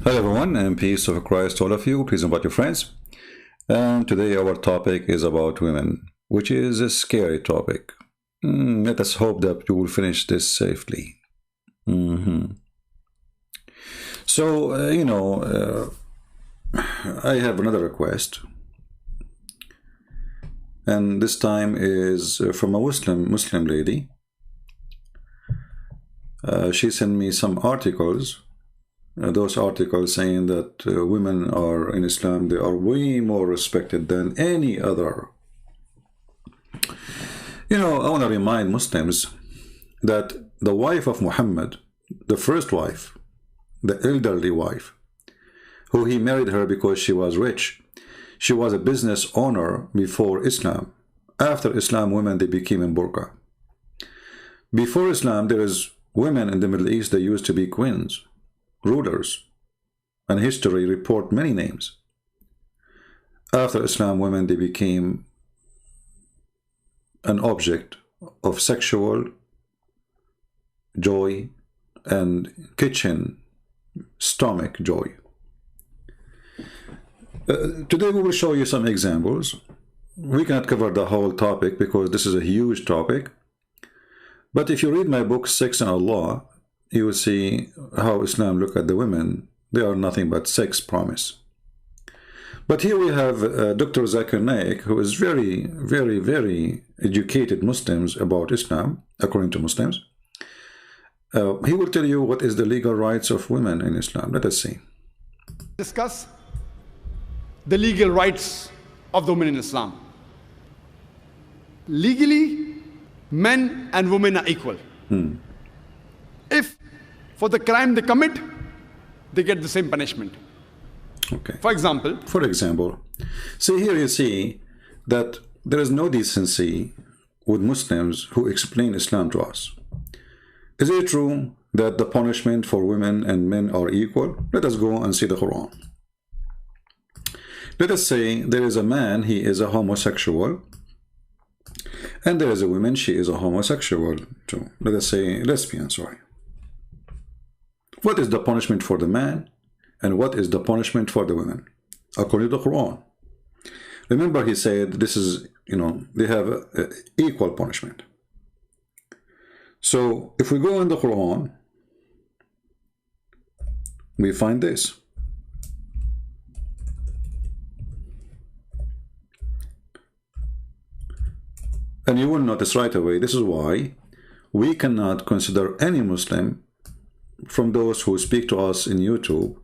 Hello everyone, and peace of Christ to all of you. Please invite your friends. And today our topic is about women, which is a scary topic. Let us hope that you will finish this safely. So, I have another request. And this time is from a Muslim lady. She sent me some articles. Those articles saying that women are in Islam, they are way more respected than any other. I want to remind Muslims that the wife of Muhammad, the first wife, the elderly wife, who he married her because she was rich, she was a business owner before Islam. After Islam, women, they became in burqa. Before Islam, there is women in the Middle East, they used to be queens, rulers, and history report many names. After Islam, women, they became an object of sexual joy and kitchen stomach joy. Today we will show you some examples. We cannot cover the whole topic because this is a huge topic, but if you read my book Sex and Allah, you will see how Islam look at the women. They are nothing but sex promise. But here we have Dr. Zakir Naik, who is very, very, very educated Muslims about Islam, according to Muslims. He will tell you what is the legal rights of women in Islam. Let us see. Discuss the legal rights of the women in Islam. Legally, men and women are equal. If for the crime they commit, they get the same punishment. Okay. For example, see here you see that there is no decency with Muslims who explain Islam to us. Is it true that the punishment for women and men are equal? Let us go and see the Quran. Let us say there is a man, he is a homosexual, and there is a woman, she is a homosexual too. Let us say lesbian, sorry. What is the punishment for the man and what is the punishment for the women according to the Quran? Remember, he said this is, they have equal punishment. So if we go in the Quran, we find this. And you will notice right away, this is why we cannot consider any Muslim from those who speak to us in YouTube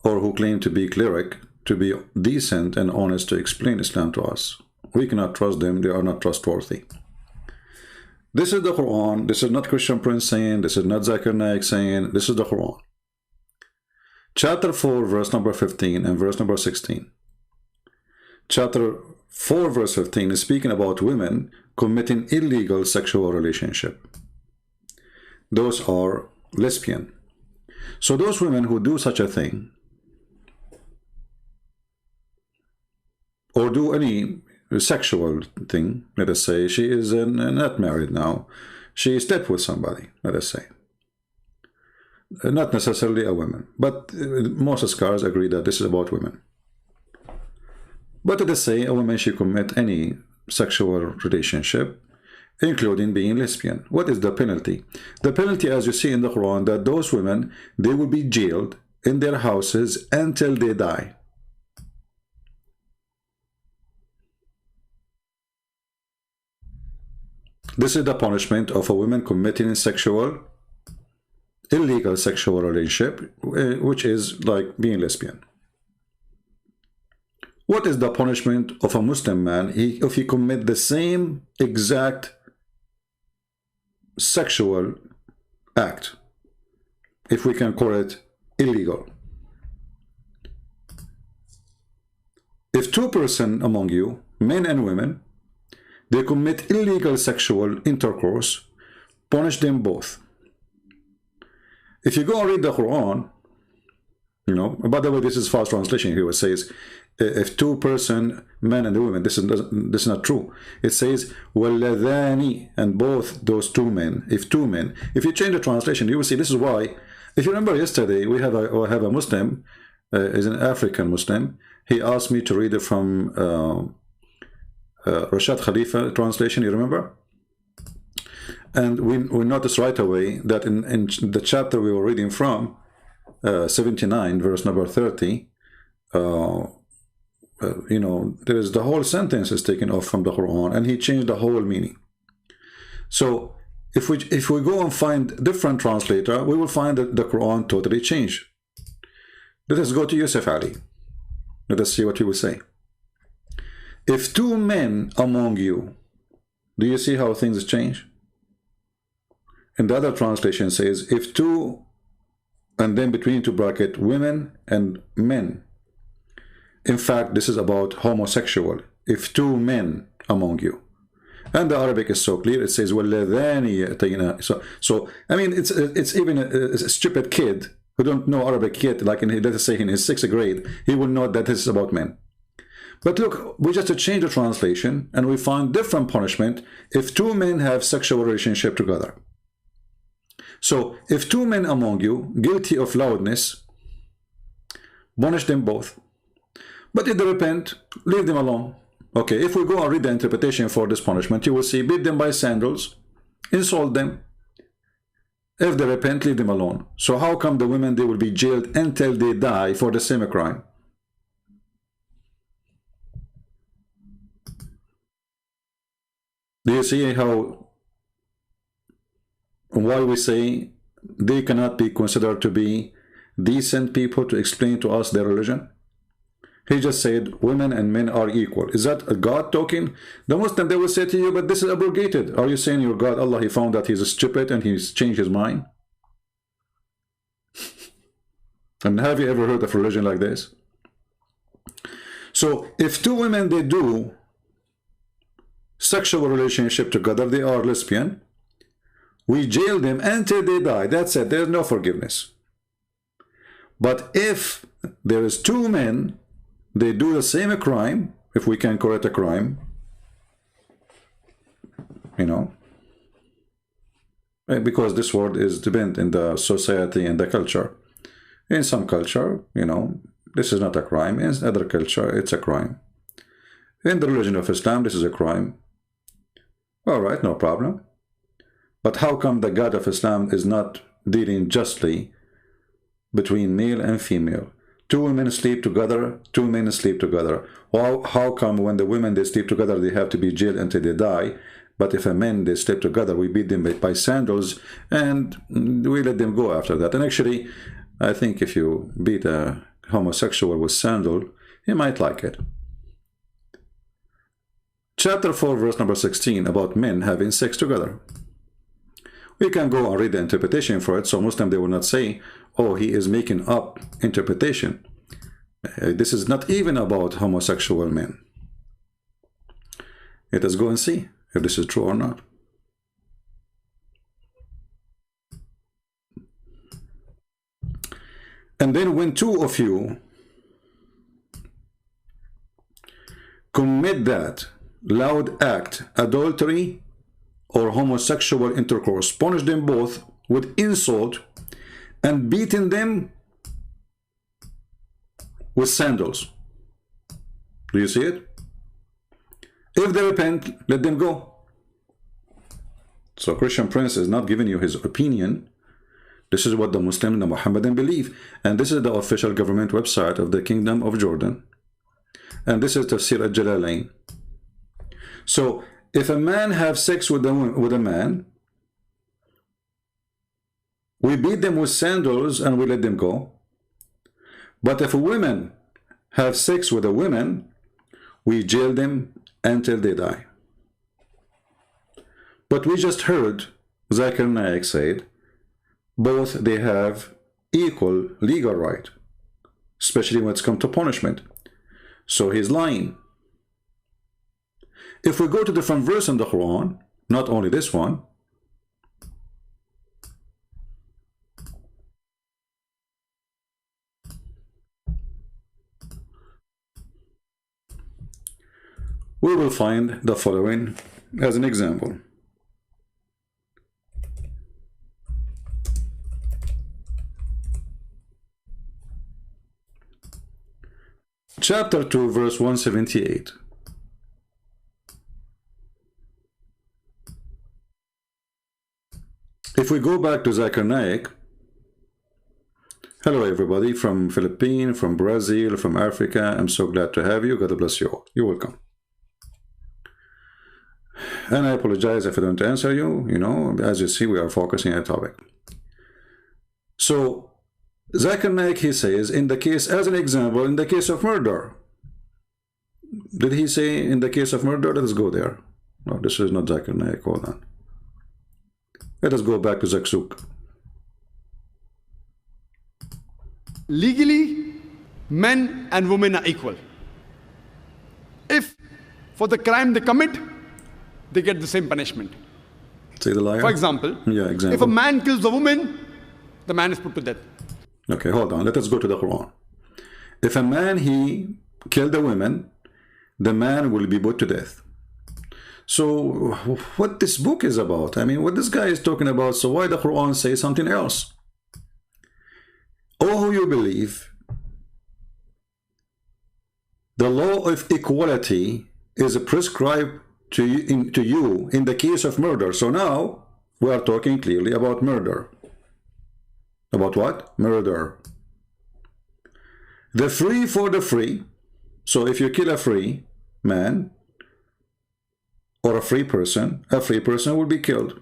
or who claim to be cleric to be decent and honest to explain Islam to us. We cannot trust them. They are not trustworthy. This is the Quran. This is not Christian Prince saying, this is not Zakir Naik saying, this is the Quran. Chapter 4, verse number 15 and verse number 16. Chapter 4, verse 15 is speaking about women committing illegal sexual relationship. Those are lesbian. So those women who do such a thing or do any sexual thing, let us say she is not married now, she slept with somebody, let us say, not necessarily a woman, but most scholars agree that this is about women. But let us say a woman, she commit any sexual relationship, including being lesbian. What is the penalty? The penalty, as you see in the Quran, that those women, they will be jailed in their houses until they die. This is the punishment of a woman committing illegal sexual relationship, which is like being lesbian. What is the punishment of a Muslim man if he commit the same exact sexual act, if we can call it illegal? If two persons among you, men and women, they commit illegal sexual intercourse, punish them both. If you go and read the Quran, by the way, this is fast translation here. It says, if two person, men and women, this is not true. It says وَالَّذَانِ, and both those two men. If two men, if you change the translation, you will see this is why If you remember yesterday, we have a Muslim, is an African Muslim. He asked me to read it from Rashad Khalifa translation, you remember? And we noticed right away that in the chapter we were reading from, 79, verse number 30, you know, there is the whole sentence is taken off from the Quran, and he changed the whole meaning. So if we go and find different translator, we will find that the Quran totally changed. Let us go to Yusuf Ali. Let us see what he will say. If two men among you, do you see how things change? And the other translation says, if two, and then between two bracket, women and men. In fact, this is about homosexual. If two men among you. And the Arabic is so clear. It says, so I mean, it's even a stupid kid who don't know Arabic yet, like let us say in his 6th grade, he will know that this is about men. But look, we just change the translation, and we find different punishment if two men have sexual relationship together. So, if two men among you, guilty of loudness, punish them both. But if they repent, leave them alone. Okay, if we go and read the interpretation for this punishment, you will see, beat them by sandals, insult them. If they repent, leave them alone. So how come the women, they will be jailed until they die for the same crime? Do you see why we say they cannot be considered to be decent people to explain to us their religion? He just said women and men are equal. Is that a God talking? The Muslim, they will say to you, but this is abrogated. Are you saying your God, Allah, he found that he's stupid and he's changed his mind? And have you ever heard of religion like this? So if two women, they do sexual relationship together, they are lesbian, we jail them until they die. That's it. There's no forgiveness. But if there is two men, they do the same crime, if we can correct a crime, you know, because this word is dependent in the society and the culture. In some culture, you know, this is not a crime. In other culture, it's a crime. In the religion of Islam, this is a crime. All right, no problem. But how come the God of Islam is not dealing justly between male and female? Two women sleep together, two men sleep together. Well, how come when the women, they sleep together, they have to be jailed until they die? But if a men, they sleep together, we beat them by sandals and we let them go after that. And actually, I think if you beat a homosexual with sandal, he might like it. Chapter 4, verse number 16, about men having sex together. We can go and read the interpretation for it, so Muslim, they will not say, oh, he is making up interpretation. This is not even about homosexual men. Let us go and see if this is true or not. And then when two of you commit that loud act, adultery or homosexual intercourse, punish them both with insult and beating them with sandals. Do you see it? If they repent, let them go. So Christian Prince is not giving you his opinion. This is what the Muslim and the Mohammedan believe. And this is the official government website of the Kingdom of Jordan. And this is Tafsir al-Jalalain. So if a man have sex with a man, we beat them with sandals and we let them go. But if a woman have sex with a woman, we jail them until they die. But we just heard Zakir Naik said, both they have equal legal right, especially when it's come to punishment. So he's lying. If we go to different verse in the Quran, not only this one, we will find the following as an example. chapter 2, verse 178. If we go back to Zakir Naik, hello everybody from Philippines, from Brazil, from Africa. I'm so glad to have you. God bless you all. You're welcome. And I apologize if I don't answer you. You know, as you see, we are focusing on a topic. So, Zakir Naik, he says, in the case, as an example, in the case of murder. Did he say in the case of murder? Let us go there. No, this is not Zakir Naik. Hold on. Let us go back to Zaksouk. Legally, men and women are equal. If for the crime they commit, they get the same punishment. Say the liar? For example, example. If a man kills a woman, the man is put to death. Okay, hold on. Let us go to the Quran. If a man, he killed a woman, the man will be put to death. So what this book is about? I mean, what this guy is talking about, so why the Quran say something else? Oh, who you believe the law of equality is prescribed to you in the case of murder. So now we are talking clearly about murder. About what? Murder. The free for the free. So if you kill a free man or a free person will be killed.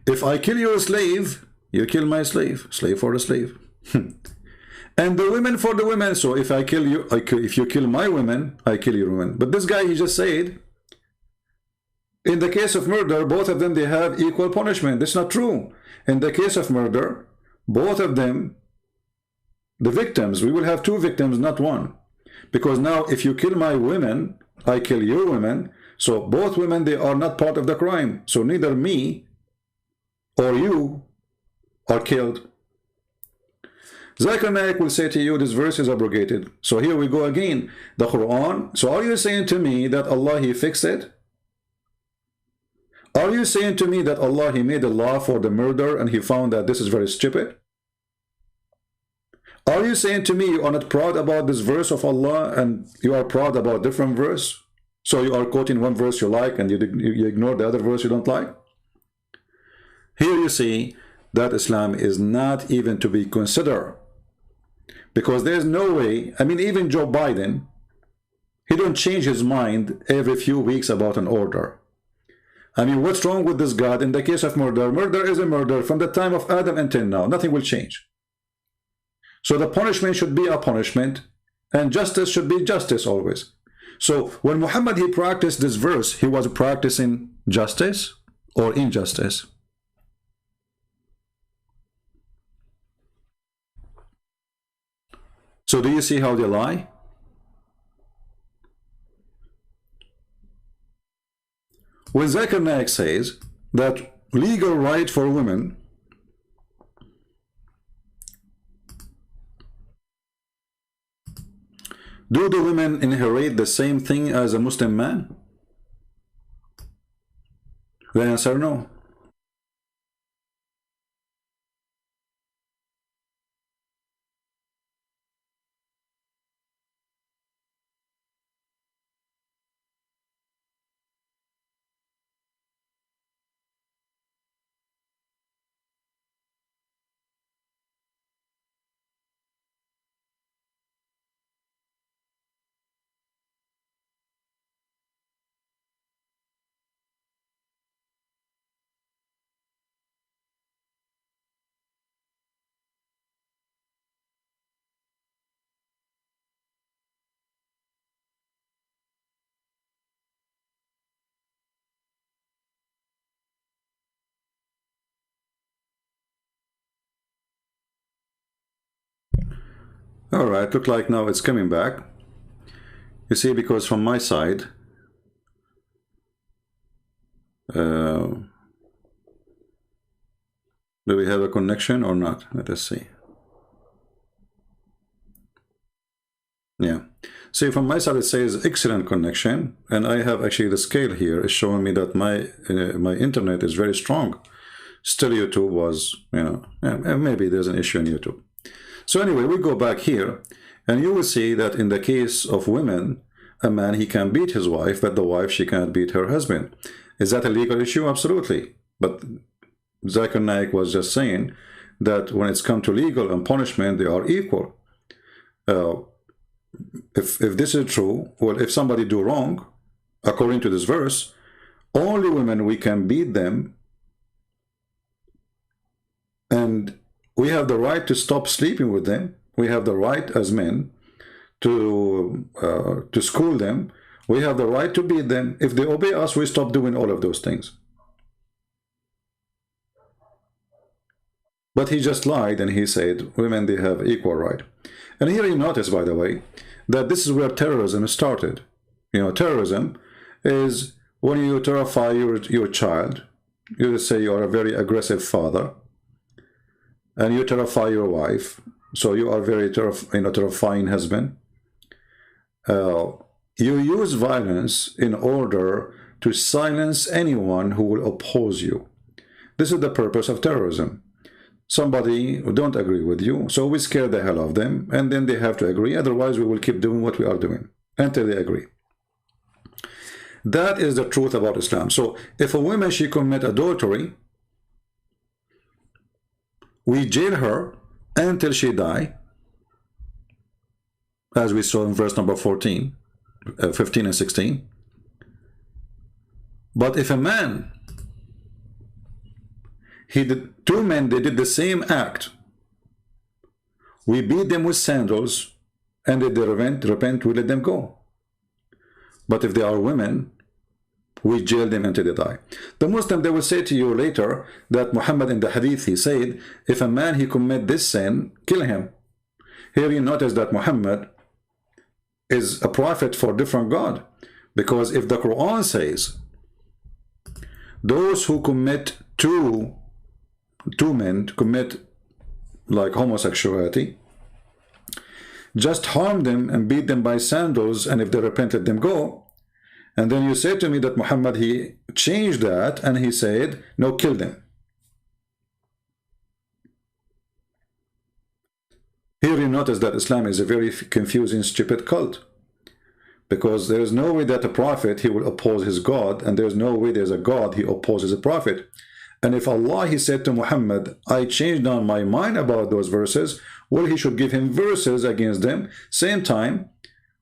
If I kill your slave, you kill my slave. Slave for the slave. And the women for the women. So if I kill you, if you kill my women, I kill your women. But this guy, he just said, in the case of murder, both of them, they have equal punishment. That's not true. In the case of murder, both of them, the victims, we will have two victims, not one. Because now if you kill my women, I kill your women. So both women, they are not part of the crime. So neither me or you are killed. Zakir Naik will say to you, this verse is abrogated. So here we go again. The Quran. So are you saying to me that Allah, He fixed it? Are you saying to me that Allah, He made a law for the murder and He found that this is very stupid? Are you saying to me you are not proud about this verse of Allah and you are proud about different verse? So you are quoting one verse you like and you ignore the other verse you don't like? Here you see that Islam is not even to be considered. Because there's no way, I mean, even Joe Biden, he don't change his mind every few weeks about an order. I mean, what's wrong with this God? In the case of murder, murder is a murder from the time of Adam until now. Nothing will change. So the punishment should be a punishment, and justice should be justice always. So when Muhammad, he practiced this verse, he was practicing justice or injustice? So do you see how they lie? When Zakir Naik says that legal right for women do the women inherit the same thing as a Muslim man? The answer no. All right, look like now it's coming back. You see, because from my side, do we have a connection or not? Let us see. Yeah. See, from my side it says excellent connection, and I have actually the scale here is showing me that my internet is very strong. Still, YouTube was, you know, maybe there's an issue in YouTube. So anyway, we go back here. And you will see that in the case of women, a man, he can beat his wife, but the wife, she can't beat her husband. Is that a legal issue? Absolutely. But Zakir Naik was just saying that when it's come to legal and punishment, they are equal. If this is true, well, if somebody do wrong, according to this verse, only women, we can beat them, and we have the right to stop sleeping with them. We have the right as men to school them. We have the right to beat them. If they obey us, we stop doing all of those things. But he just lied, and he said women, they have equal right. And here you notice, by the way, that this is where terrorism started. You know, terrorism is when you terrify your child. You just say you are a very aggressive father, and you terrify your wife. So you are very terrifying husband. You use violence in order to silence anyone who will oppose you. This is the purpose of terrorism. Somebody who don't agree with you, so we scare the hell of them, and then they have to agree. Otherwise, we will keep doing what we are doing until they agree. That is the truth about Islam. So if a woman, she commit adultery, we jail her until she die, as we saw in verse number 15 and 16. But if a man, two men, they did the same act, we beat them with sandals, and if they repent, we let them go. But if they are women, we jail them until they die. The Muslim, they will say to you later that Muhammad in the hadith, he said, if a man, he commit this sin, kill him. Here you notice that Muhammad is a prophet for a different God, because if the Quran says those who commit two men commit like homosexuality, just harm them and beat them by sandals, and if they repent, let them go. And then you say to me that Muhammad, he changed that and he said, no, kill them. Here you notice that Islam is a very confusing, stupid cult, because there is no way that a prophet, he will oppose his God, and there is no way there's a God, he opposes a prophet. And if Allah, he said to Muhammad, I changed down my mind about those verses, well, he should give him verses against them. Same time,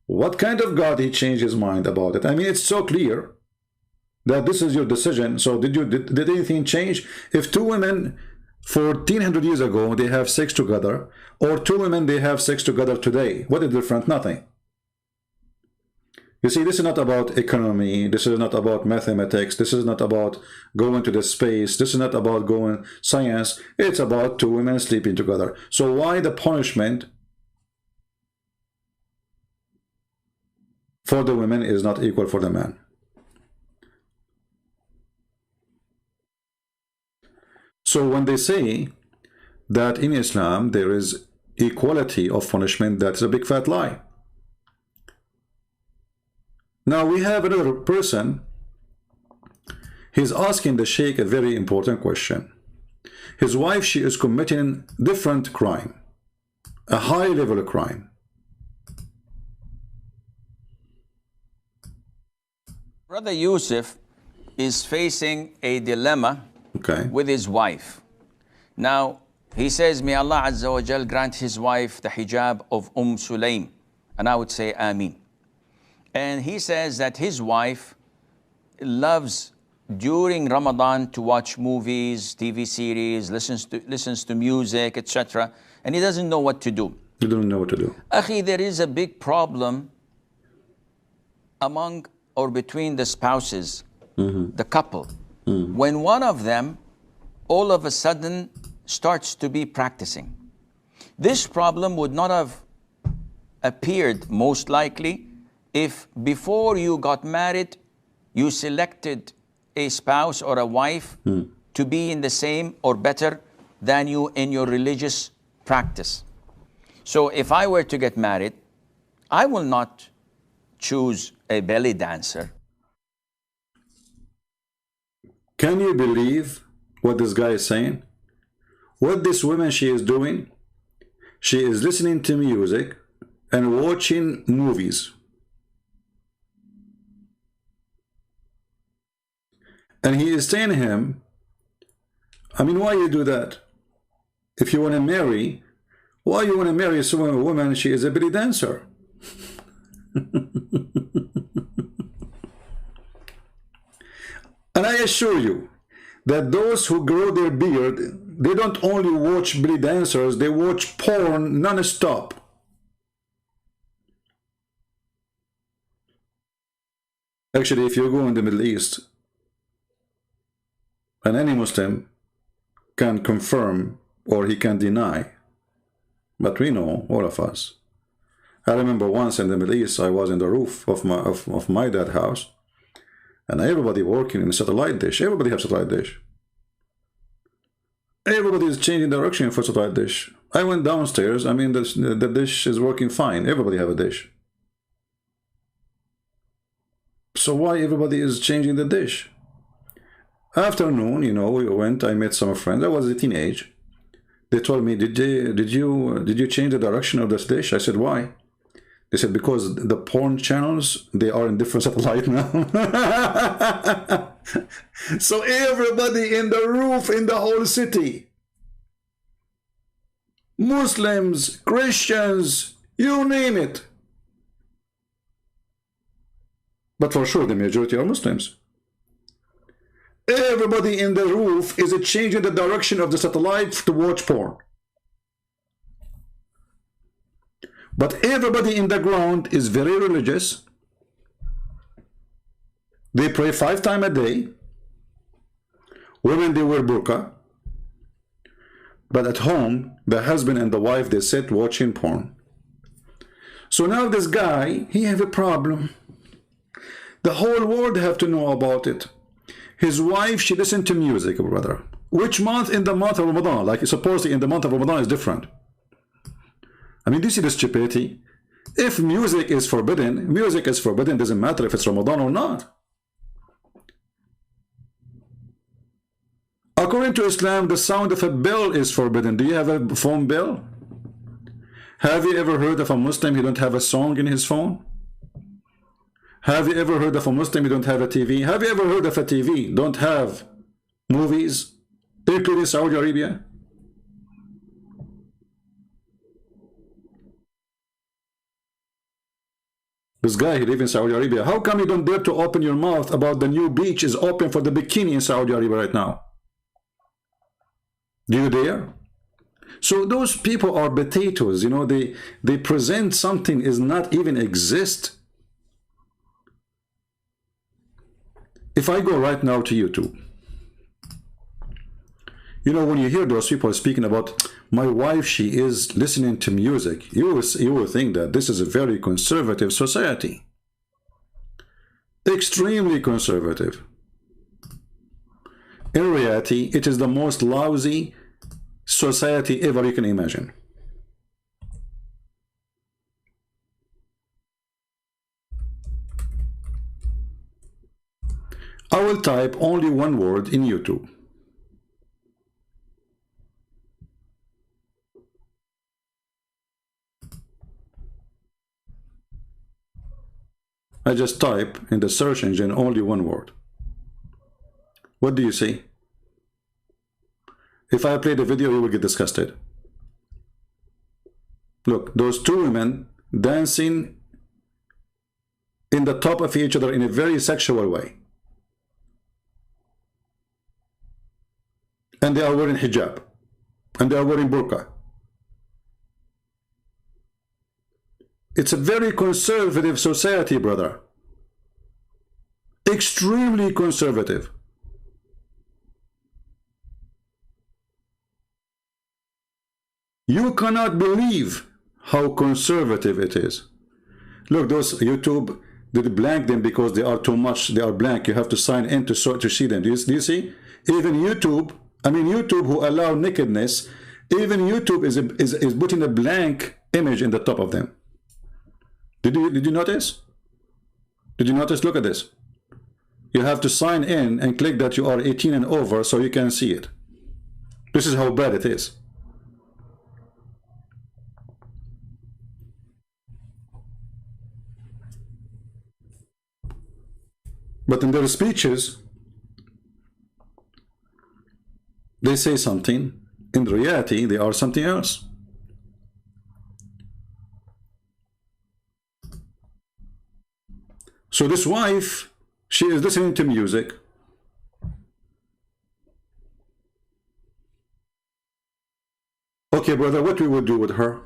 what kind of God he changed his mind about it? I mean, it's so clear that this is your decision. So did anything change? If two women 1400 years ago, they have sex together, or two women, they have sex together today, what is different? Nothing. You see, this is not about economy. This is not about mathematics. This is not about going to the space. This is not about going science. It's about two women sleeping together. So why the punishment for the women is not equal for the man? So when they say that in Islam there is equality of punishment, that's a big fat lie. Now we have another person, he's asking the Sheikh a very important question. His wife, she is committing different crime, a high level of crime. Brother Yusuf is facing a dilemma with his wife. Now, he says, may Allah Azza wa Jal grant his wife the hijab of Sulaim. And I would say, Ameen. And he says that his wife loves during Ramadan to watch movies, TV series, listens to music, etc. And he doesn't know what to do. You don't know what to do. Akhi, there is a big problem among or between the spouses, the couple. When one of them all of a sudden starts to be practicing. This problem would not have appeared most likely if before you got married, you selected a spouse or a wife to be in the same or better than you in your religious practice. So if I were to get married, I will not choose a belly dancer. Can you believe what this guy is saying? What this woman, she is doing? She is listening to music and watching movies. And he is saying to him, I mean, why you do that? If you want to marry, why you want to marry a woman? She is a belly dancer. And I assure you that those who grow their beard, they don't only watch belly dancers, they watch porn non-stop. Actually, if you go in the Middle East, and any Muslim can confirm or he can deny, but we know, all of us. I remember once in the Middle East, I was in the roof of my dad's house, and everybody working in a satellite dish. Everybody has satellite dish. Everybody is changing direction for satellite dish. I went downstairs. I mean, the dish is working fine. Everybody have a dish. So why everybody is changing the dish? Afternoon, you know, we went. I met some friends. I was a teenage. They told me, did you change the direction of this dish? I said, why? They said, because the porn channels, they are in different satellite now. So everybody in the roof in the whole city, Muslims, Christians, you name it. But for sure, the majority are Muslims. Everybody in the roof is changing the direction of the satellite to watch porn. But everybody in the ground is very religious. They pray 5 times a day. Women, they wear burqa. But at home, the husband and the wife, they sit watching porn. So now this guy, he have a problem. The whole world have to know about it. His wife, she listened to music, brother. Which month? In the month of Ramadan. Like supposedly in the month of Ramadan is different. I mean, do you see the stupidity? If music is forbidden, doesn't matter if it's Ramadan or not. According to Islam, the sound of a bell is forbidden. Do you have a phone bell? Have you ever heard of a Muslim who don't have a song in his phone? Have you ever heard of a Muslim who don't have a TV? Have you ever heard of a TV don't have movies, including Saudi Arabia? This guy who lives in Saudi Arabia, how come you don't dare to open your mouth about the new beach is open for the bikini in Saudi Arabia right now? Do you dare? So those people are potatoes, you know, they present something is not even exist. If I go right now to YouTube, you know, when you hear those people speaking about my wife, she is listening to music, you will think that this is a very conservative society. Extremely conservative. In reality, it is the most lousy society ever you can imagine. I will type only one word in YouTube. I just type in the search engine only one word. What do you see? If I play the video, you will get disgusted. Look, those two women dancing in the top of each other in a very sexual way. And they are wearing hijab. And they are wearing burqa. It's a very conservative society, brother. Extremely conservative. You cannot believe how conservative it is. Look, those YouTube, they blank them because they are too much, they are blank. You have to sign in to see them. Do you see? Even YouTube, I mean YouTube who allow nakedness, even YouTube is putting a blank image in the top of them. Did you notice? Did you notice? Look at this. You have to sign in and click that you are 18 and over so you can see it. This is how bad it is. But in their speeches, they say something. In reality, they are something else. So this wife, she is listening to music. Okay, brother, what we would do with her?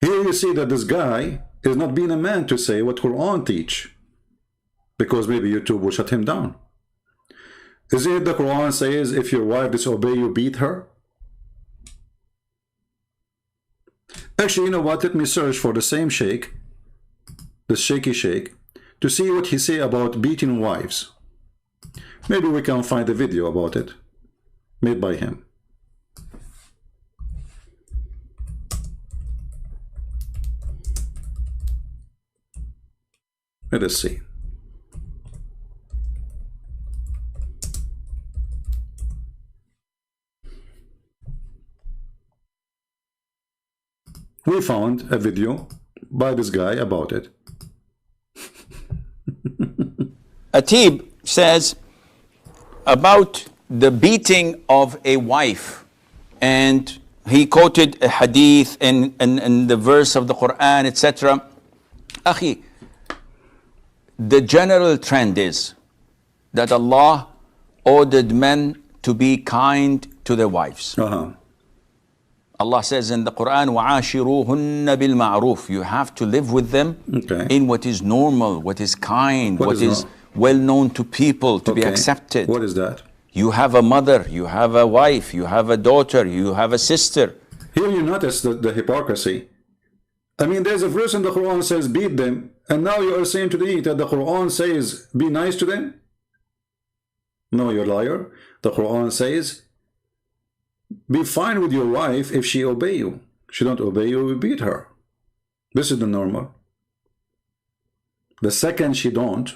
Here you see that this guy is not being a man to say what Quran teach, because maybe YouTube will shut him down. Isn't it the Quran says if your wife disobey you, beat her? Actually, you know what? Let me search for the same sheikh, this shaky sheikh, to see what he say about beating wives. Maybe we can find a video about it, made by him. Let us see. We found a video by this guy about it. Atib says about the beating of a wife, and he quoted a hadith and the verse of the Quran, etc. Akhi, the general trend is that Allah ordered men to be kind to their wives. Allah says in the Quran, وَعَاشِرُوهُنَّ بِالْمَعْرُوفِ. You have to live with them in what is normal, what is kind, what is well known to people, to be accepted. What is that? You have a mother, you have a wife, you have a daughter, you have a sister. Here you notice the hypocrisy. I mean, there's a verse in the Quran says beat them, and now you are saying to me that the Quran says be nice to them? No, you're a liar. The Quran says be fine with your wife if she obey you. She don't obey you, you beat her. This is the normal. The second she don't,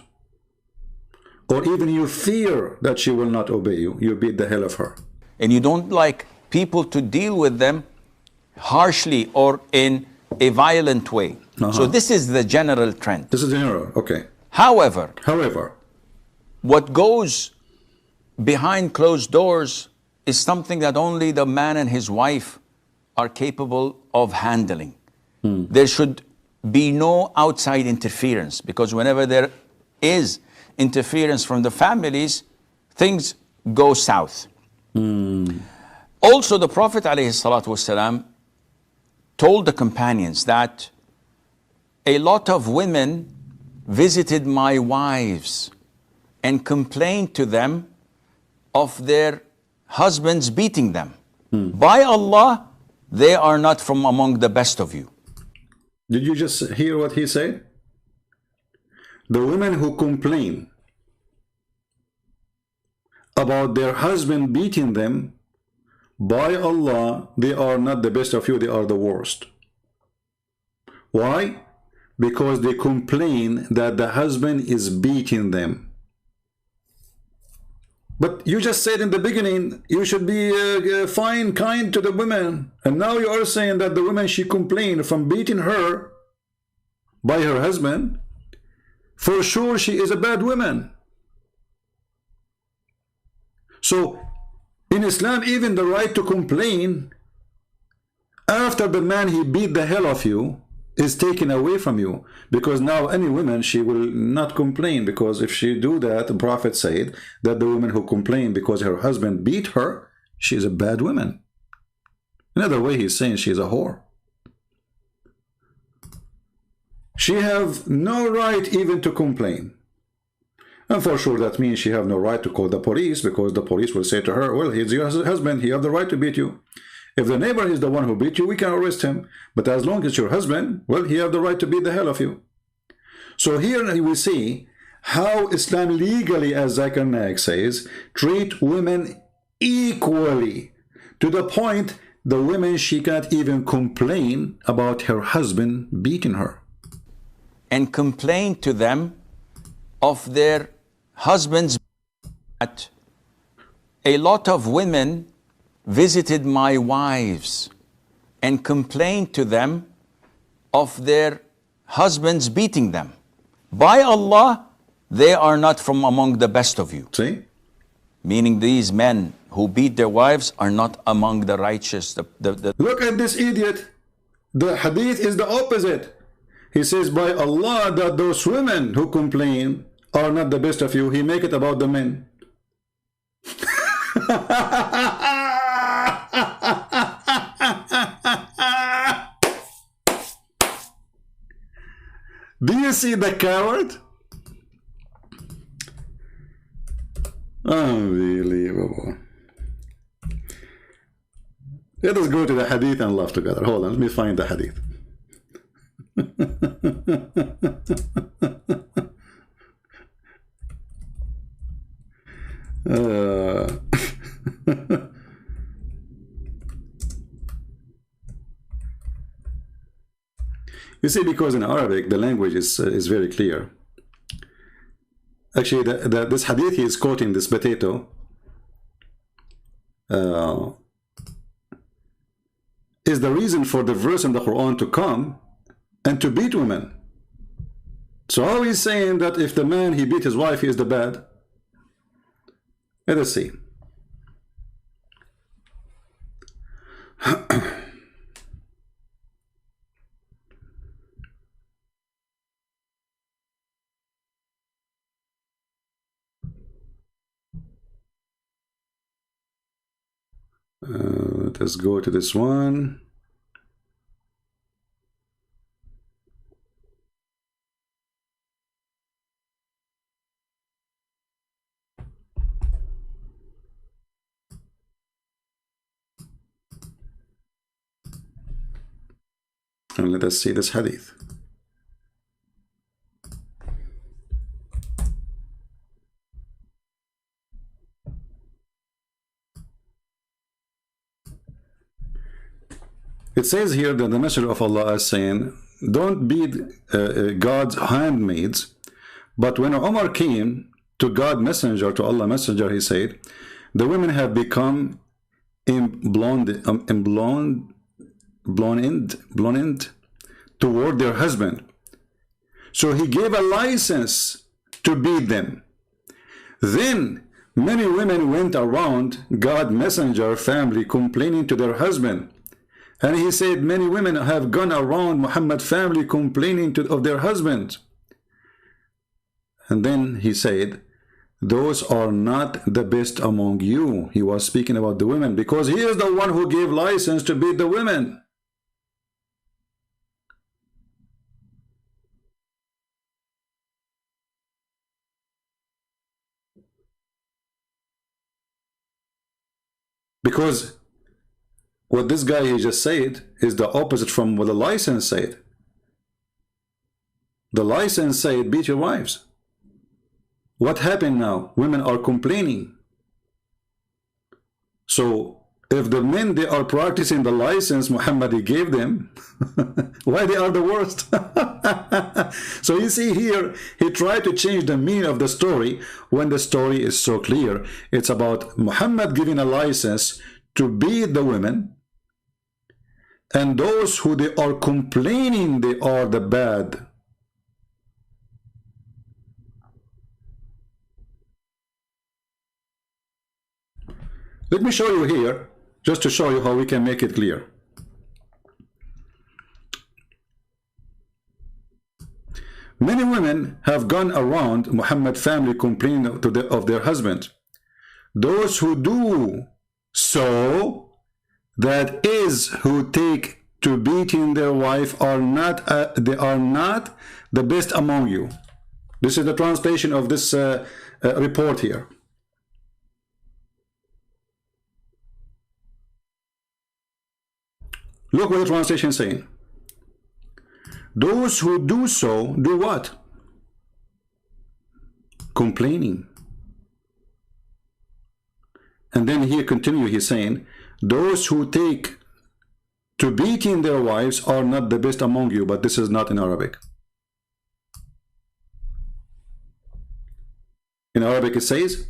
or even you fear that she will not obey you, you beat the hell of her. And you don't like people to deal with them harshly or in a violent way. So this is the general trend. This is general, okay. However, what goes behind closed doors is something that only the man and his wife are capable of handling. There should be no outside interference, because whenever there is interference from the families, things go south. Also, the Prophet ﷺ told the companions that a lot of women visited my wives and complained to them of their husbands beating them. By Allah, they are not from among the best of you. Did you just hear what he said? The women who complain about their husband beating them, by Allah, they are not the best of you, they are the worst. Why? Because they complain that the husband is beating them. But you just said in the beginning, you should be fine, kind to the women. And now you are saying that the woman, she complained from beating her by her husband. For sure, she is a bad woman. So, in Islam, even the right to complain after the man, he beat the hell of you, is taken away from you, because now any woman, she will not complain, because if she do that, the Prophet said that the woman who complain because her husband beat her, she is a bad woman. Another way, he's saying she is a whore. She have no right even to complain, and for sure that means she have no right to call the police, because the police will say to her, well, he's your husband, he have the right to beat you. If the neighbor is the one who beat you, we can arrest him. But as long as your husband, well, he have the right to beat the hell of you. So here we see how Islam legally, as Zakir Naik says, treat women equally, to the point the women, she can't even complain about her husband beating her. And complain to them of their husbands. A lot of women visited my wives and complained to them of their husbands beating them. By Allah, they are not from among the best of you. See? Meaning these men who beat their wives are not among the righteous. Look at this idiot. The hadith is the opposite. He says, by Allah, that those women who complain are not the best of you. He make it about the men. Do you see the coward? Unbelievable. Let us go to the hadith and laugh together. Hold on, let me find the hadith. You see, because in Arabic the language is very clear. Actually, this hadith he is quoting, this potato, is the reason for the verse in the Quran to come and to beat women. So how is saying that if the man he beat his wife, he is the bad? Let us see. Let's go to this one. And let us see this hadith. It says here that the Messenger of Allah is saying, don't beat God's handmaids. But when Umar came to God Messenger, to Allah Messenger, he said, the women have become blonde toward their husband. So he gave a license to beat them. Then many women went around God Messenger family complaining to their husband. And he said, many women have gone around Muhammad family complaining of their husbands. And then he said, those are not the best among you. He was speaking about the women because he is the one who gave license to beat the women. Because what this guy he just said is the opposite from what the license said. The license said, beat your wives. What happened now? Women are complaining. So if the men they are practicing the license Muhammad he gave them, why they are the worst? So you see here, he tried to change the meaning of the story when the story is so clear. It's about Muhammad giving a license to beat the women, and those who they are complaining they are the bad. Let me show you here, just to show you how we can make it clear. Many women have gone around Muhammad family complaining of their husband. Those who do so, that is, who take to beating their wife, are not they are not the best among you. This is the translation of this report here. Look what the translation is saying. Those who do so, do what? Complaining. And then here continue, he's saying, those who take to beating their wives are not the best among you, but this is not in Arabic. In Arabic it says,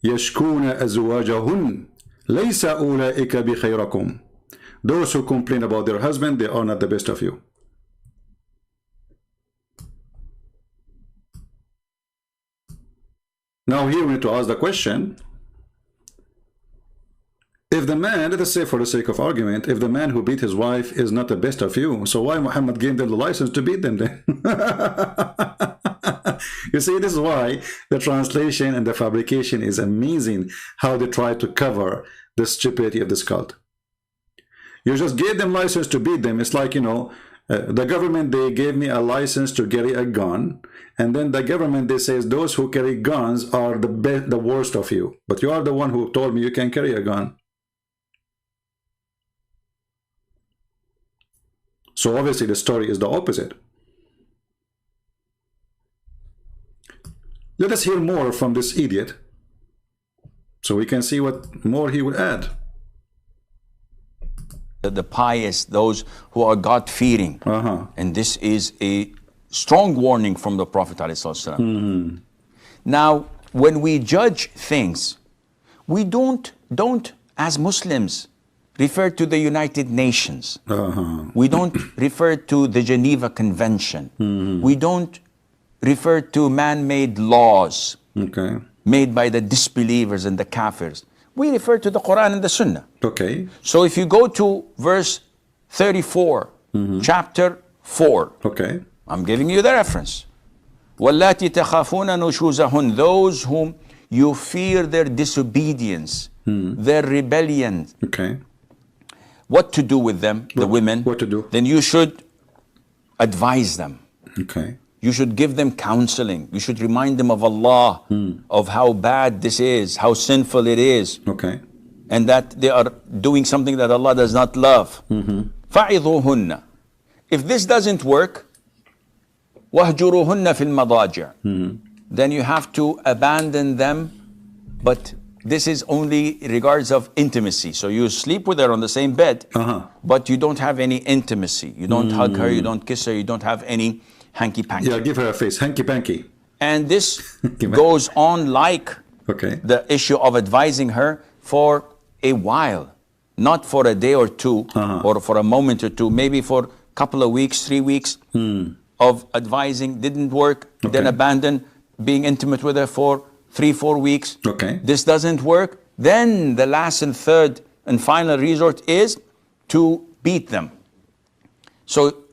يَشْكُونَ أَزْوَاجَهُنْ لَيْسَ أُولَئِكَ بِخَيْرَكُمْ. Those who complain about their husband, they are not the best of you. Now here we need to ask the question, if the man, let us say for the sake of argument, if the man who beat his wife is not the best of you, so why Muhammad gave them the license to beat them then? You see, this is why the translation and the fabrication is amazing, how they try to cover the stupidity of this cult. You just gave them license to beat them. It's like, you know, the government, they gave me a license to carry a gun, and then the government, they says those who carry guns are the worst of you, but you are the one who told me you can carry a gun. So obviously the story is the opposite. Let us hear more from this idiot, so we can see what more he will add. The pious, those who are God-fearing. And this is a strong warning from the Prophet ﷺ. Now, when we judge things, we don't as Muslims refer to the United Nations. We don't refer to the Geneva Convention. We don't refer to man-made laws made by the disbelievers and the kafirs. We refer to the Quran and the Sunnah. So if you go to verse 34, chapter 4, I'm giving you the reference. وَاللَّاتِ تَخَافُونَ نُشُوزَهُنْ, those whom you fear their disobedience, their rebellion. What to do with them, the women? What to do? Then you should advise them. You should give them counseling. You should remind them of Allah, of how bad this is, how sinful it is, and that they are doing something that Allah does not love. فَعِظُوهُنَّ. If this doesn't work, وَهْجُرُوهُنَّ فِي الْمَضَاجِعِ, then you have to abandon them, but this is only in regards of intimacy. So you sleep with her on the same bed, but you don't have any intimacy. You don't hug her, you don't kiss her, you don't have any hanky-panky. Yeah, give her a face, hanky-panky. And this goes on like the issue of advising her for a while, not for a day or two, or for a moment or two, maybe for a couple of weeks, 3 weeks of advising, didn't work, then abandon being intimate with her for 3-4 weeks. This doesn't work. Then the last and third and final resort is to beat them. So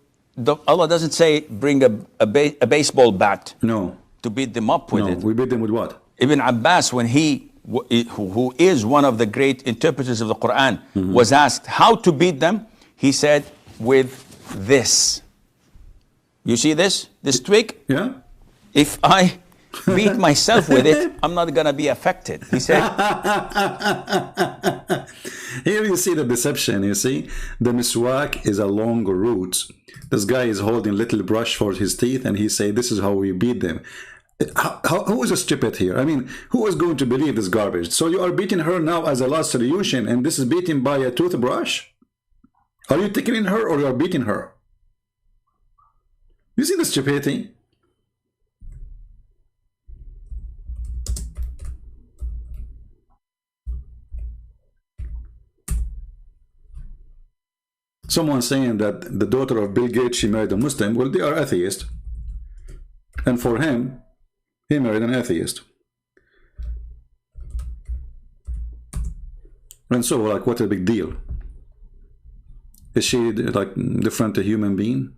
Allah doesn't say bring a baseball bat to beat them up with it. We beat them with what? Ibn Abbas, when who is one of the great interpreters of the Quran, was asked how to beat them, he said, with this. You see this twig? Yeah. If I beat myself with it, I'm not going to be affected. He said. Here you see the deception, you see. The miswak is a long root. This guy is holding little brush for his teeth, and he say, this is how we beat them. Who is a stupid here? I mean, who is going to believe this garbage? So you are beating her now as a last solution, and this is beaten by a toothbrush? Are you tickling her or you are beating her? You see the stupidity? Someone saying that the daughter of Bill Gates, she married a Muslim. Well, they are atheists. And for him, he married an atheist. And so, like, what a big deal? Is she, like, different a human being?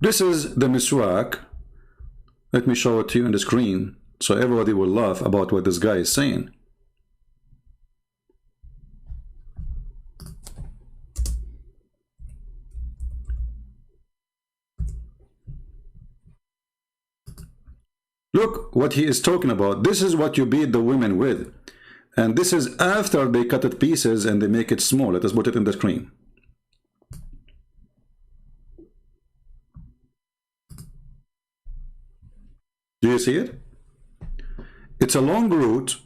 This is the miswak. Let me show it to you on the screen, so everybody will laugh about what this guy is saying. Look what he is talking about. This is what you beat the women with. And this is after they cut it pieces and they make it small. Let us put it in the screen. Do you see it? It's a long root,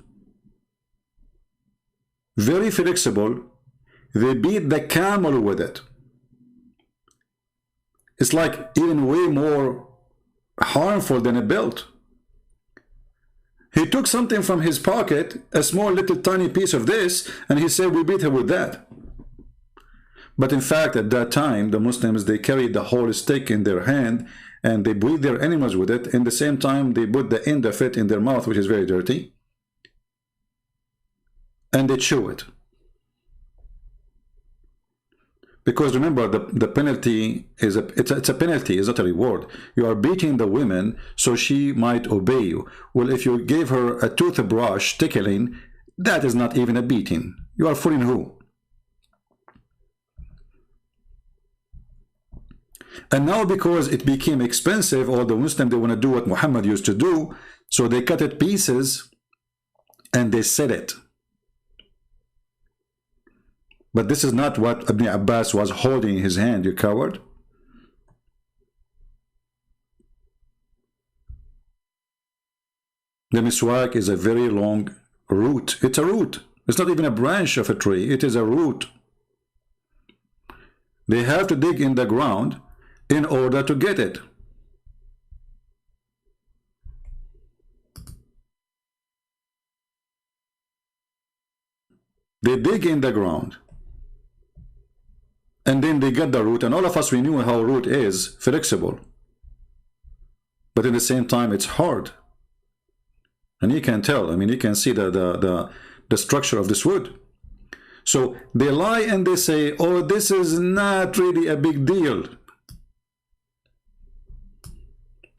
very flexible. They beat the camel with it. It's like even way more harmful than a belt. He took something from his pocket, a small little tiny piece of this, and he said we beat her with that. But in fact, at that time, the Muslims, they carried the whole stick in their hand and they breed their animals with it. In the same time, they put the end of it in their mouth, which is very dirty, and they chew it. Because remember, the penalty is it's a penalty, it's not a reward. You are beating the woman so she might obey you. Well, if you gave her a toothbrush tickling, that is not even a beating. You are fooling who? And now, because it became expensive, all the Muslims, they want to do what Muhammad used to do, so they cut it pieces and they sell it. But this is not what Ibn Abbas was holding in his hand, you coward. The miswak is a very long root. It's a root. It's not even a branch of a tree. It is a root. They have to dig in the ground in order to get it. They dig in the ground. And then they get the root, and all of us, we knew how root is flexible. But at the same time, it's hard. And you can tell, I mean, you can see the structure of this wood. So they lie and they say, oh, this is not really a big deal.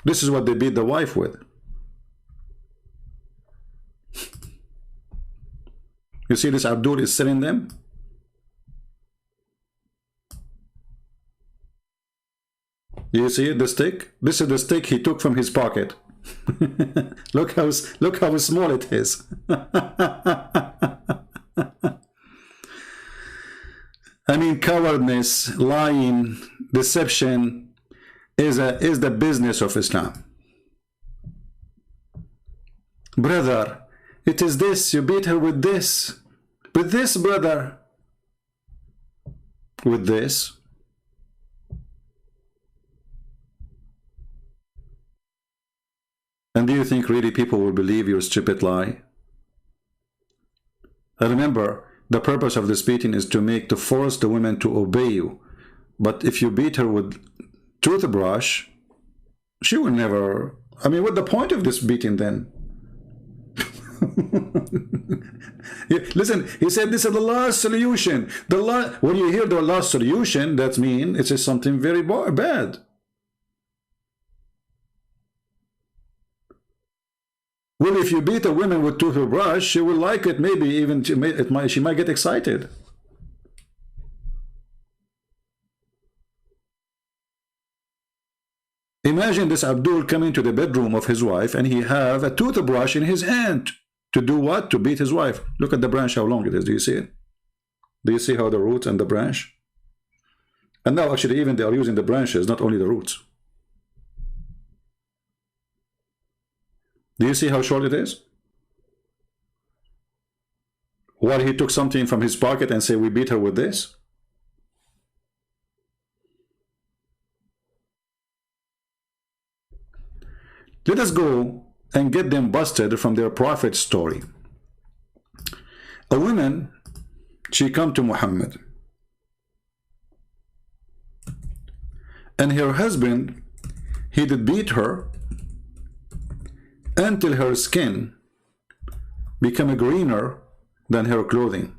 This is what they beat the wife with. You see this Abdul is selling them? You see the stick? This is the stick he took from his pocket. look how small it is. I mean, cowardness, lying, deception is the business of Islam. Brother, it is this, you beat her with this. With this, brother. With this. And do you think really people will believe your stupid lie? And remember, the purpose of this beating is to force the women to obey you. But if you beat her with toothbrush, she will never. I mean, what's the point of this beating then? Listen, he said this is the last solution. When you hear the last solution, that means it's something very bad. Well, if you beat a woman with toothbrush, she will like it. Maybe even she might get excited. Imagine this Abdul coming to the bedroom of his wife and he have a toothbrush in his hand. To do what? To beat his wife. Look at the branch, how long it is. Do you see it? Do you see how the root and the branch? And now actually even they are using the branches, not only the roots. Do you see how short it is? While he took something from his pocket and said, we beat her with this. Let us go and get them busted from their prophet story. A woman, she come to Muhammad. And her husband, he did beat her until her skin became greener than her clothing.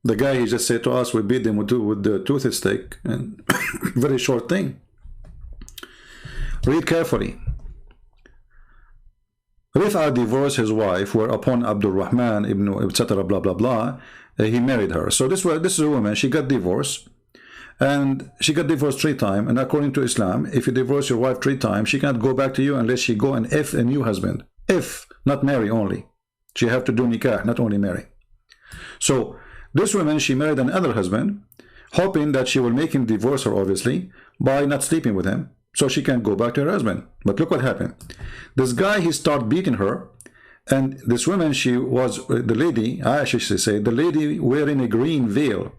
The guy, he just said to us, we beat them with the toothstick, and very short thing. Read carefully. Rif'a divorced his wife, whereupon Abdul Rahman ibn etc. blah blah blah, he married her. So this is a woman, she got divorced. And she got divorced 3 times. And according to Islam, if you divorce your wife 3 times, she cannot go back to you unless she go and F a new husband. If, not marry only. She have to do nikah, not only marry. So this woman, she married another husband, hoping that she will make him divorce her, obviously, by not sleeping with him, so she can go back to her husband. But look what happened. This guy, he started beating her, and this woman, she was the lady, Aisha, she said, the lady wearing a green veil,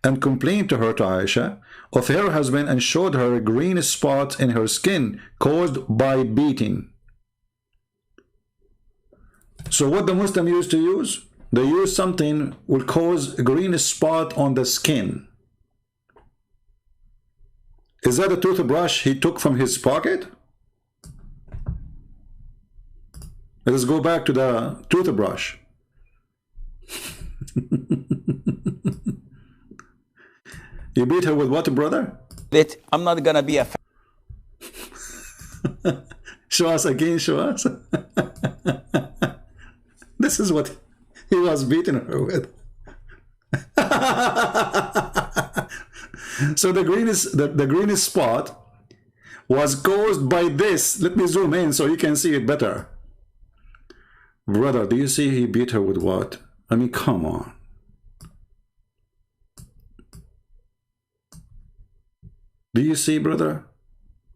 and complained to her, to Aisha, of her husband, and showed her a green spot in her skin caused by beating. So what the Muslim used to use? they use something will cause a green spot on the skin. Is that a toothbrush he took from his pocket? Let us go back to the toothbrush. You beat her with what, brother? That I'm not gonna be a Show us again, show us. This is what he was beating her with. So the greenish spot was caused by this. Let me zoom in so you can see it better. Brother, do you see he beat her with what? I mean, come on. Do you see, brother?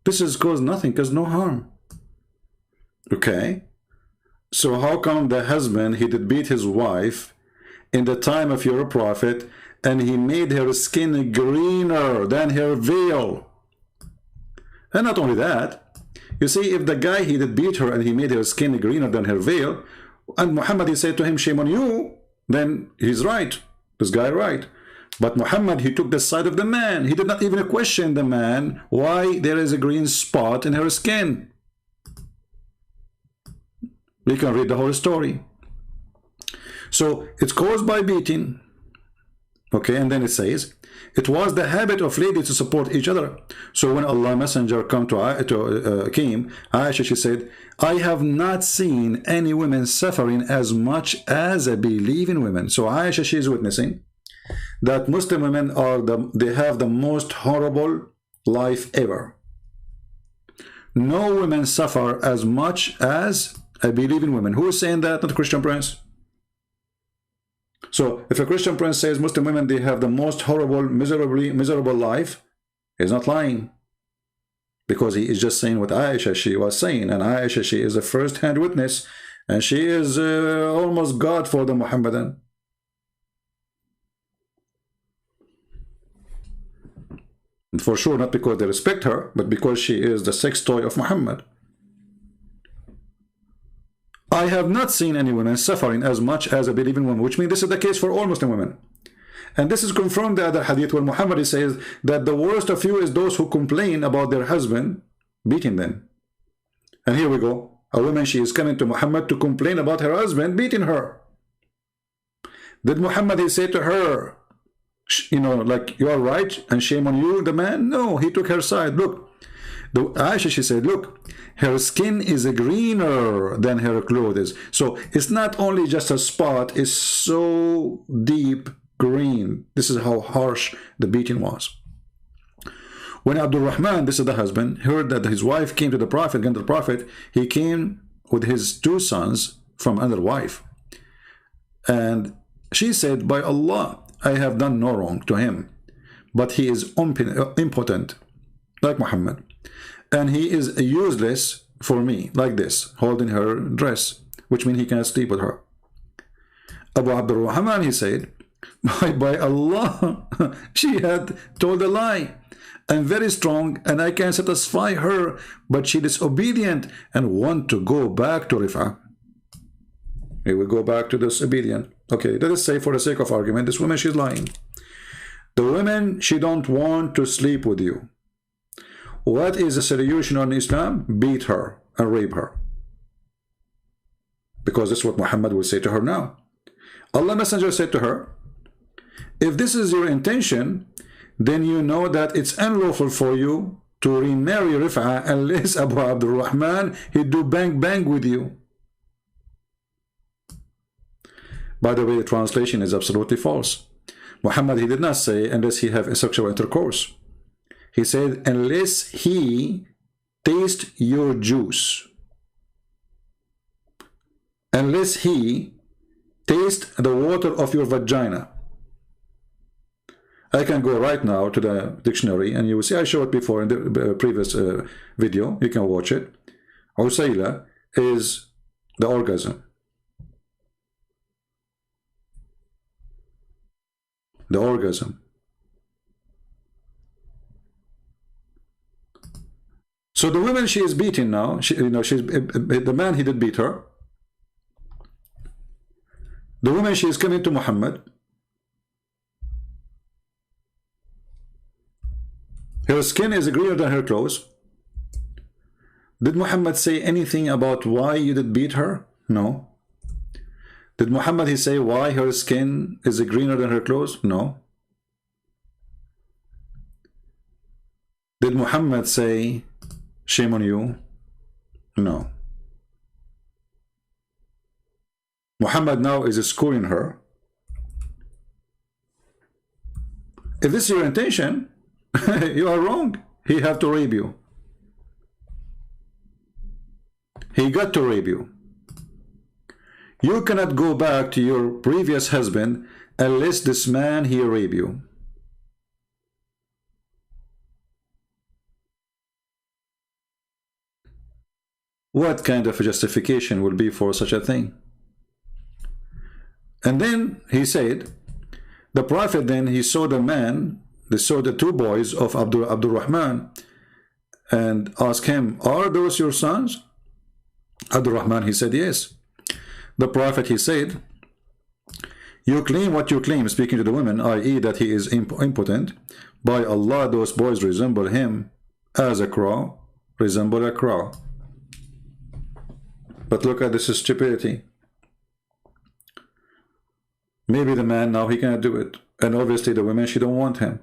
This has caused nothing, caused no harm. Okay? So how come the husband, he did beat his wife in the time of your prophet, and he made her skin greener than her veil? And not only that, you see, if the guy, he did beat her and he made her skin greener than her veil, and Muhammad, he said to him, shame on you, then he's right. This guy right. But Muhammad, he took the side of the man. He did not even question the man why there is a green spot in her skin. We can read the whole story. So it's caused by beating. Okay, and then it says, it was the habit of ladies to support each other. So when Allah Messenger came, Aisha, she said, I have not seen any women suffering as much as I believe in women. So Aisha, she is witnessing that Muslim women they have the most horrible life ever. No women suffer as much as I believe in women. Who is saying that? Not a Christian Prince. So if a Christian Prince says Muslim women, they have the most horrible, miserable life, he's not lying. Because he is just saying what Aisha, she was saying. And Aisha, she is a first-hand witness. And she is almost God for the Muhammadan. And for sure, not because they respect her, but because she is the sex toy of Muhammad. I have not seen any women suffering as much as a believing woman, which means this is the case for all Muslim women. And this is confirmed in the other hadith where Muhammad says that the worst of you is those who complain about their husband beating them. And here we go. A woman, she is coming to Muhammad to complain about her husband beating her. Did Muhammad say to her, you know, like, you are right and shame on you, the man? No, he took her side. Look, Aisha, she said, look, her skin is greener than her clothes. So it's not only just a spot, it's so deep green. This is how harsh the beating was. When Abdul Rahman, this is the husband, heard that his wife came to the Prophet, again to the Prophet, he came with his 2 sons from another wife. And she said, by Allah, I have done no wrong to him, but he is impotent, like Muhammad. And he is useless for me, like this, holding her dress, which means he cannot sleep with her. Abu Abdul Rahman, he said, by Allah, she had told a lie. I'm very strong and I can satisfy her, but she is disobedient and want to go back to Rif'ah. We will go back to disobedient. Okay, let us say for the sake of argument, this woman, she's lying. The woman, she don't want to sleep with you. What is the solution on Islam? Beat her and rape her. Because that's what Muhammad will say to her now. Allah Messenger said to her, if this is your intention, then you know that it's unlawful for you to remarry Rif'ah unless Abu Abdul Rahman, he do bang bang with you. By the way, the translation is absolutely false. Muhammad, he did not say unless he have a sexual intercourse. He said unless he taste your juice. Unless he taste the water of your vagina. I can go right now to the dictionary and you will see, I showed it before in the previous video, you can watch it. Usayla is the orgasm. The orgasm. So the woman, she is beaten now. The man, he did beat her. The woman, she is coming to Muhammad. Her skin is greener than her clothes. Did Muhammad say anything about why you did beat her? No. Did Muhammad he say why her skin is greener than her clothes? No. Did Muhammad say shame on you? No. Muhammad now is schooling her. If this is your intention, you are wrong. He have to rape you. He got to rape you. You cannot go back to your previous husband unless this man he rape you. What kind of a justification will be for such a thing? And then he said, the Prophet then he saw the man, they saw the two boys of Abdul Rahman, and asked him, are those your sons? Abdul Rahman he said yes. The Prophet he said, you claim what you claim, speaking to the women, i.e. that he is impotent. By Allah, those boys resemble him as a crow, resemble a crow. But look at this stupidity. Maybe the man now he cannot do it, and obviously the women she don't want him.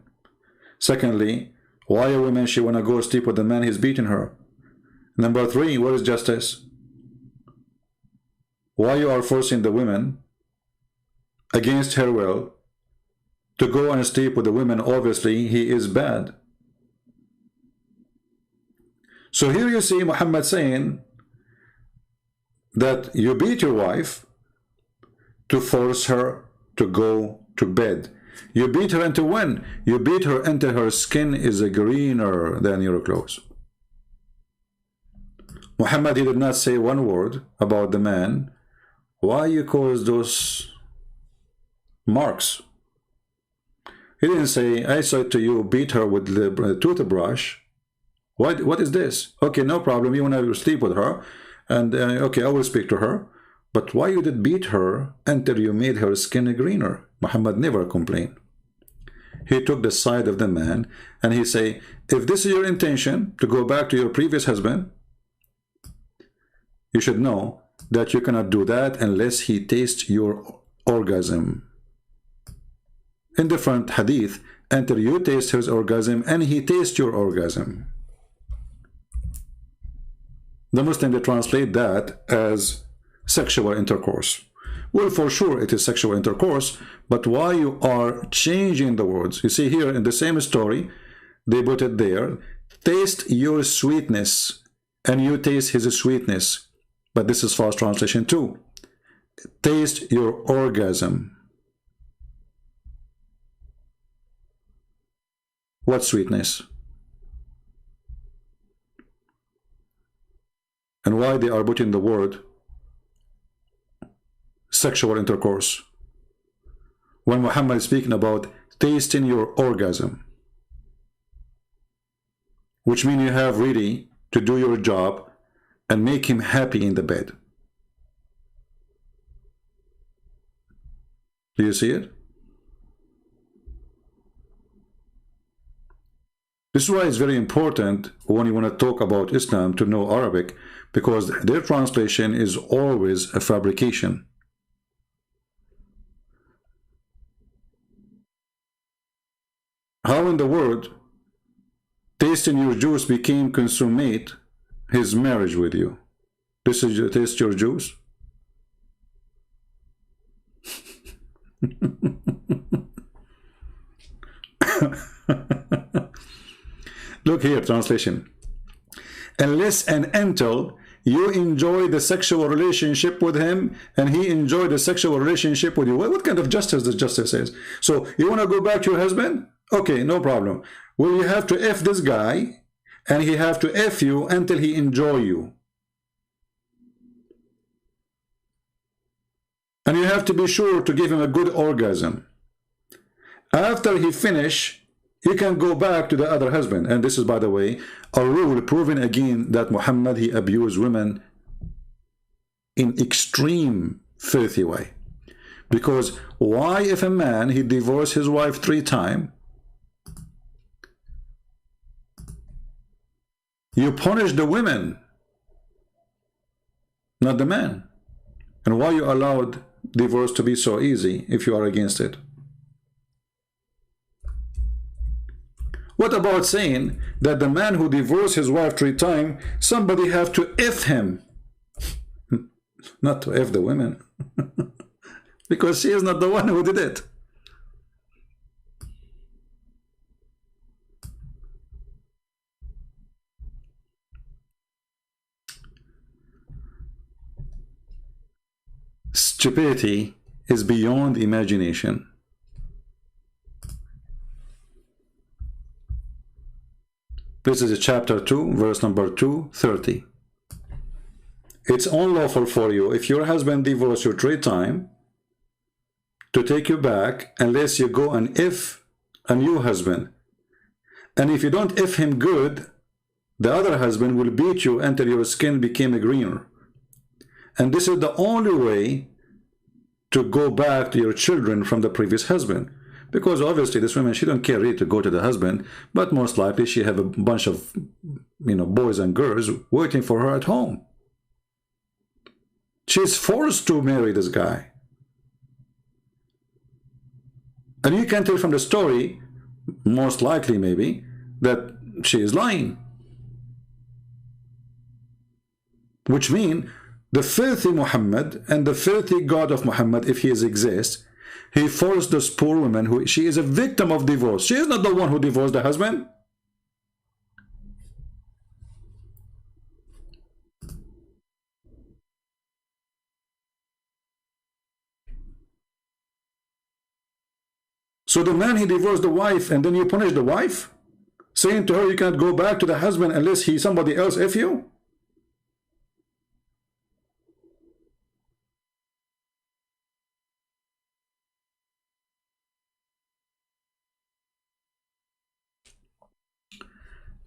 Secondly, why a woman she wanna go sleep with the man he's beating her? Number three, what is justice? Why you are forcing the women against her will to go and sleep with the women? Obviously he is bad. So here you see Muhammad saying that you beat your wife to force her to go to bed. You beat her until when? You beat her until her skin is greener than your clothes. Muhammad he did not say one word about the man. Why you cause those marks? He didn't say, I said to you, beat her with the toothbrush. What is this? Okay, no problem. You want to sleep with her, and okay, I will speak to her. But why you did beat her until you made her skin greener? Muhammad never complained. He took the side of the man, and he say, if this is your intention to go back to your previous husband, you should know that you cannot do that unless he tastes your orgasm. In different hadith, until you taste his orgasm and he tastes your orgasm. The Muslim they translate that as sexual intercourse. Well, for sure it is sexual intercourse, but why you are changing the words? You see here in the same story, they put it there, taste your sweetness, and you taste his sweetness. But this is false translation too. Taste your orgasm. What sweetness? And why they are putting the word sexual intercourse when Muhammad is speaking about tasting your orgasm, which means you have really to do your job and make him happy in the bed. Do you see it? This is why it's very important when you want to talk about Islam to know Arabic, because their translation is always a fabrication. How in the world tasting your juice became consummate his marriage with you? This is your taste your juice? Look here, translation. Unless and until you enjoy the sexual relationship with him and he enjoyed the sexual relationship with you. What kind of justice does justice is? So you want to go back to your husband? Okay, no problem. Well, you have to F this guy and he have to F you until he enjoy you. And you have to be sure to give him a good orgasm. After he finish, you can go back to the other husband. And this is, by the way, a rule proving again that Muhammad, he abused women in extreme filthy way. Because why, if a man, he divorced his wife 3 times, you punish the women, not the man? And why you allowed divorce to be so easy if you are against it? What about saying that the man who divorced his wife 3 times, somebody have to F him? Not to F the women. Because she is not the one who did it. Stupidity is beyond imagination. This is chapter 2, verse number 230. It's unlawful for you, if your husband divorced you 3 times, to take you back unless you go and if a new husband. And if you don't if him good, the other husband will beat you until your skin became greener. And this is the only way to go back to your children from the previous husband. Because obviously this woman, she don't care really to go to the husband, but most likely she have a bunch of, boys and girls waiting for her at home. She's forced to marry this guy. And you can tell from the story, most likely maybe, that she is lying. Which means the filthy Muhammad and the filthy God of Muhammad, if he exists, he forced this poor woman, who she is a victim of divorce. She is not the one who divorced the husband. So the man, he divorced the wife, and then you punish the wife, saying to her you can't go back to the husband unless somebody else F you?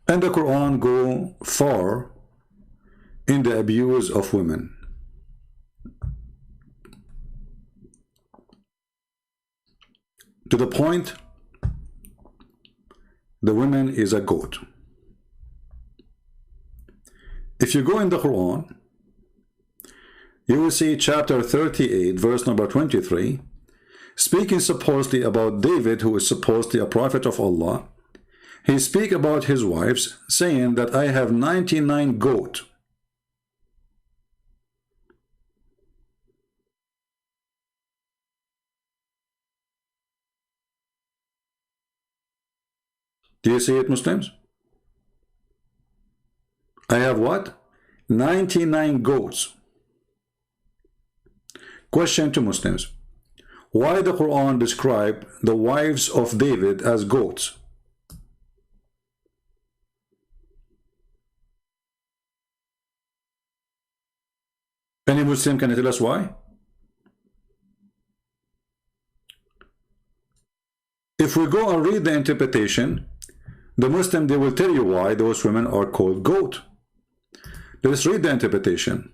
And the Quran go far in the abuse of women. To the point, the woman is a goat. If you go in the Quran, you will see chapter 38, verse number 23, speaking supposedly about David, who is supposedly a prophet of Allah. He speak about his wives, saying that I have 99 goats. Do you see it, Muslims? I have what? 99 goats. Question to Muslims. Why the Quran describe the wives of David as goats? Any Muslim can tell us why? If we go and read the interpretation, the Muslim, they will tell you why those women are called goat. Let's read the interpretation.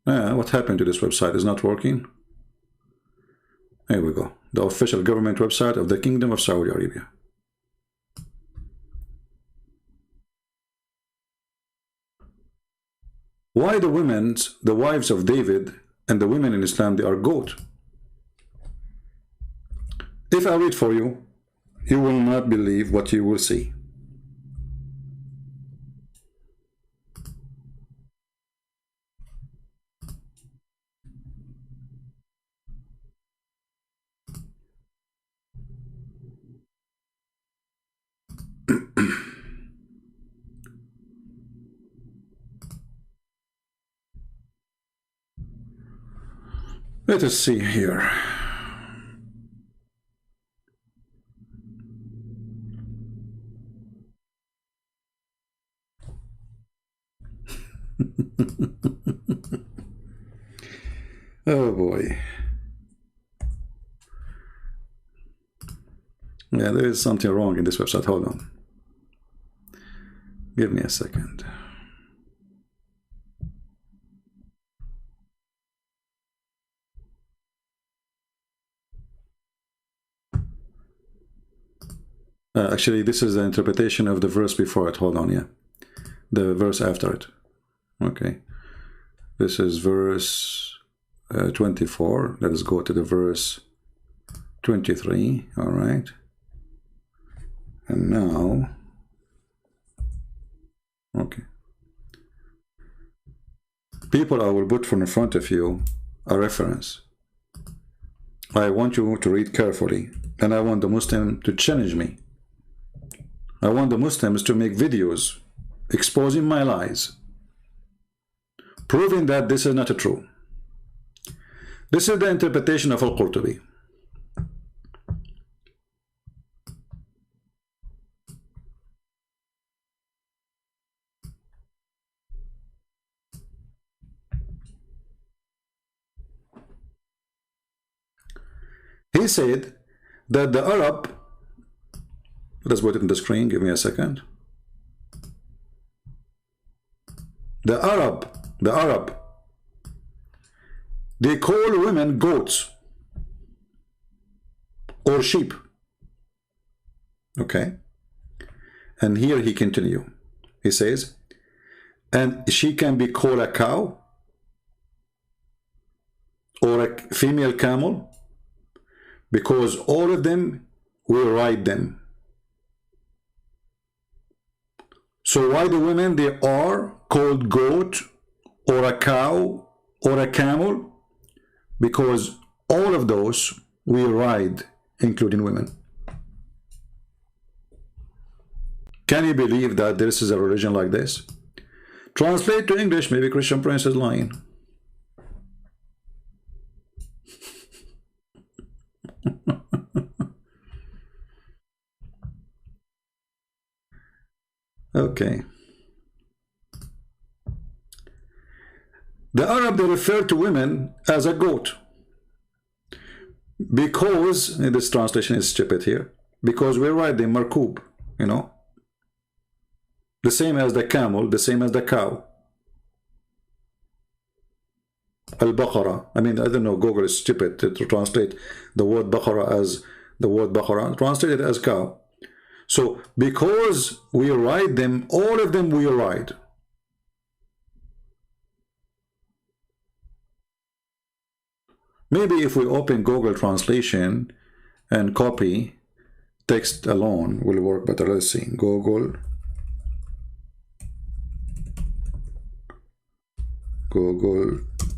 What happened to this website? Is not working? Here we go. The official government website of the Kingdom of Saudi Arabia. Why the women, the wives of David and the women in Islam, they are goat? If I read for you, you will not believe what you will see. Let us see here. Oh boy. Yeah, there is something wrong in this website. Hold on. Give me a second. Actually, this is the interpretation of the verse before it. Hold on, yeah. The verse after it. Okay. This is verse 24. Let us go to the verse 23. All right. And now, okay. People, I will put in front of you a reference. I want you to read carefully, and I want the Muslim to challenge me. I want the Muslims to make videos exposing my lies, proving that this is not true. This is the interpretation of Al-Qurtubi. He said that the Arab, let's put it in the screen, give me a second. The Arab, they call women goats or sheep. Okay. And here he continue. He says, and she can be called a cow or a female camel, because all of them will ride them. So why the women, they are called goat or a cow or a camel? Because all of those will ride, including women. Can you believe that this is a religion like this? Translate to English, maybe Christian Prince is lying. Okay. The Arab, they refer to women as a goat because, and this translation is stupid here, because we ride the markub, you know, the same as the camel, the same as the cow. Al-Baqarah, I mean, I don't know, Google is stupid to translate the word Baqarah as the word Baqarah, translate it as cow. So, because we ride them, all of them we ride. Maybe if we open Google Translation and copy text alone will work better. Let's see. Google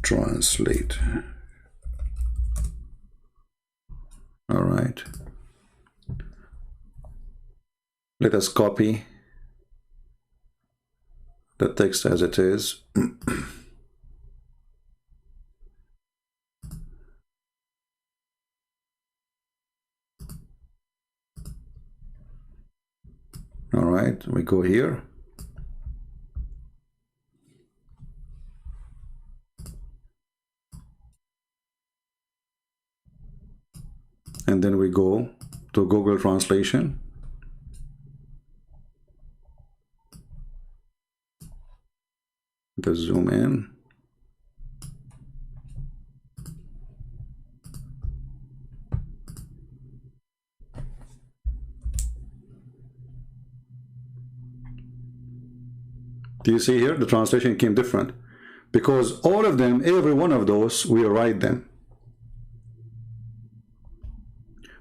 Translate. All right. Let us copy the text as it is. All right, we go here. And then we go to Google Translation. Let's zoom in. Do you see here? The translation came different. Because all of them, every one of those, we write them.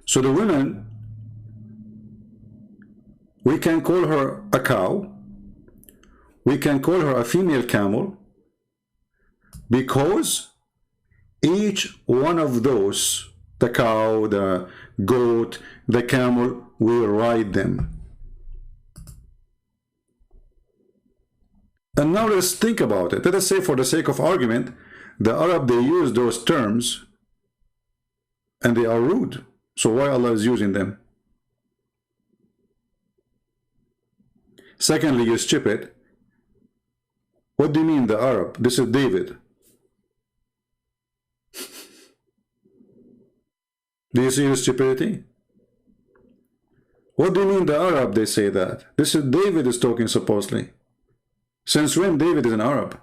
So the women, we can call her a cow. We can call her a female camel. Because each one of those, the cow, the goat, the camel, we ride them. And now let's think about it. Let us say, for the sake of argument, the Arab, they use those terms and they are rude. So why Allah is using them? Secondly, you're stupid. What do you mean the Arab? This is David. Do you see the stupidity? What do you mean the Arab? They say that. This is David is talking supposedly. Since when David is an Arab?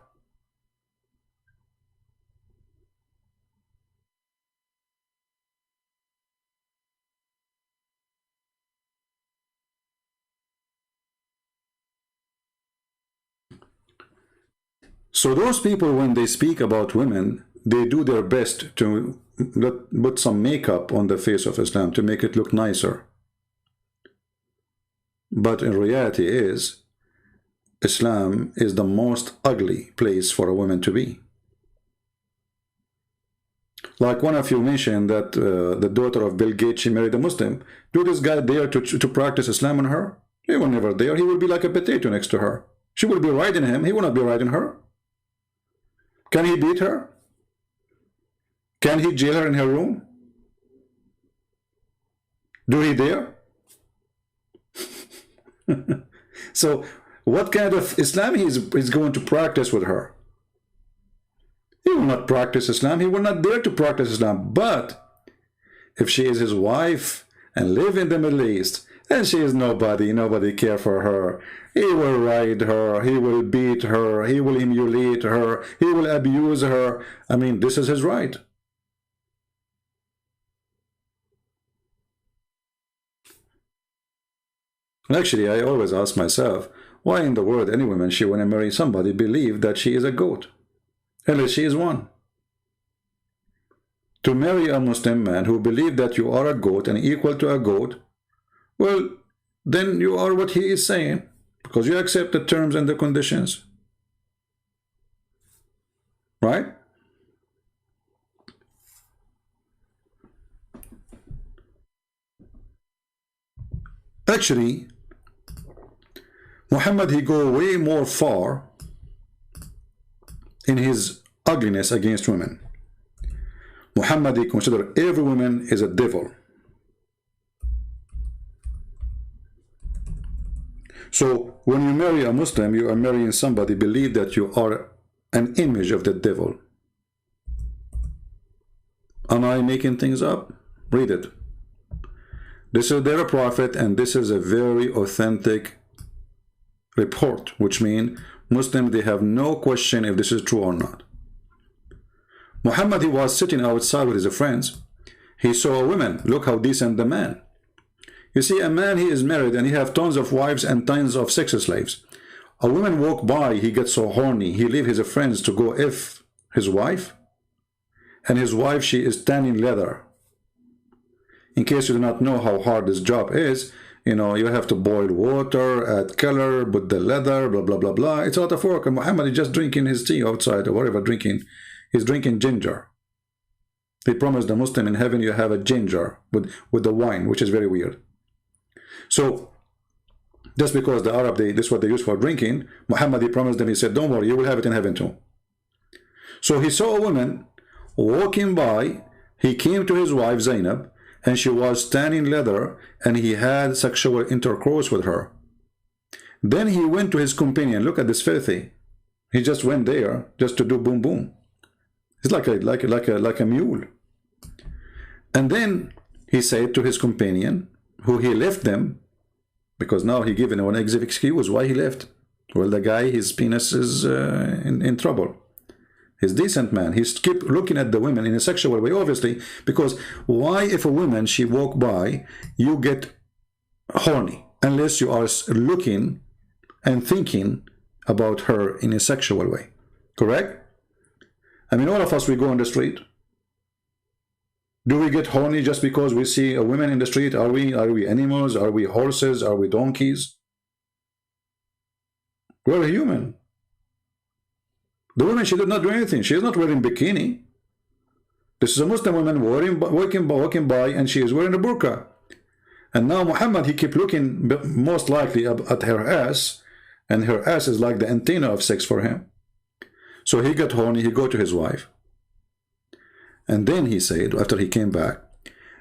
So those people, when they speak about women, they do their best to put some makeup on the face of Islam to make it look nicer. But in reality is, Islam is the most ugly place for a woman to be. Like one of you mentioned that the daughter of Bill Gates, she married a Muslim. Do this guy dare to practice Islam on her? He will never dare. He will be like a potato next to her. She will be riding him. He will not be riding her. Can he beat her? Can he jail her in her room? Do he dare? So what kind of Islam he is going to practice with her? He will not practice Islam. He will not dare to practice Islam. But if she is his wife and live in the Middle East, and she is nobody care for her, he will ride her, he will beat her, he will humiliate her, he will abuse her. I mean, this is his right. Actually, I always ask myself, why in the world any woman, she want to marry somebody, believe that she is a goat? Unless she is one. To marry a Muslim man who believes that you are a goat and equal to a goat, well, then you are what he is saying, because you accept the terms and the conditions. Right? Actually, Muhammad, he go way more far in his ugliness against women. Muhammad, he consider every woman is a devil. So when you marry a Muslim, you are marrying somebody believe that you are an image of the devil. Am I making things up? Read it. This is their prophet, and this is a very authentic report, which means Muslims, they have no question if this is true or not. Muhammad, he was sitting outside with his friends. He saw a woman. Look how decent the man. You see, a man, he is married and he have tons of wives and tons of sex slaves. A woman walk by, he gets so horny, he leave his friends to go F his wife. And his wife, she is tanning leather. In case you do not know how hard this job is, you know, you have to boil water, add color, put the leather, blah, blah, blah, blah. It's a lot of work. And Muhammad is just drinking his tea outside or whatever drinking. He's drinking ginger. He promised the Muslim in heaven you have a ginger with the wine, which is very weird. So, just because the Arab, this is what they use for drinking, Muhammad, he promised them, he said, don't worry, you will have it in heaven too. So he saw a woman walking by. He came to his wife Zainab, and she was tanning leather, and he had sexual intercourse with her. Then he went to his companion. Look at this filthy. He just went there just to do boom boom. It's like a mule. And then he said to his companion, who he left them, because now he given one excuse why he left. Well, the guy, his penis is in trouble. He's a decent man. He's keep looking at the women in a sexual way, obviously, because why, if a woman, she walk by, you get horny, unless you are looking and thinking about her in a sexual way. Correct? I mean, all of us, we go on the street. Do we get horny just because we see a woman in the street? Are we animals? Are we horses? Are we donkeys? We're human. The woman, she did not do anything. She is not wearing bikini. This is a Muslim woman walking by, and she is wearing a burqa. And now Muhammad, he keep looking most likely at her ass, and her ass is like the antenna of sex for him. So he got horny, he go to his wife. And then he said, after he came back,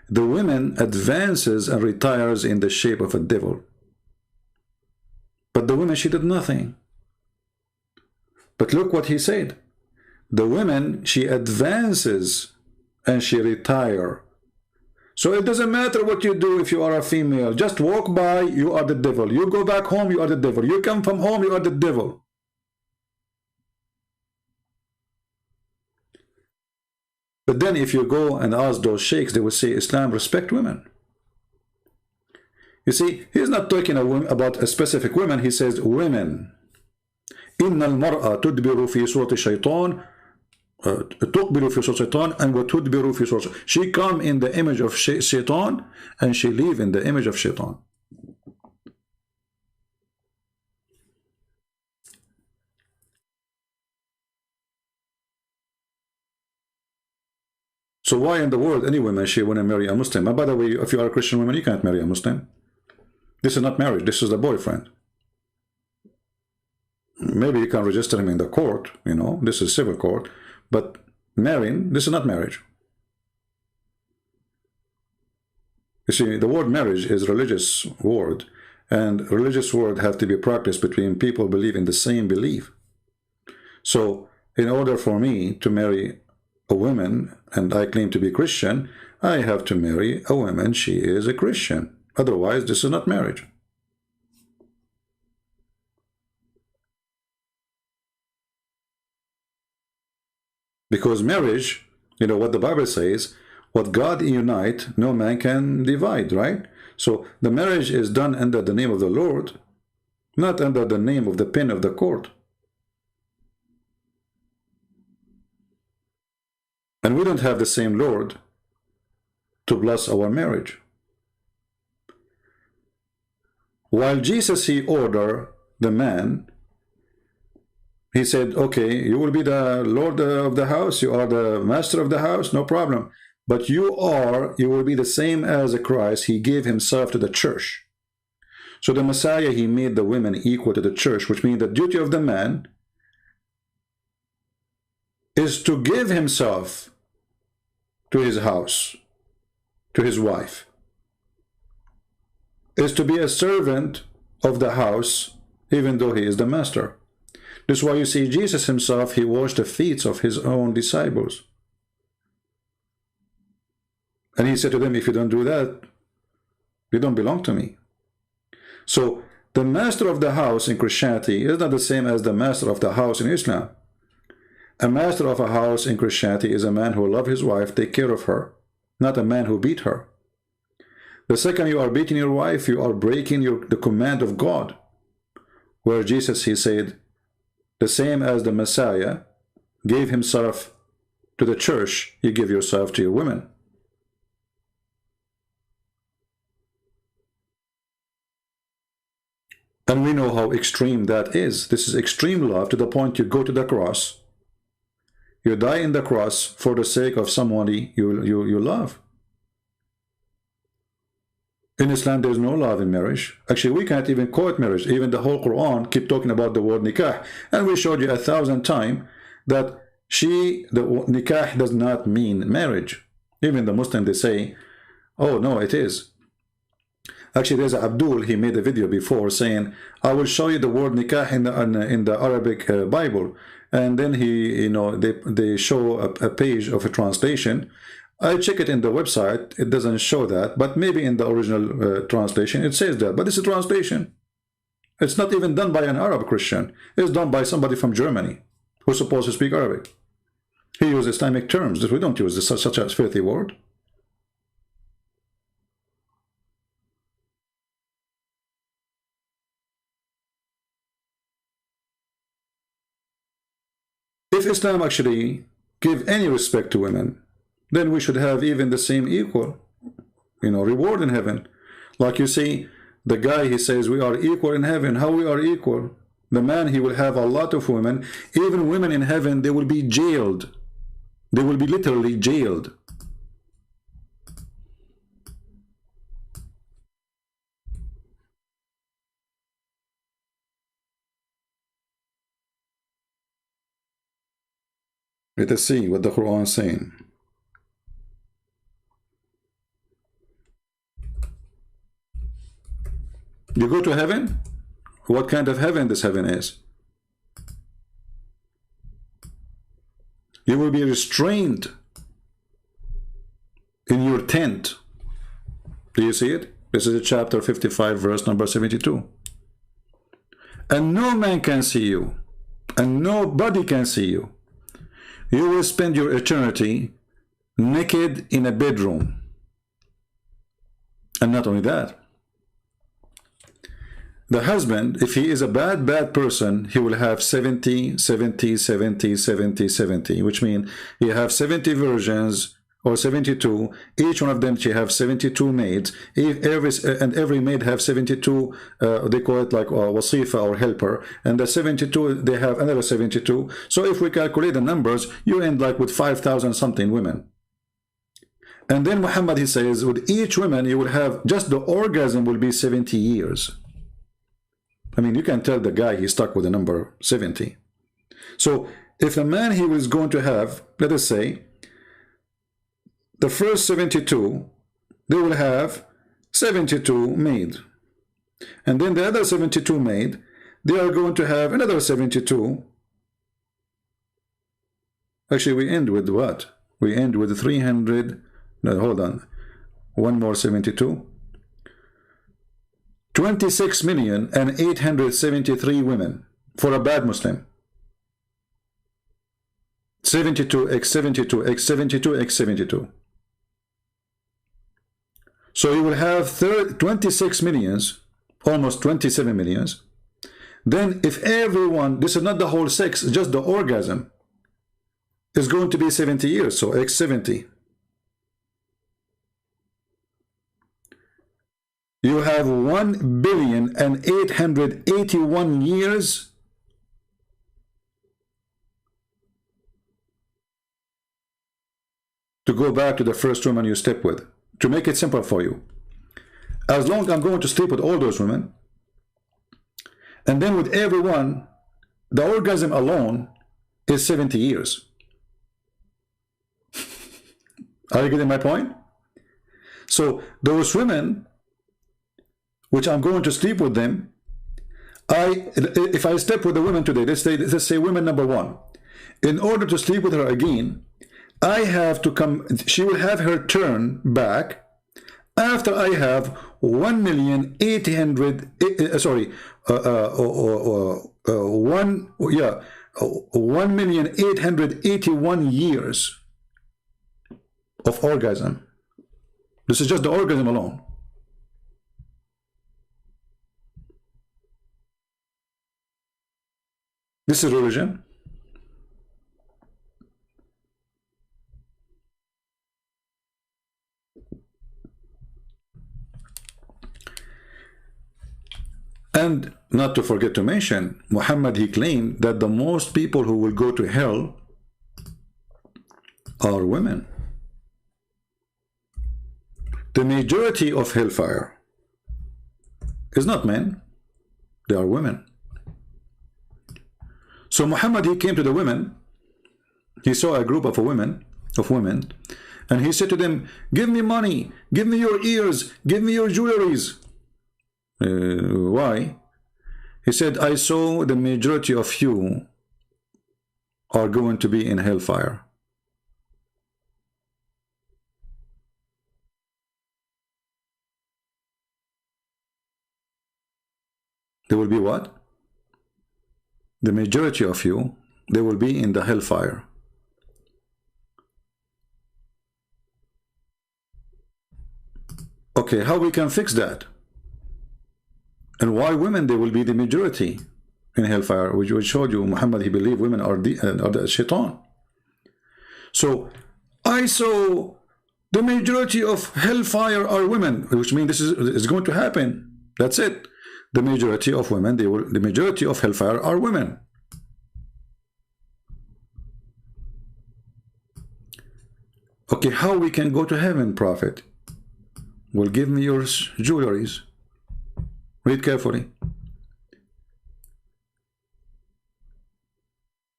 the woman advances and retires in the shape of a devil. But the woman, she did nothing. But look what he said. The woman, she advances and she retire. So it doesn't matter what you do if you are a female. Just walk by, you are the devil. You go back home, you are the devil. You come from home, you are the devil. But then if you go and ask those sheikhs, they will say Islam respect women. You see, he's not talking about a specific woman. He says women. إن المرأة تدبر في صورة الشيطان تقبل في صورة الشيطان and وتدبر في صورة. She come in the image of Shaitan and she live in the image of Shaitan. So why in the world any woman she want to marry a Muslim? And by the way, if you are a Christian woman, you can't marry a Muslim. This is not marriage. This is the boyfriend. Maybe you can register him in the court. You know, this is civil court. But marrying, this is not marriage. You see, the word marriage is a religious word, and religious word have to be practiced between people who believe in the same belief. So, in order for me to marry a woman, and I claim to be Christian, I have to marry a woman, she is a Christian. Otherwise, this is not marriage. Because marriage, you know what the Bible says, what God unite, no man can divide, right? So the marriage is done under the name of the Lord, not under the name of the pen of the court. And we don't have the same Lord to bless our marriage. While Jesus, he ordered the man, he said, okay, you will be the Lord of the house, you are the master of the house, no problem. But you will be the same as a Christ. He gave himself to the church. So the Messiah, he made the women equal to the church, which means the duty of the man is to give himself to his house, to his wife, is to be a servant of the house, even though he is the master. This is why you see Jesus himself, he washed the feet of his own disciples. And he said to them, if you don't do that, you don't belong to me. So the master of the house in Christianity is not the same as the master of the house in Islam. A master of a house in Christianity is a man who loves his wife, take care of her, not a man who beat her. The second you are beating your wife, you are breaking the command of God. Where Jesus, he said, the same as the Messiah gave himself to the church, you give yourself to your women. And we know how extreme that is. This is extreme love to the point you go to the cross. You die in the cross for the sake of somebody you love. In Islam, there is no love in marriage. Actually, we can't even call it marriage. Even the whole Quran keep talking about the word nikah. And we showed you 1,000 times that the nikah does not mean marriage. Even the Muslim, they say, oh, no, it is. Actually, there's Abdul, he made a video before saying, I will show you the word nikah in the Arabic Bible. And then they show a page of a translation. I check it in the website, it doesn't show that, but maybe in the original translation it says that. But this is translation. It's not even done by an Arab Christian. It's done by somebody from Germany who's supposed to speak Arabic. He uses Islamic terms. We don't use such a filthy word. If Islam actually give any respect to women, then we should have even the same equal, reward in heaven. Like you see, the guy, he says, we are equal in heaven. How we are equal? The man, he will have a lot of women. Even women in heaven, they will be jailed. They will be literally jailed. Let us see what the Quran is saying. You go to heaven? What kind of heaven this heaven is? You will be restrained in your tent. Do you see it? This is chapter 55, verse number 72. And no man can see you, and nobody can see you. You will spend your eternity naked in a bedroom. And not only that, the husband, if he is a bad person, he will have 70, 70, 70, 70, 70, which means he have 70 versions or 72. Each one of them, she have 72 maids. Every maid have 72, they call it like wasifa or helper. And the 72, they have another 72. So if we calculate the numbers, you end like with 5,000 something women. And then Muhammad, he says, with each woman, you will have, just the orgasm will be 70 years. I mean, you can tell the guy he's stuck with the number 70. So if the man he was going to have, let us say, the first 72, they will have 72 made. And then the other 72 made, they are going to have another 72. Actually, we end with what? We end with 300. No, hold on. One more 72. 26,873,000 women for a bad Muslim. 72 x 72 x 72 x 72. So you will have 26 millions, almost 27 millions. Then if everyone, this is not the whole sex, just the orgasm, is going to be 70 years, so x 70. You have 1,881 years to go back to the first woman you slept with. To make it simple for you, as long as I'm going to sleep with all those women, and then with everyone, the orgasm alone is 70 years. Are you getting my point? So those women, which I'm going to sleep with them, if I sleep with a woman today, let's say woman number 1, in order to sleep with her again, I have to come, she will have her turn back after I have 1,881 years of orgasm. This is just the orgasm alone. This is religion. And not to forget to mention, Muhammad, he claimed that the most people who will go to hell are women. The majority of hellfire is not men, they are women. So Muhammad, he came to the women, he saw a group of women, and he said to them, give me money, give me your ears, give me your jewelries. Why? He said, I saw the majority of you are going to be in hellfire. There will be what? The majority of you, they will be in the hellfire. Okay, how we can fix that? And why women, they will be the majority in hellfire, which showed you Muhammad, he believed women are the shaitan. So I saw the majority of hellfire are women, which means this is going to happen. That's it. The majority of women, the majority of hellfire are women. Okay, how we can go to heaven, Prophet? Well, give me your jewelries. Read carefully.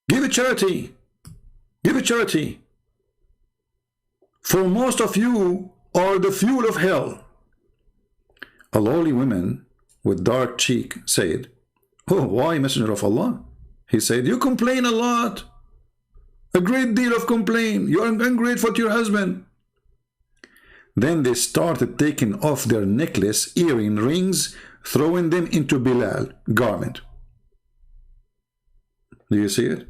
Give it charity. Give it charity. For most of you are the fuel of hell. A lowly woman with dark cheek said, oh, why, Messenger of Allah? He said, you complain a lot. A great deal of complaint. You are ungrateful to your husband. Then they started taking off their necklace, earring, rings, throwing them into Bilal garment. Do you see it?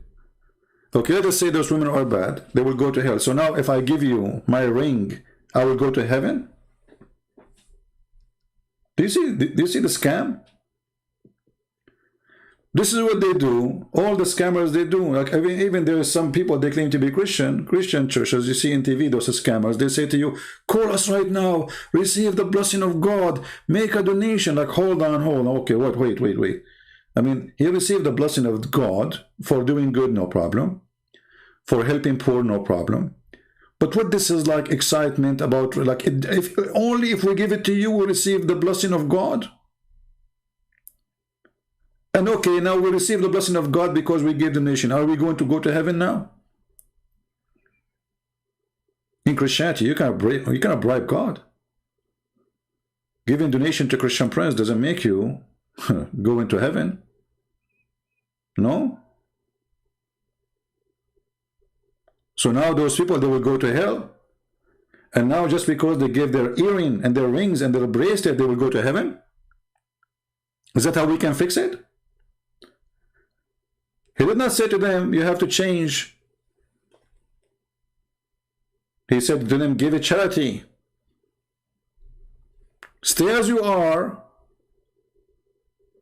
Okay, let us say those women are bad. They will go to hell. So now if I give you my ring, I will go to heaven? Do you see the scam? This is what they do. All the scammers, they do. Like even there is some people, they claim to be Christian churches. You see in TV, those scammers. They say to you, call us right now, receive the blessing of God, make a donation. Like, hold on. Okay, wait. I mean, he received the blessing of God for doing good, no problem. For helping poor, no problem. But what this is like excitement about, like, if we give it to you, we receive the blessing of God. And okay, now we receive the blessing of God because we gave the nation. Are we going to go to heaven now? In Christianity, you cannot bribe God. Giving donation to Christian Prince doesn't make you go into heaven. No? So now those people, they will go to hell. And now just because they gave their earring and their rings and their bracelet, they will go to heaven? Is that how we can fix it? He did not say to them, you have to change. He said to them, give it charity. Stay as you are.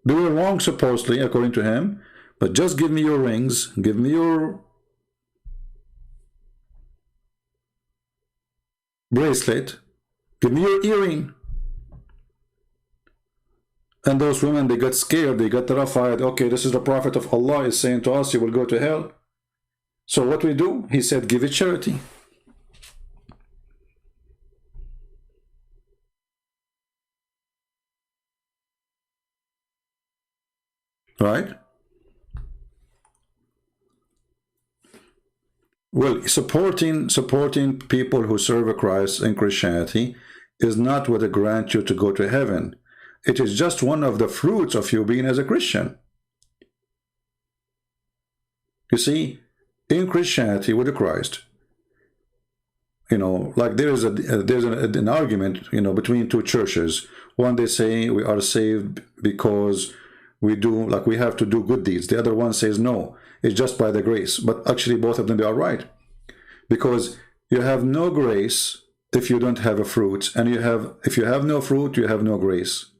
They were wrong, supposedly, according to him. But just give me your rings. Give me your bracelet. Give me your earring. And those women, they got scared, they got terrified. Okay, this is the Prophet of Allah is saying to us, you will go to hell. So what we do? He said, give it charity. Right? Well, supporting people who serve Christ in Christianity is not what will grant you to go to heaven. It is just one of the fruits of you being as a Christian. You see, in Christianity with Christ, you know, like there's an argument, you know, between two churches. One, they say we are saved because we have to do good deeds. The other one says no, it's just by the grace. But actually both of them, they are right. Because you have no grace if you don't have a fruit, and if you have no fruit, you have no grace.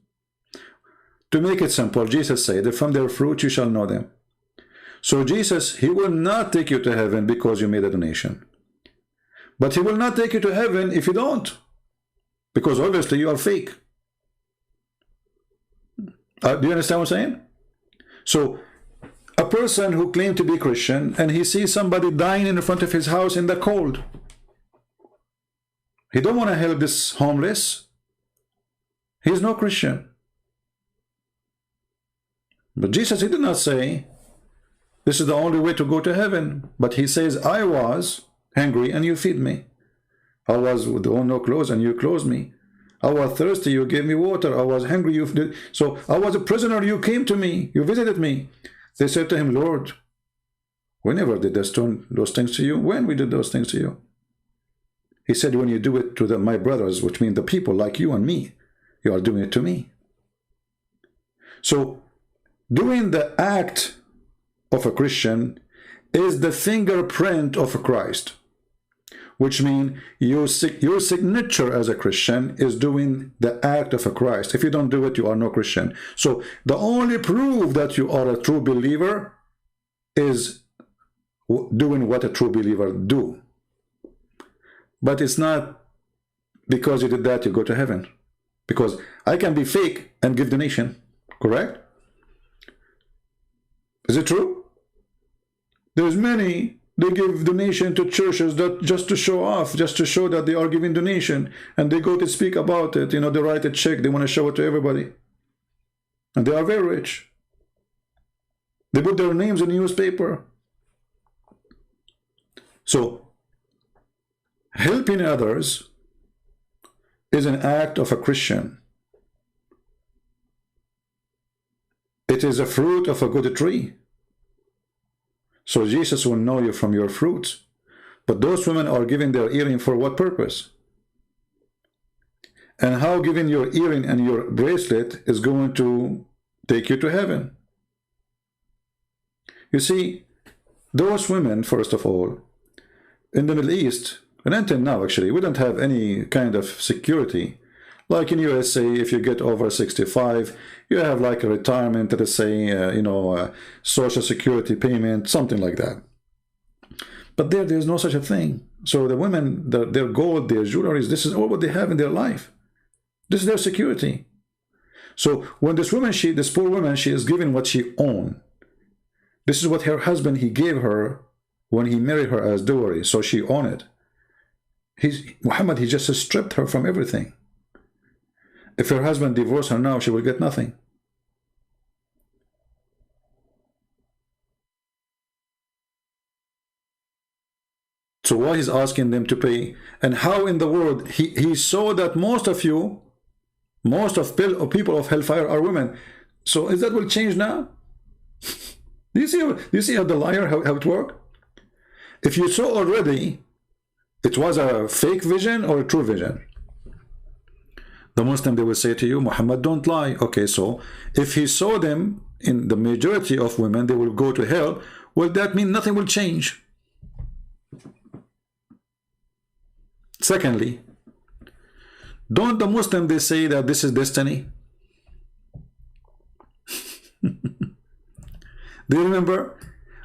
To make it simple, Jesus said that from their fruit you shall know them. So Jesus, he will not take you to heaven because you made a donation. But he will not take you to heaven if you don't. Because obviously you are fake. Do you understand what I'm saying? So a person who claims to be Christian and he sees somebody dying in front of his house in the cold. He don't want to help this homeless. He's no Christian. But Jesus, he did not say, this is the only way to go to heaven. But he says, I was hungry and you feed me. I was with no clothes and you clothed me. I was thirsty, you gave me water. I was hungry, you did. So I was a prisoner, you came to me, you visited me. They said to him, Lord, we never did those things to you. When we did those things to you? He said, when you do it to my brothers, which means the people like you and me, you are doing it to me. So doing the act of a Christian is the fingerprint of Christ, which means your signature as a Christian is doing the act of a Christ. If you don't do it, you are no Christian. So the only proof that you are a true believer is doing what a true believer do. But it's not because you did that you go to heaven. Because I can be fake and give donation, correct? Is it true? There's many, they give donation to churches that just to show off, just to show that they are giving donation, and they go to speak about it, you know, they write a check, they want to show it to everybody. And they are very rich. They put their names in the newspaper. So, helping others is an act of a Christian. It is a fruit of a good tree. So Jesus will know you from your fruits. But those women are giving their earring for what purpose? And how giving your earring and your bracelet is going to take you to heaven? You see, those women, first of all, in the Middle East, and until now actually, we don't have any kind of security. Like in USA, if you get over 65, you have like a retirement, let's say, social security payment, something like that. But there's no such a thing. So the women, their gold, their jewelry, this is all what they have in their life. This is their security. So when this woman, this poor woman, she is given what she owned. This is what her husband, he gave her when he married her as dowry. So she owned it. Muhammad, he just stripped her from everything. If her husband divorced her now, she will get nothing. So why he's asking them to pay? And how in the world he saw that most of you, most of people of hellfire are women. So is that will change now? Do you see how the liar, how it works? If you saw already, it was a fake vision or a true vision. The Muslim, they will say to you, Muhammad, don't lie. Okay, so if he saw them in the majority of women, they will go to hell. Well, that means nothing will change. Secondly, don't the Muslim, they say that this is destiny? Do you remember?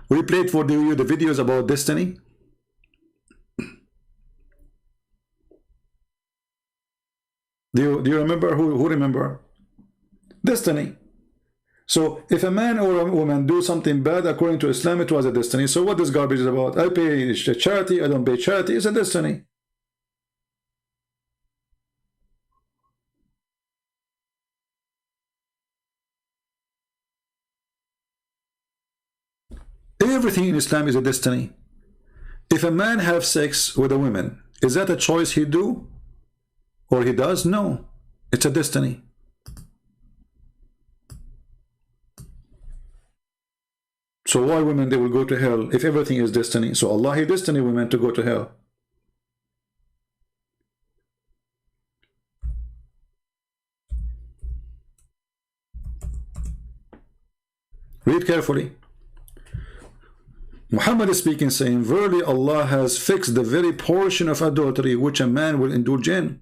We played for you the videos about destiny. Do you remember? Who remember? Destiny. So if a man or a woman do something bad according to Islam, it was a destiny. So what this garbage is about? I pay charity, I don't pay charity, it's a destiny. Everything in Islam is a destiny. If a man have sex with a woman, is that a choice he do? Or he does? No. It's a destiny. So why women, they will go to hell if everything is destiny? So Allah, he destined women to go to hell. Read carefully. Muhammad is speaking, saying, verily Allah has fixed the very portion of adultery which a man will indulge in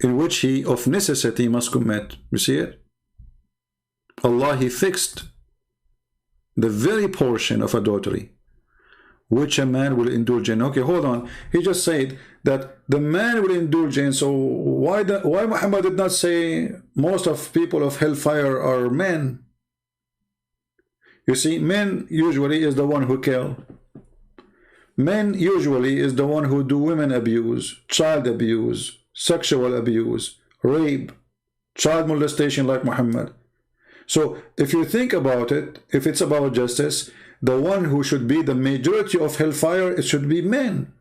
which he of necessity must commit. You see it? Allah, he fixed the very portion of adultery which a man will indulge in. Okay, hold on. He just said that the man will indulge in. So why Muhammad did not say most of people of hellfire are men? You see, men usually is the one who kill. Men usually is the one who do women abuse, child abuse, sexual abuse, rape, child molestation like Muhammad. So if you think about it, if it's about justice, the one who should be the majority of hellfire, it should be men,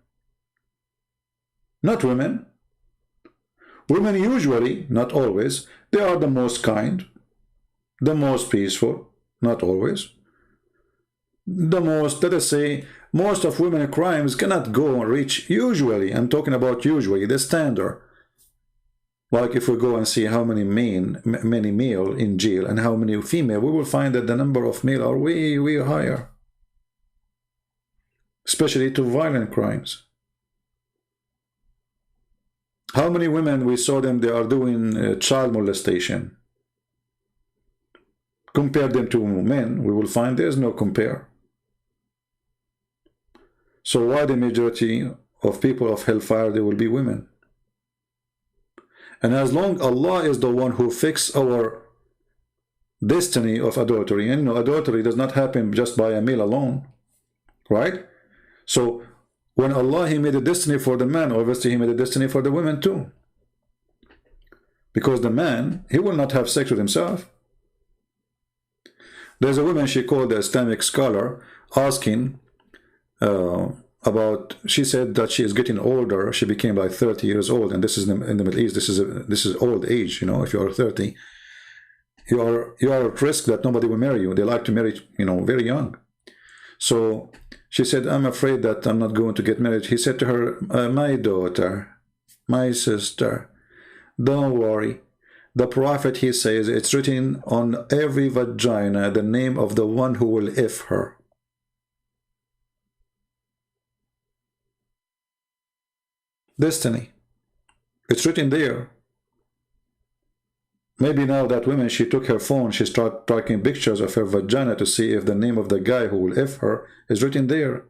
not women. Women usually, not always, they are the most kind, the most peaceful, not always. The most, let us say, most of women crimes cannot go and reach, usually, I'm talking about usually, the standard. Like if we go and see how many male in jail and how many female, we will find that the number of male are way, way higher. Especially to violent crimes. How many women we saw them, they are doing child molestation. Compare them to men, we will find there's no compare. So why the majority of people of hellfire, they will be women? And as long Allah is the one who fixed our destiny of adultery, and you know, adultery does not happen just by a male alone, right? So when Allah, he made a destiny for the man, obviously he made a destiny for the women too. Because the man, he will not have sex with himself. There's a woman, she called the Islamic scholar, asking about, she said that she is getting older. She became like 30 years old, and this is in the Middle East. This is old age. You know, if you are 30, you are at risk that nobody will marry you. They like to marry, you know, very young. So she said, I'm afraid that I'm not going to get married. He said to her, my daughter, my sister, don't worry. The Prophet, he says, it's written on every vagina the name of the one who will if her. Destiny. It's written there. Maybe now that woman, she took her phone, she started taking pictures of her vagina to see if the name of the guy who will F her is written there.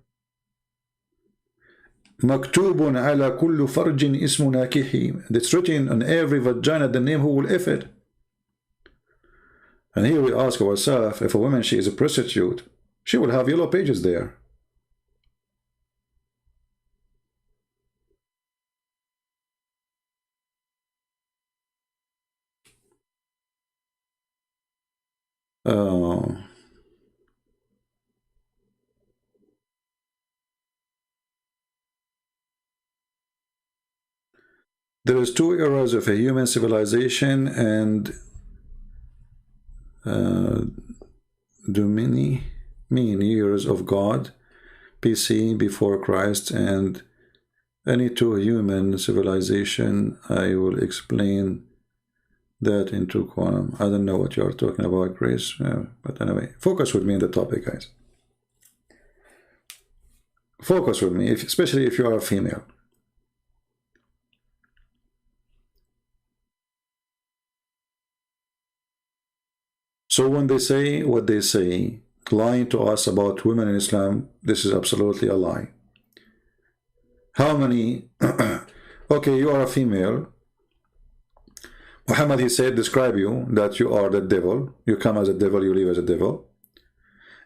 مكتوب على كل فرج اسم ناكحي. It's written on every vagina the name who will F it. And here we ask ourselves, if a woman, she is a prostitute, she will have yellow pages there. There is 2 eras of a human civilization and many years of God, BC, before Christ, and any 2 human civilization. I will explain that into quantum. I don't know what you are talking about, Grace, but anyway, focus with me on the topic, guys. Focus with me, especially if you are a female. So when they say what they say, lying to us about women in Islam, this is absolutely a lie. How many... Okay, you are a female. Muhammad, he said, describe you, that you are the devil. You come as a devil, you live as a devil.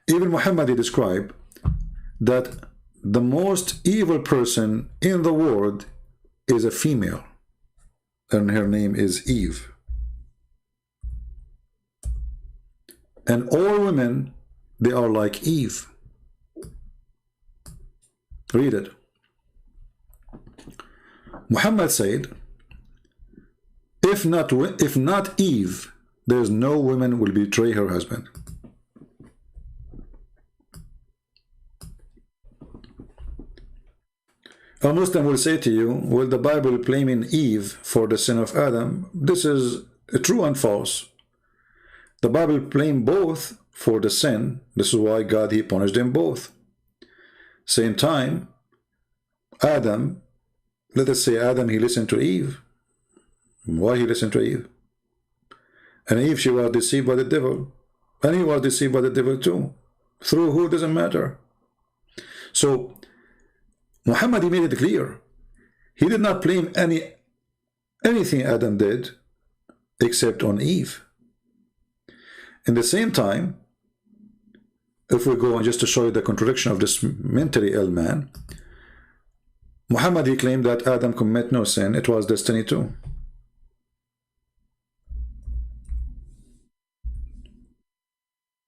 Even Muhammad, he described that the most evil person in the world is a female. And her name is Eve. And all women, they are like Eve. Read it. Muhammad said, if not Eve, there's no woman will betray her husband. A Muslim will say to you, well, the Bible blaming Eve for the sin of Adam. This is true and false. The Bible blamed both for the sin. This is why God, he punished them both. Same time, Adam, let us say Adam, he listened to Eve. Why he listened to Eve? And Eve, she was deceived by the devil. And he was deceived by the devil too. Through who doesn't matter. So, Muhammad, he made it clear. He did not blame anything Adam did except on Eve. In the same time, if we go on just to show you the contradiction of this mentally ill man, Muhammad, he claimed that Adam committed no sin. It was destiny too.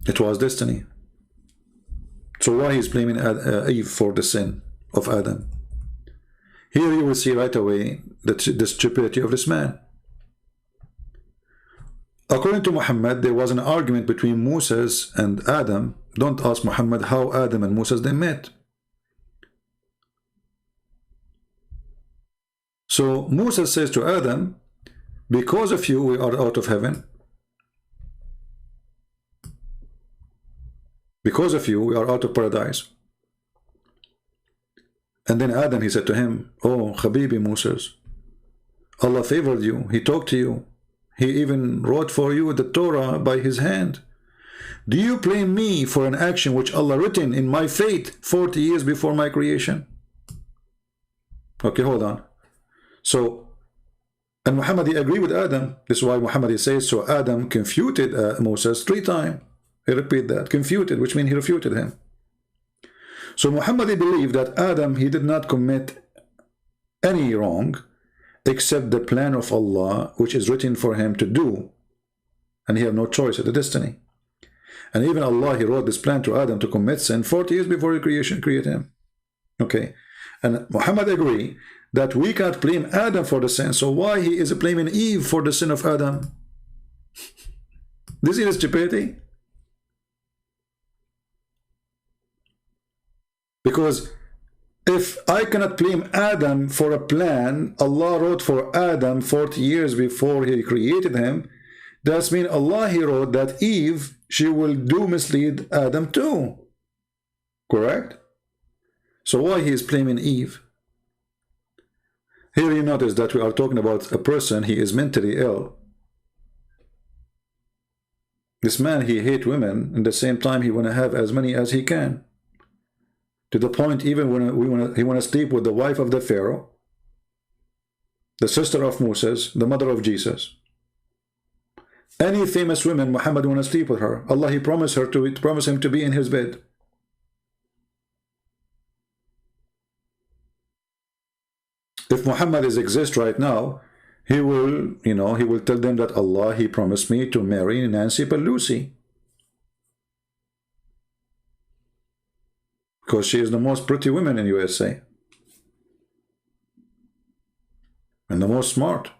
It was destiny. So why he's blaming Eve for the sin of Adam? Here you will see right away the stupidity of this man. According to Muhammad, there was an argument between Moses and Adam. Don't ask Muhammad how Adam and Moses they met. So Moses says to Adam, because of you we are out of heaven. Because of you we are out of paradise. And then Adam, he said to him, oh Habibi Moses, Allah favored you, he talked to you. He even wrote for you the Torah by his hand. Do you blame me for an action which Allah written in my fate 40 years before my creation? Okay, hold on. So, and Muhammad, he agreed with Adam. This is why Muhammad, he says, so Adam confuted Moses 3 times. He repeat that, confuted, which means he refuted him. So Muhammad, he believed that Adam, he did not commit any wrong, except the plan of Allah, which is written for him to do. And he had no choice, it's a destiny. And even Allah, he wrote this plan to Adam to commit sin 40 years before the creation created him. Okay. And Muhammad agreed that we can't blame Adam for the sin. So why he is blaming Eve for the sin of Adam? This is stupidity. Because if I cannot blame Adam for a plan Allah wrote for Adam 40 years before he created him, that means Allah, he wrote that Eve, she will mislead Adam too. Correct? So why he is blaming Eve? Here you notice that we are talking about a person, he is mentally ill. This man, he hate women, and at the same time he want to have as many as he can. To the point, even when he want to sleep with the wife of the Pharaoh, the sister of Moses, the mother of Jesus. Any famous woman, Muhammad want to sleep with her. Allah, he promised him to be in his bed. If Muhammad exists right now, he will, he will tell them that Allah, he promised me to marry Nancy Pelosi. Because she is the most pretty woman in USA. And the most smart.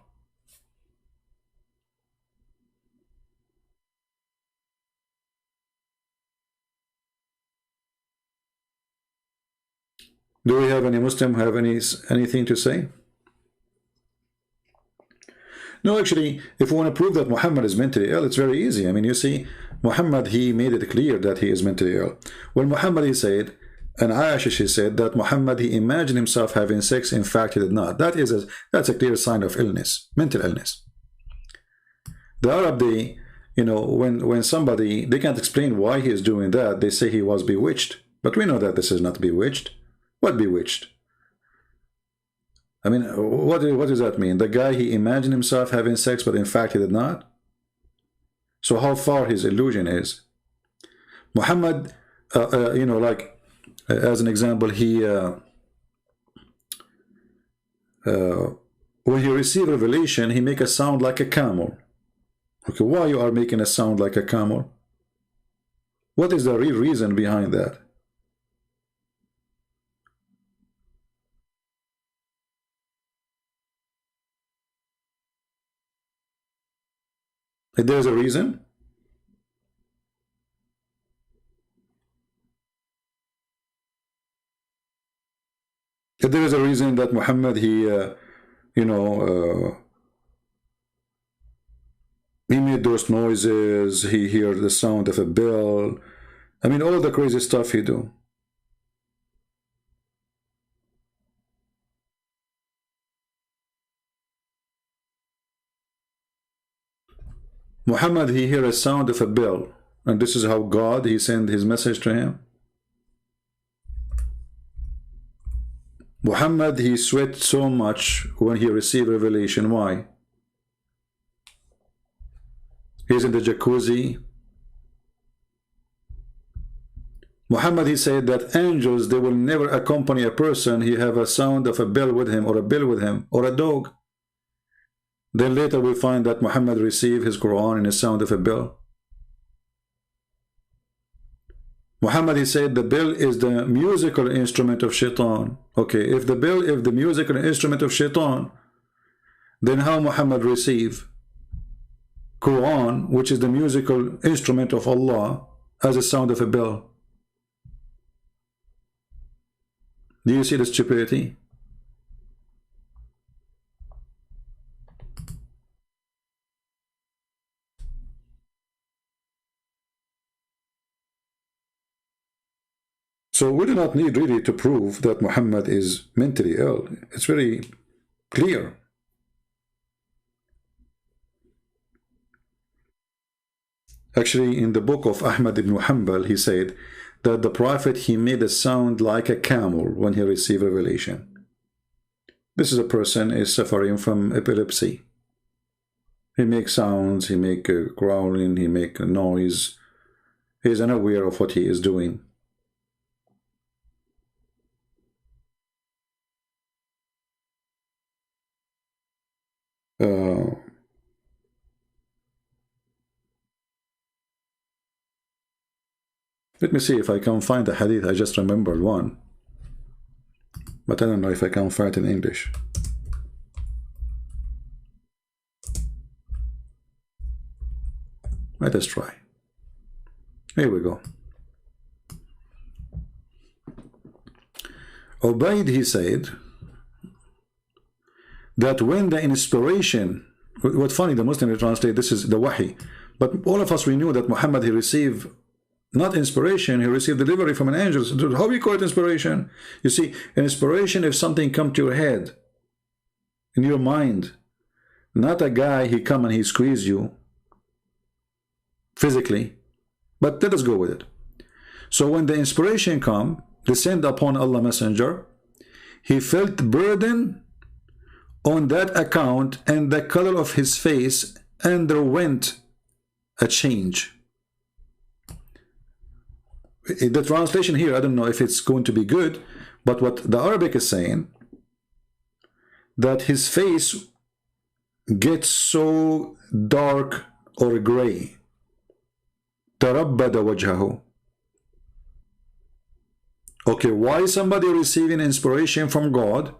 Do we have any Muslim have anything to say? No, actually, if we want to prove that Muhammad is mentally ill, it's very easy. I mean, you see, Muhammad, he made it clear that he is mentally ill. When Muhammad, he said, and Aisha, she said that Muhammad, he imagined himself having sex. In fact, he did not. That's a clear sign of illness, mental illness. The Arab, they, when somebody, they can't explain why he is doing that, they say he was bewitched. But we know that this is not bewitched. What bewitched? I mean, what does that mean? The guy, he imagined himself having sex, but in fact he did not? So how far his illusion is? Muhammad, like, as an example, he, when he received revelation, he make a sound like a camel. Okay, why you are making a sound like a camel? What is the real reason behind that? If there's a reason? If there is a reason that Muhammad, he, he made those noises, he heard the sound of a bell. I mean, all the crazy stuff he do. Muhammad, he hear a sound of a bell, and this is how God, he sent his message to him. Muhammad, he sweat so much when he received revelation. Why? He's in the jacuzzi. Muhammad, he said that angels, they will never accompany a person. He have a sound of a bell with him, or a bell with him, or a dog. Then later we find that Muhammad received his Quran in the sound of a bell. Muhammad, he said the bell is the musical instrument of shaitan. Okay, if the bell is the musical instrument of shaitan, then how Muhammad receive Quran, which is the musical instrument of Allah, as a sound of a bell? Do you see the stupidity? So we do not need really to prove that Muhammad is mentally ill. It's very clear. Actually, in the book of Ahmad ibn Hanbal, he said that the Prophet, he made a sound like a camel when he received revelation. This is a person is suffering from epilepsy. He makes sounds, he make growling, he make a noise. He is unaware of what he is doing. Let me see if I can find a hadith. I just remembered one, but I don't know if I can find it in English. Let us try. Here we go. Ubayd, he said that when the inspiration, what's funny, the Muslim translate this is the wahi, but all of us, we knew that Muhammad, he received not inspiration, he received delivery from an angel. So how we call it inspiration? You see, an inspiration, if something come to your head, in your mind, not a guy, he come and he squeeze you. physically, but let us go with it. So when the inspiration come, descend upon Allah Messenger, he felt burden on that account, and the color of his face underwent a change. The translation here, I don't know if it's going to be good, but what the Arabic is saying, that his face gets so dark or gray. تربد وجهه. Okay, why somebody receiving inspiration from God,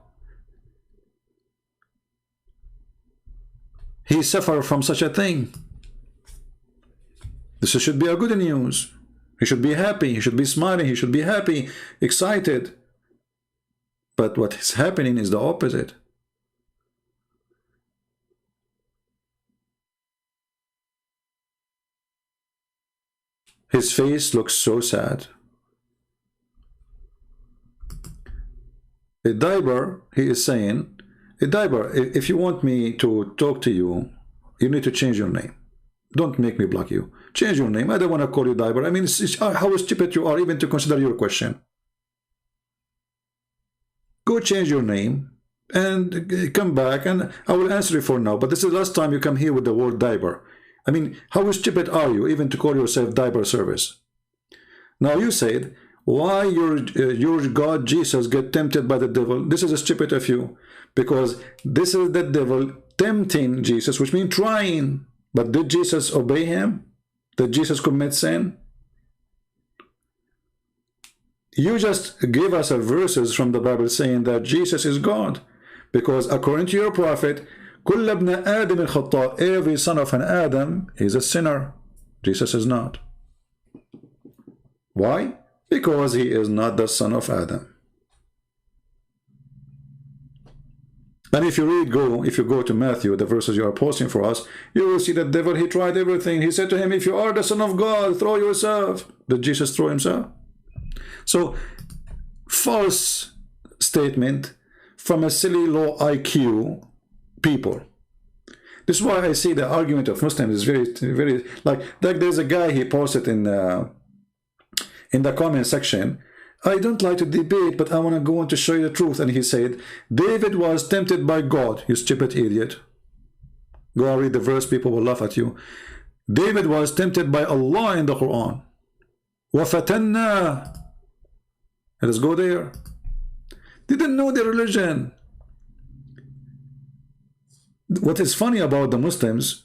he suffer from such a thing? This should be a good news. He should be happy, he should be smiling, he should be happy, excited. But what is happening is the opposite. His face looks so sad. A diaper, he is saying, a diaper, if you want me to talk to you, you need to change your name. Don't make me block you. Change your name. I don't want to call you diaper. I mean, it's how stupid you are even to consider your question. Go change your name and come back, and I will answer you for now. But this is the last time you come here with the word diaper. I mean, how stupid are you even to call yourself diaper service? Now you said, why your God Jesus get tempted by the devil? This is stupid of you, because this is the devil tempting Jesus, which means trying. But did Jesus obey him? Did Jesus commit sin? You just give us a verses from the Bible saying that Jesus is God, because according to your prophet, كل ابن آدم الخطاء, every son of an Adam is a sinner. Jesus is not. Why? Because he is not the son of Adam. And if you go to Matthew, the verses you are posting for us, you will see that devil, he tried everything. He said to him, if you are the son of God, throw yourself. Did Jesus throw himself? So, false statement from a silly low IQ people. This is why I see the argument of Muslims is very like there's a guy, he posted in the comment section, I don't like to debate, but I want to go on to show you the truth. And he said, David was tempted by God. You stupid idiot. Go and read the verse, people will laugh at you. David was tempted by Allah in the Quran. وَفَتَنَّا. Let us go there. Didn't know the religion. What is funny about the Muslims,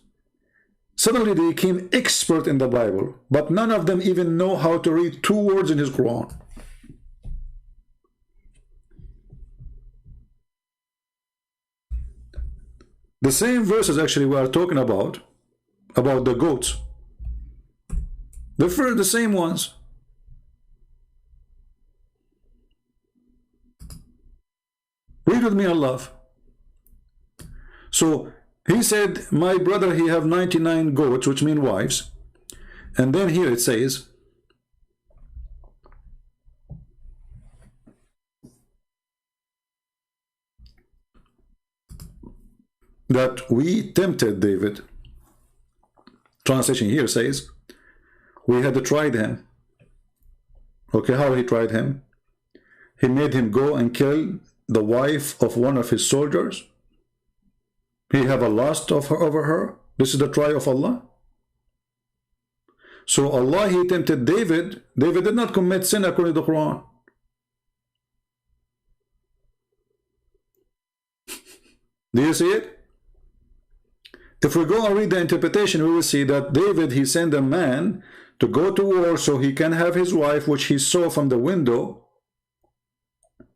suddenly they became expert in the Bible, but none of them even know how to read 2 words in his Quran. The same verses actually we are talking about the goats. The same ones. Read with me, Allah. So he said, my brother, he have 99 goats, which mean wives. And then here it says, that we tempted David. Translation here says, we had tried him. Okay, how he tried him? He made him go and kill the wife of one of his soldiers. He have a lust of her over her. This is the try of Allah. So Allah, he tempted David. David did not commit sin according to the Quran. Do you see it? If we go and read the interpretation, we will see that David, he sent a man to go to war so he can have his wife, which he saw from the window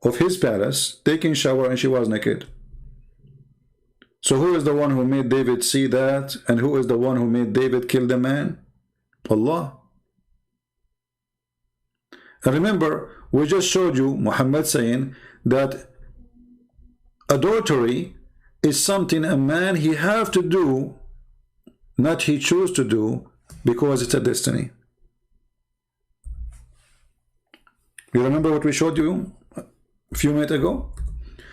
of his palace, taking shower, and she was naked. So who is the one who made David see that? And who is the one who made David kill the man? Allah. And remember, we just showed you Muhammad saying that adultery is something a man he have to do, not he choose to do, because it's a destiny. You remember what we showed you a few minutes ago?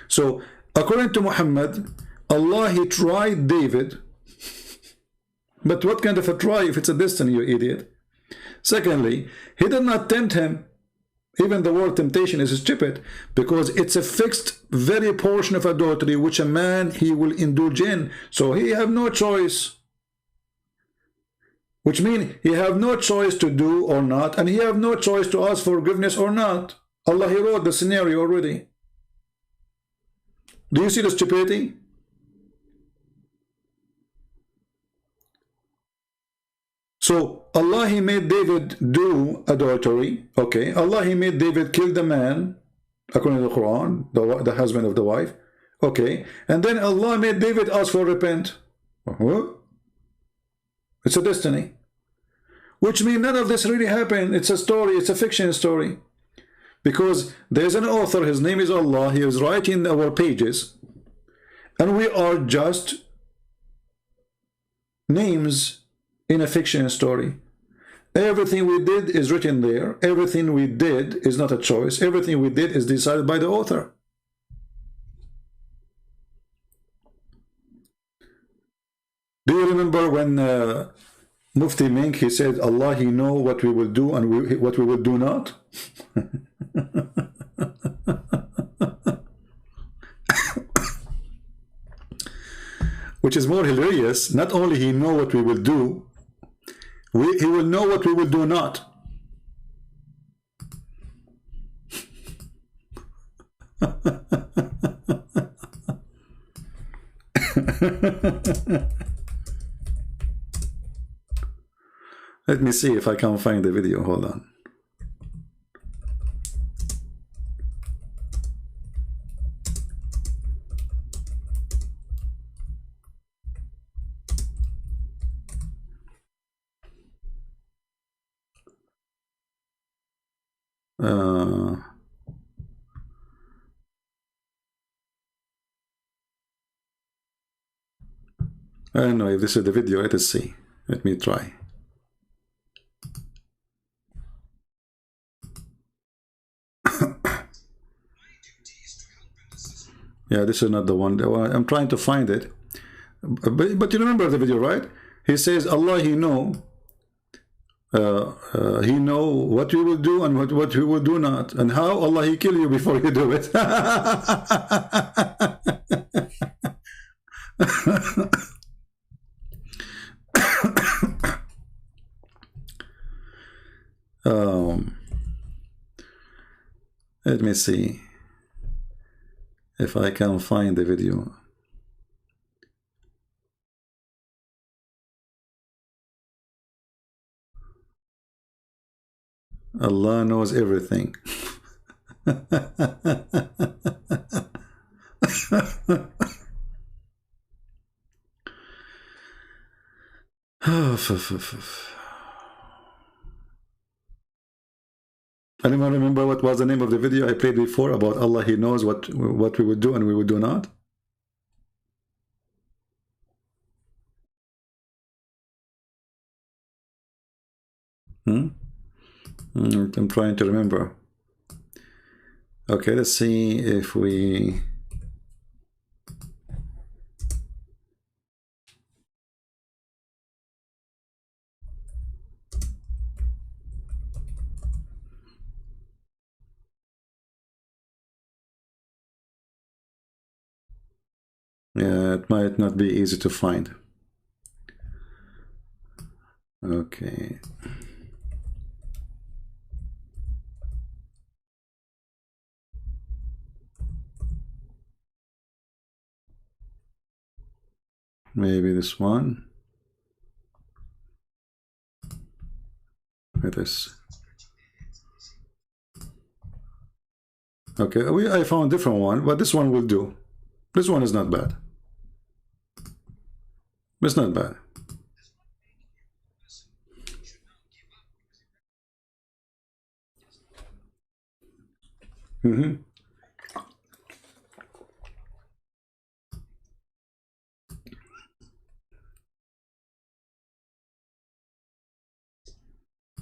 So according to Muhammad, Allah, he tried David But what kind of a try if it's a destiny, you idiot? Secondly, he did not tempt him. Even the word temptation is stupid, because it's a fixed very portion of adultery which a man he will indulge in. So he have no choice. Which means he have no choice to do or not, and he have no choice to ask forgiveness or not. Allah, he wrote the scenario already. Do you see the stupidity? So Allah, he made David do adultery. Okay, Allah, he made David kill the man, according to the Quran, the husband of the wife. Okay, and then Allah made David ask for repent. What? It's a destiny. Which means none of this really happened. It's a story, it's a fiction story. Because there's an author, his name is Allah, he is writing our pages, and we are just names in a fiction story. Everything we did is written there. Everything we did is not a choice. Everything we did is decided by the author. Do you remember when Mufti Mink, he said, Allah, he know what we will do and what we will do not? Which is more hilarious. Not only he know what we will do, he will know what we will do not. Let me see if I can find the video. Hold on. I don't know if this is the video. Let us see. Let me try. Yeah, this is not the one. I'm trying to find it. But you remember the video, right? He says, Allah, he know. He know what we will do and what we will do not. And how? Allah, he kill you before you do it. Let me see if I can find the video. Allah knows everything. Anyone remember what was the name of the video I played before about Allah, he knows what we would do and we would do not? I'm trying to remember. Okay, let's see if we... Yeah, it might not be easy to find. Okay. Maybe this one. It is. Okay, I found a different one, but this one will do. This one is not bad. It's not bad.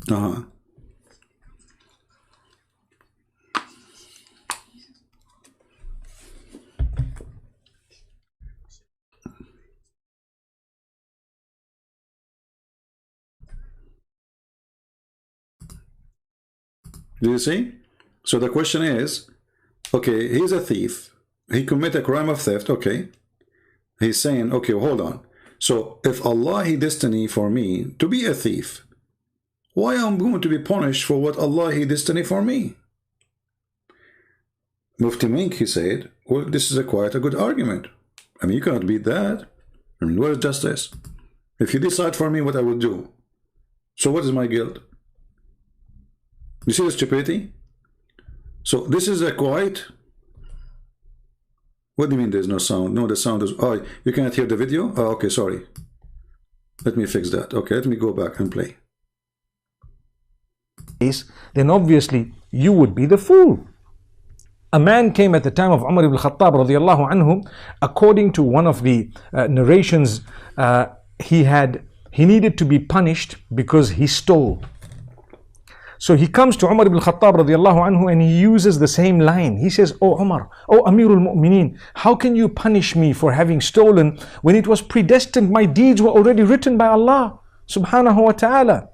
Uh-huh. Do you see? So the question is, okay, he's a thief. He committed a crime of theft. Okay. He's saying, okay, hold on. So if Allah He destined for me to be a thief, why am I going to be punished for what Allah He destined for me? Mufti Menk, he said, well, this is quite a good argument. I mean, you cannot beat that. I mean, where is justice? If you decide for me what I would do, so what is my guilt? You see the stupidity? So this is a quite... What do you mean there's no sound? No, the sound is... Oh, you cannot hear the video? Oh, okay, sorry. Let me fix that. Okay, let me go back and play. Then obviously you would be the fool. A man came at the time of Umar ibn Khattab radiallahu anhu. According to one of the narrations, he needed to be punished because he stole. So he comes to Umar ibn Khattab radiallahu anhu and he uses the same line. He says, "Oh Umar, oh Amirul Mu'mineen, how can you punish me for having stolen when it was predestined? My deeds were already written by Allah subhanahu wa ta'ala."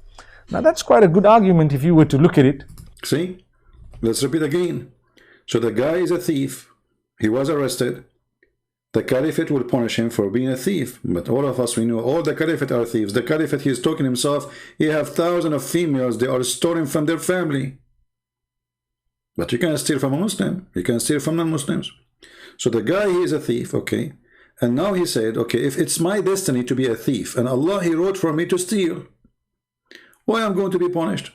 Now that's quite a good argument if you were to look at it. See? Let's repeat again. So the guy is a thief. He was arrested. The caliphate will punish him for being a thief. But all of us, we know all the caliphate are thieves. The caliphate, he is talking himself, he have thousands of females, they are stolen from their family. But you can't steal from a Muslim. You can steal from non-Muslims. So the guy, he is a thief, okay? And now he said, okay, if it's my destiny to be a thief, and Allah, he wrote for me to steal, why am I going to be punished?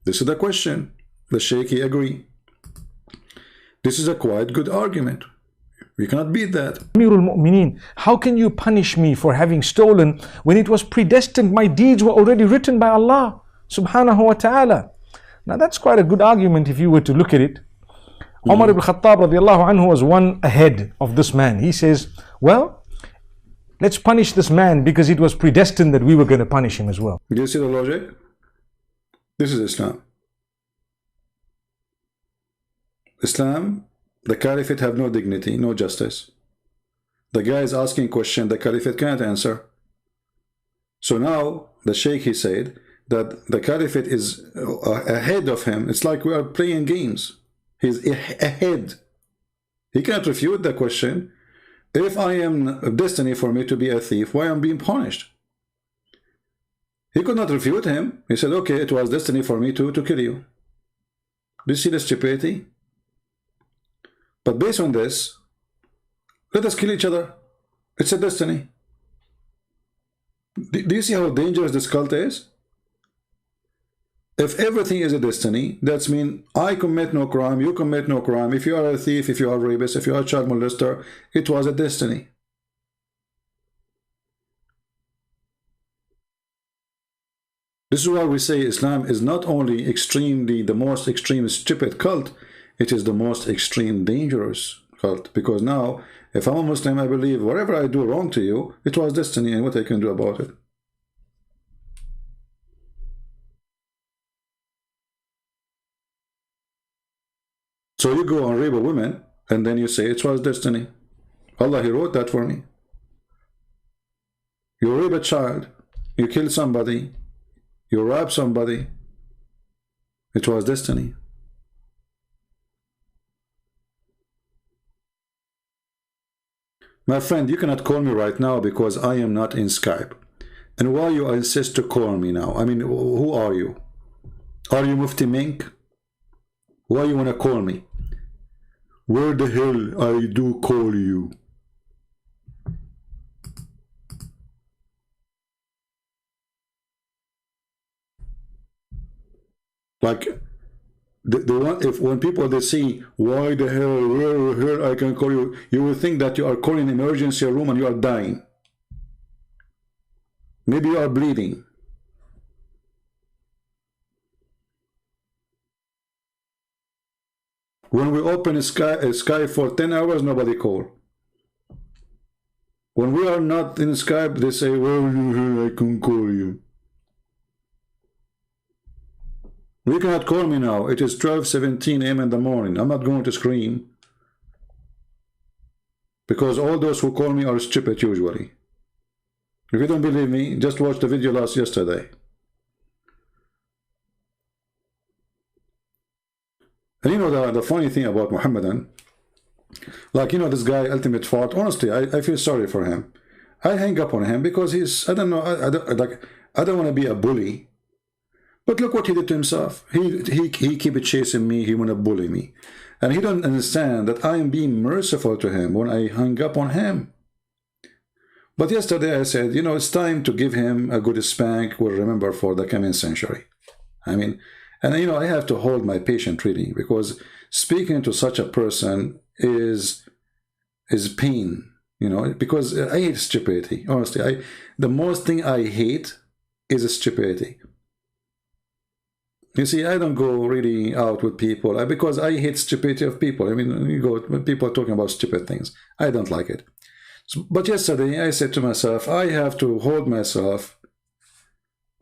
This is the question. The Sheikh, he agree. This is a quite good argument. We cannot beat that. Amirul Mu'mineen, how can you punish me for having stolen when it was predestined? My deeds were already written by Allah subhanahu wa ta'ala. Now that's quite a good argument if you were to look at it. Umar ibn Khattab radiallahu anhu was one ahead of this man. He says, well, let's punish this man because it was predestined that we were going to punish him as well. Do you see the logic? This is Islam. Islam, the caliphate have no dignity, no justice. The guy is asking a question the caliphate can't answer. So now the sheikh, he said that the caliphate is ahead of him. It's like we are playing games. He's ahead. He can't refute the question. If I am destiny for me to be a thief, why am I being punished? He could not refute him. He said, okay, it was destiny for me to kill you. Do you see the stupidity? But based on this, let us kill each other. It's a destiny. Do you see how dangerous this cult is? If everything is a destiny, that means I commit no crime, you commit no crime. If you are a thief, if you are a rapist, if you are a child molester, it was a destiny. This is why we say Islam is not only extremely the most extreme stupid cult, it is the most extreme dangerous cult. Because now, if I'm a Muslim, I believe whatever I do wrong to you, it was destiny and what I can do about it. So you go and rape a woman, and then you say it was destiny. Allah, He wrote that for me. You rape a child, you kill somebody, you rob somebody, it was destiny. My friend, you cannot call me right now because I am not in Skype. And why you insist to call me now? I mean, who are you? Are you Mufti Menk? Why you want to call me? Where the hell I do call you? Like, the one, if when people they see why the hell, where I can call you, you will think that you are calling emergency room and you are dying. Maybe you are bleeding. When we open Skype for 10 hours, nobody call. When we are not in Skype, they say, well, I can call you. You cannot call me now. It is 12:17 a.m. in the morning. I'm not going to scream. Because all those who call me are stupid usually. If you don't believe me, just watch the video yesterday. And you know the funny thing about Muhammadan, like, you know, this guy, Ultimate Fart, honestly, I feel sorry for him. I hang up on him because he's, I don't know, I don't want to be a bully. But look what he did to himself. He keep chasing me, he want to bully me. And he don't understand that I am being merciful to him when I hung up on him. But yesterday I said, you know, it's time to give him a good spank we'll remember for the coming century. I mean, and you know, I have to hold my patient really, because speaking to such a person is pain, you know, because I hate stupidity. Honestly, the most thing I hate is stupidity. You see, I don't go really out with people because I hate stupidity of people. I mean, you go when people are talking about stupid things, I don't like it. So, but yesterday I said to myself, I have to hold myself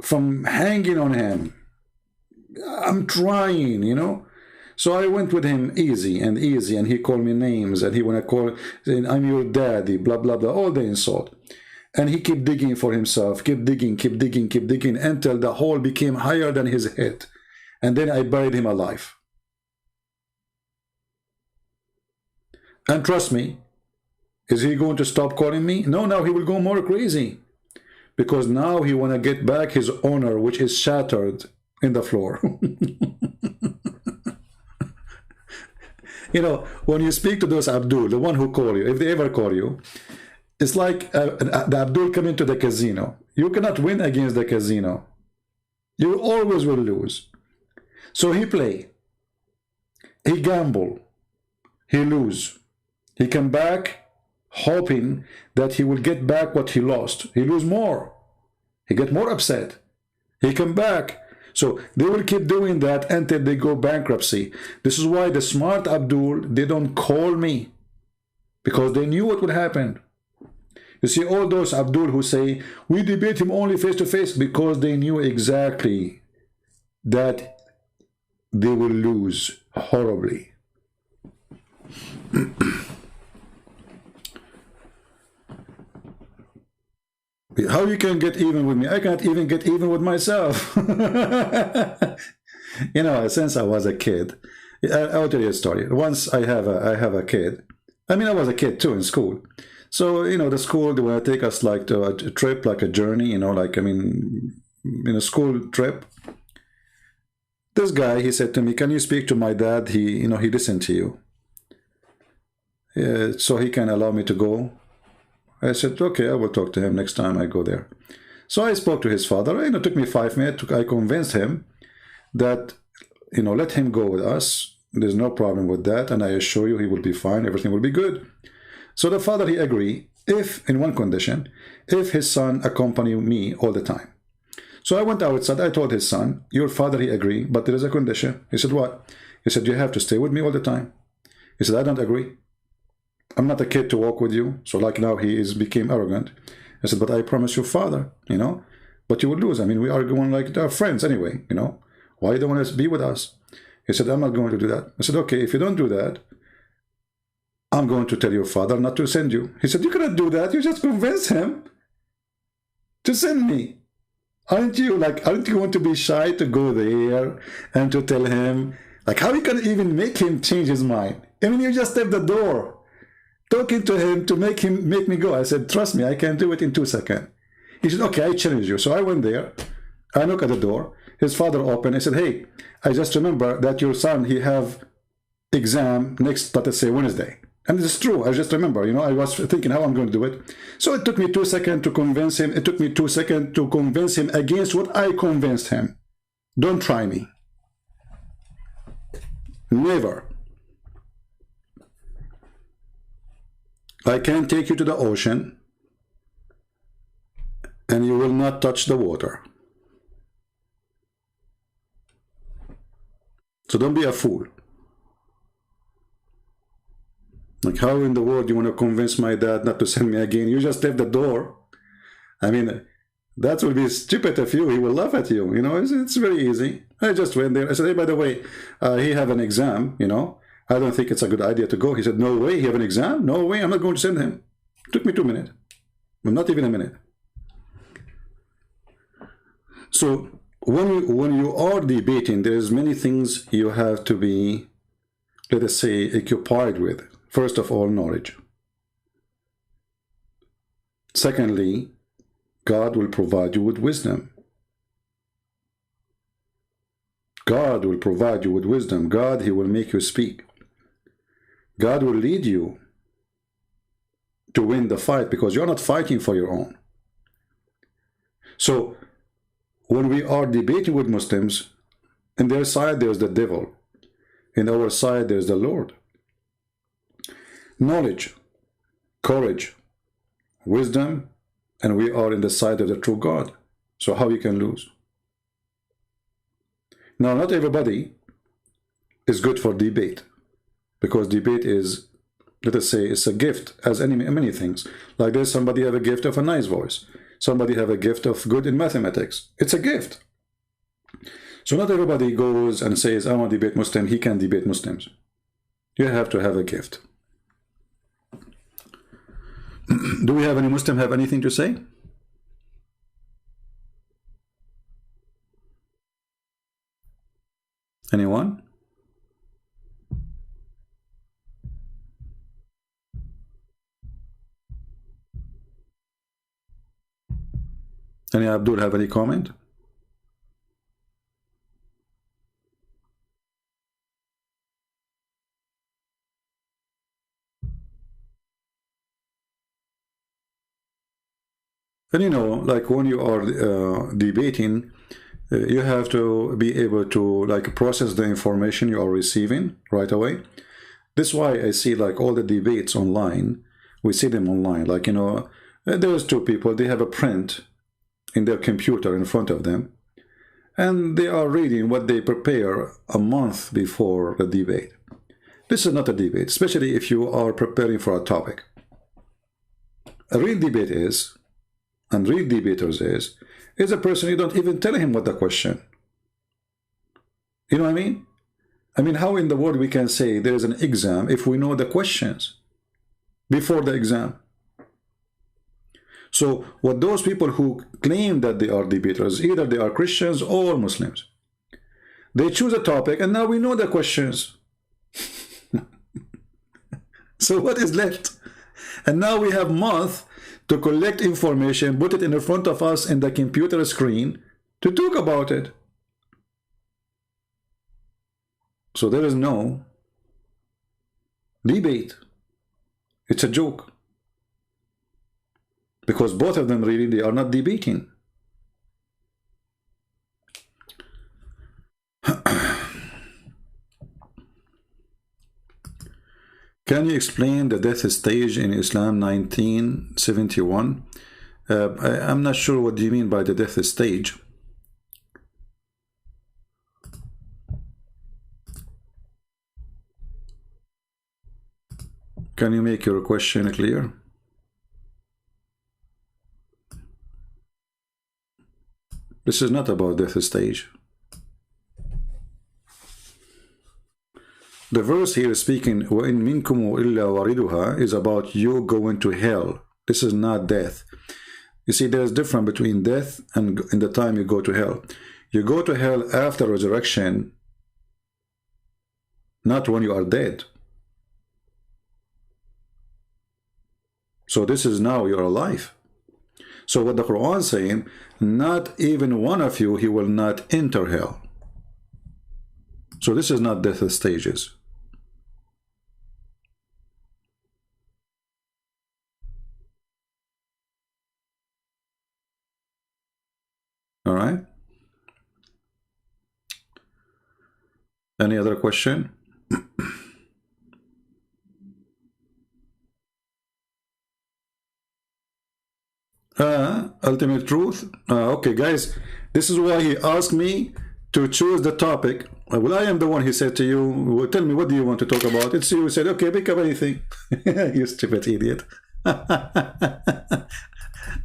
from hanging on him. I'm trying, you know. So I went with him easy, and he called me names, and he wanna call, saying, I'm your daddy, blah blah blah, all the insult. And he kept digging for himself, keep digging, until the hole became higher than his head. And then I buried him alive. And trust me, is he going to stop calling me? No, now he will go more crazy. Because now he wanna get back his honor, which is shattered in the floor. You know, when you speak to those Abdul, the one who call you, if they ever call you, it's like the Abdul coming to the casino. You cannot win against the casino. You always will lose. So he play, he gamble, he lose. He come back hoping that he will get back what he lost. He lose more. He get more upset. He come back. So they will keep doing that until they go bankruptcy. This is why the smart Abdul, they don't call me, because they knew what would happen. You see, all those Abdul who say, we debate him only face to face, because they knew exactly that they will lose horribly. How you can get even with me? I can't even get even with myself. You know, since I was a kid, I'll tell you a story. Once I have a kid. I mean, I was a kid too in school. So, you know, the school, they want to take us like to a trip, like a journey, you know, like, I mean, in a school trip. This guy, he said to me, can you speak to my dad? He, you know, he listened to you. So he can allow me to go. I said, okay, I will talk to him next time I go there. So I spoke to his father. You know, it took me 5 minutes. I convinced him that, you know, let him go with us. There's no problem with that. And I assure you he will be fine. Everything will be good. So the father, he agreed, if, in one condition, if his son accompany me all the time. So I went outside. I told his son, your father, he agreed, but there is a condition. He said, what? He said, you have to stay with me all the time. He said, I don't agree. I'm not a kid to walk with you. So like now he became arrogant. I said, but I promise you, father, you know, but you will lose. I mean, we are going like our friends anyway, you know. Why don't you want to be with us? He said, I'm not going to do that. I said, okay, if you don't do that, I'm going to tell your father not to send you. He said, you cannot do that. You just convince him to send me. Aren't you going to be shy to go there and to tell him, like, how you can even make him change his mind? I mean, you just step the door, talking to him to make me go. I said, trust me, I can do it in 2 seconds. He said, okay, I challenge you. So I went there. I knocked at the door. His father opened. I said, hey, I just remember that your son, he have exam next, let us say, Wednesday. And it's true. I just remember, you know, I was thinking how I'm going to do it. So it took me 2 seconds to convince him. It took me 2 seconds to convince him against what I convinced him. Don't try me. Never. I can take you to the ocean and you will not touch the water. So don't be a fool. Like, how in the world you want to convince my dad not to send me again? You just left the door. I mean, that will be stupid of you. He will laugh at you. You know, it's very easy. I just went there. I said, hey, by the way, he have an exam, you know. I don't think it's a good idea to go. He said, no way, he have an exam? No way, I'm not going to send him. It took me 2 minutes. Not even a minute. So when you are debating, there's many things you have to be let us say, occupied with? First of all, knowledge. Secondly, God will provide you with wisdom. God will provide you with wisdom. God, He will make you speak. God will lead you to win the fight, because you're not fighting for your own. So when we are debating with Muslims, on their side there's the devil, in our side there's the Lord. Knowledge, courage, wisdom, and we are in the side of the true God. So how you can lose? Now, not everybody is good for debate, because debate is, let us say, it's a gift, as many things. Like there's somebody have a gift of a nice voice. Somebody have a gift of good in mathematics. It's a gift. So not everybody goes and says, I want to debate Muslim. He can debate Muslims. You have to have a gift. Do we have any Muslim have anything to say? Anyone? Any Abdul have any comment? And you know, like when you are debating, you have to be able to like process the information you are receiving right away. This is why I see like all the debates online, we see them online. Like, you know, there's two people, they have a print in their computer in front of them, and they are reading what they prepare a month before the debate. This is not a debate, especially if you are preparing for a topic. A real debate is, and real debaters is a person you don't even tell him what the question. You know what I mean? I mean, how in the world we can say there is an exam if we know the questions before the exam? So what those people who claim that they are debaters, either they are Christians or Muslims, they choose a topic and now we know the questions. So what is left? And now we have months to collect information, put it in front of us in the computer screen to talk about it. So there is no debate. It's a joke. Because both of them really, they are not debating. Can you explain the death stage in Islam 1971? I'm not sure what do you mean by the death stage. Can you make your question clear? This is not about death stage. The verse here is speaking, وَإِن مِنْكُمْ إِلَّا وَارِدُهَا, is about you going to hell. This is not death. You see, there's a difference between death and in the time you go to hell. You go to hell after resurrection, not when you are dead. So this is now you're alive. So what the Quran is saying, not even one of you, he will not enter hell. So this is not death stages. All right. Any other question? Ultimate truth. Okay, guys, this is why he asked me to choose the topic. Well, I am the one he said to you, well, tell me, what do you want to talk about? It's you. Said, okay, pick up anything. You stupid idiot.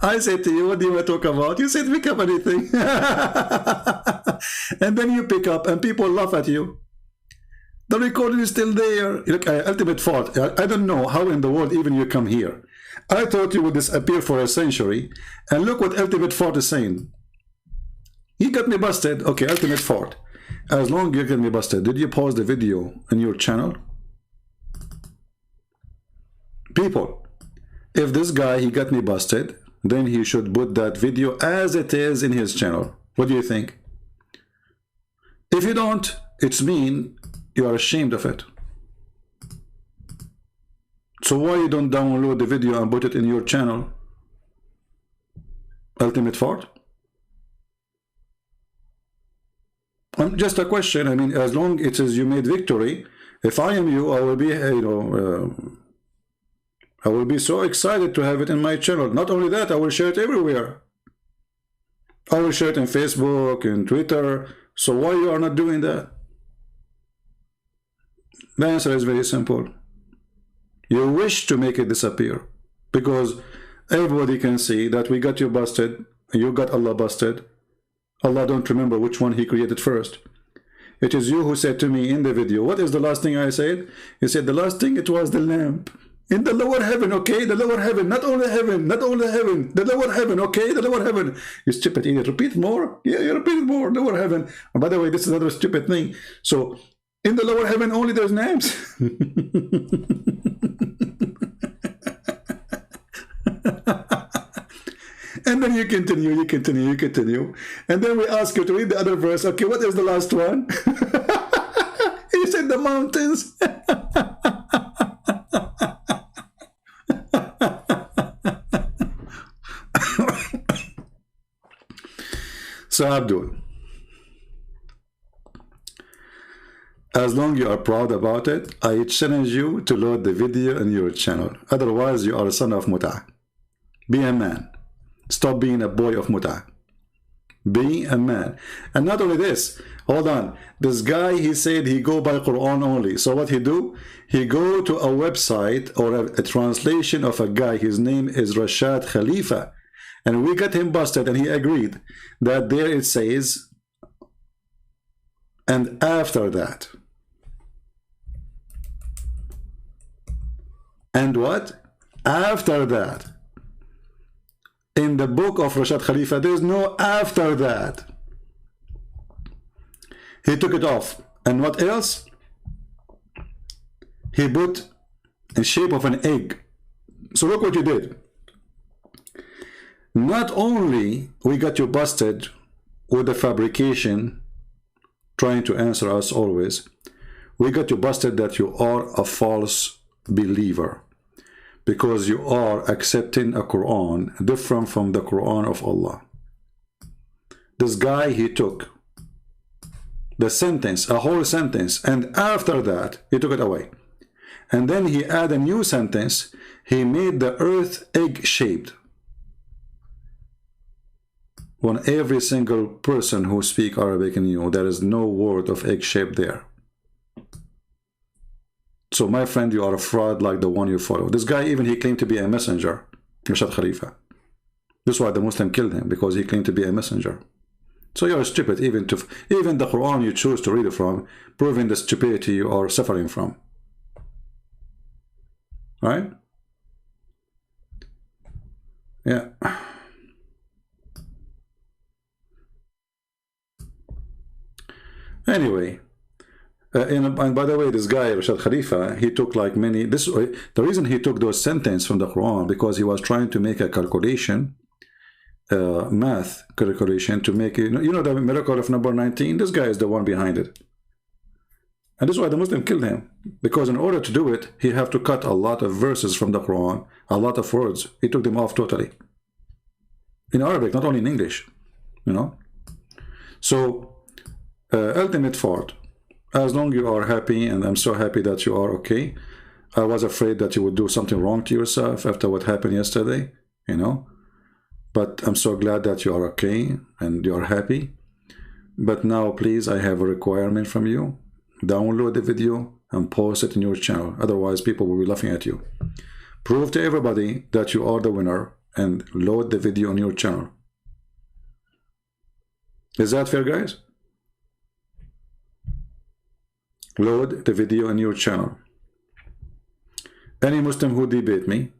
I said to you, what do you want to talk about? You said, pick up anything. And then you pick up and people laugh at you. The recording is still there. Look, ultimate fault. I don't know how in the world even you come here. I thought you would disappear for a century. And look what ultimate fault is saying. You got me busted. Okay, ultimate fault. As long as you get me busted, did you pause the video on your channel? People, if this guy, he got me busted, then he should put that video as it is in his channel. What do you think? If you don't, it's mean you are ashamed of it. So why you don't download the video and put it in your channel? Ultimate Fort? Just a question. I mean, as long it is you made victory, if I am you, I will be, I will be so excited to have it in my channel. Not only that, I will share it everywhere. I will share it in Facebook and Twitter. So why you are not doing that? The answer is very simple. You wish to make it disappear because everybody can see that we got you busted, you got Allah busted. Allah don't remember which one he created first. It is you who said to me in the video, what is the last thing I said? You said the last thing, it was the lamp. In the lower heaven, okay? The lower heaven, not only heaven, not only heaven, the lower heaven, okay? The lower heaven. You stupid idiot, repeat more. Yeah, you repeat more, lower heaven. And by the way, this is another stupid thing. So, in the lower heaven only there's lamps. And then you continue. And then we ask you to read the other verse. Okay, what is the last one? He said the mountains. So Abdul, as long as you are proud about it, I challenge you to load the video in your channel. Otherwise, you are a son of Mut'ah. Be a man. Stop being a boy of Mut'ah. Be a man. And not only this, hold on. This guy, he said he go by Quran only. So what he do? He go to a website or a translation of a guy. His name is Rashad Khalifa. And we got him busted and he agreed that there it says, and after that. And what? After that. In the book of Rashad Khalifa, there is no after that. He took it off. And what else? He put in shape of an egg. So look what you did. Not only we got you busted with the fabrication, trying to answer us always, we got you busted that you are a false believer. Because you are accepting a Quran different from the Quran of Allah. This guy, he took the sentence, a whole sentence, and after that, he took it away. And then he added a new sentence. He made the earth egg-shaped. When every single person who speaks Arabic in you, there is no word of egg-shaped there. So my friend, you are a fraud like the one you follow. This guy, even he claimed to be a messenger, Rashad Khalifa. This is why the Muslim killed him, because he claimed to be a messenger. So you are stupid, even the Quran you choose to read it from, proving the stupidity you are suffering from. Right? Yeah. Anyway. And by the way, this guy, Rashad Khalifa, he took like many, the reason he took those sentences from the Quran, because he was trying to make a calculation, math calculation to make it, you know the miracle of number 19, this guy is the one behind it. And this is why the Muslim killed him, because in order to do it, he have to cut a lot of verses from the Quran, a lot of words. He took them off totally. In Arabic, not only in English, you know. So, Ultimate Fort. As long as you are happy, and I'm so happy that you are okay. I was afraid that you would do something wrong to yourself after what happened yesterday, you know. But I'm so glad that you are okay and you are happy. But now, please, I have a requirement from you. Download the video and post it in your channel. Otherwise, people will be laughing at you. Prove to everybody that you are the winner and load the video on your channel. Is that fair, guys? Load the video on your channel. Any Muslim who debate me,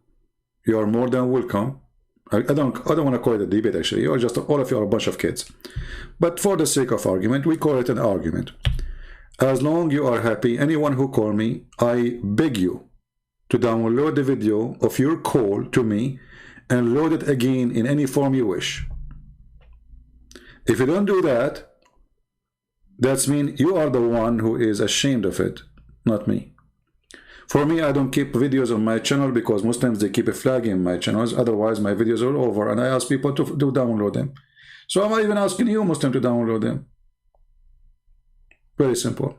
you are more than welcome. I don't want to call it a debate, actually. You're just, all of you are a bunch of kids. But for the sake of argument, we call it an argument. As long as you are happy, anyone who call me, I beg you, to download the video of your call to me and load it again in any form you wish. If you don't do that, that's mean you are the one who is ashamed of it, not me. For me, I don't keep videos on my channel because Muslims, they keep a flag in my channels. Otherwise, my videos are over, and I ask people to download them. So I'm not even asking you, Muslim, to download them. Very simple.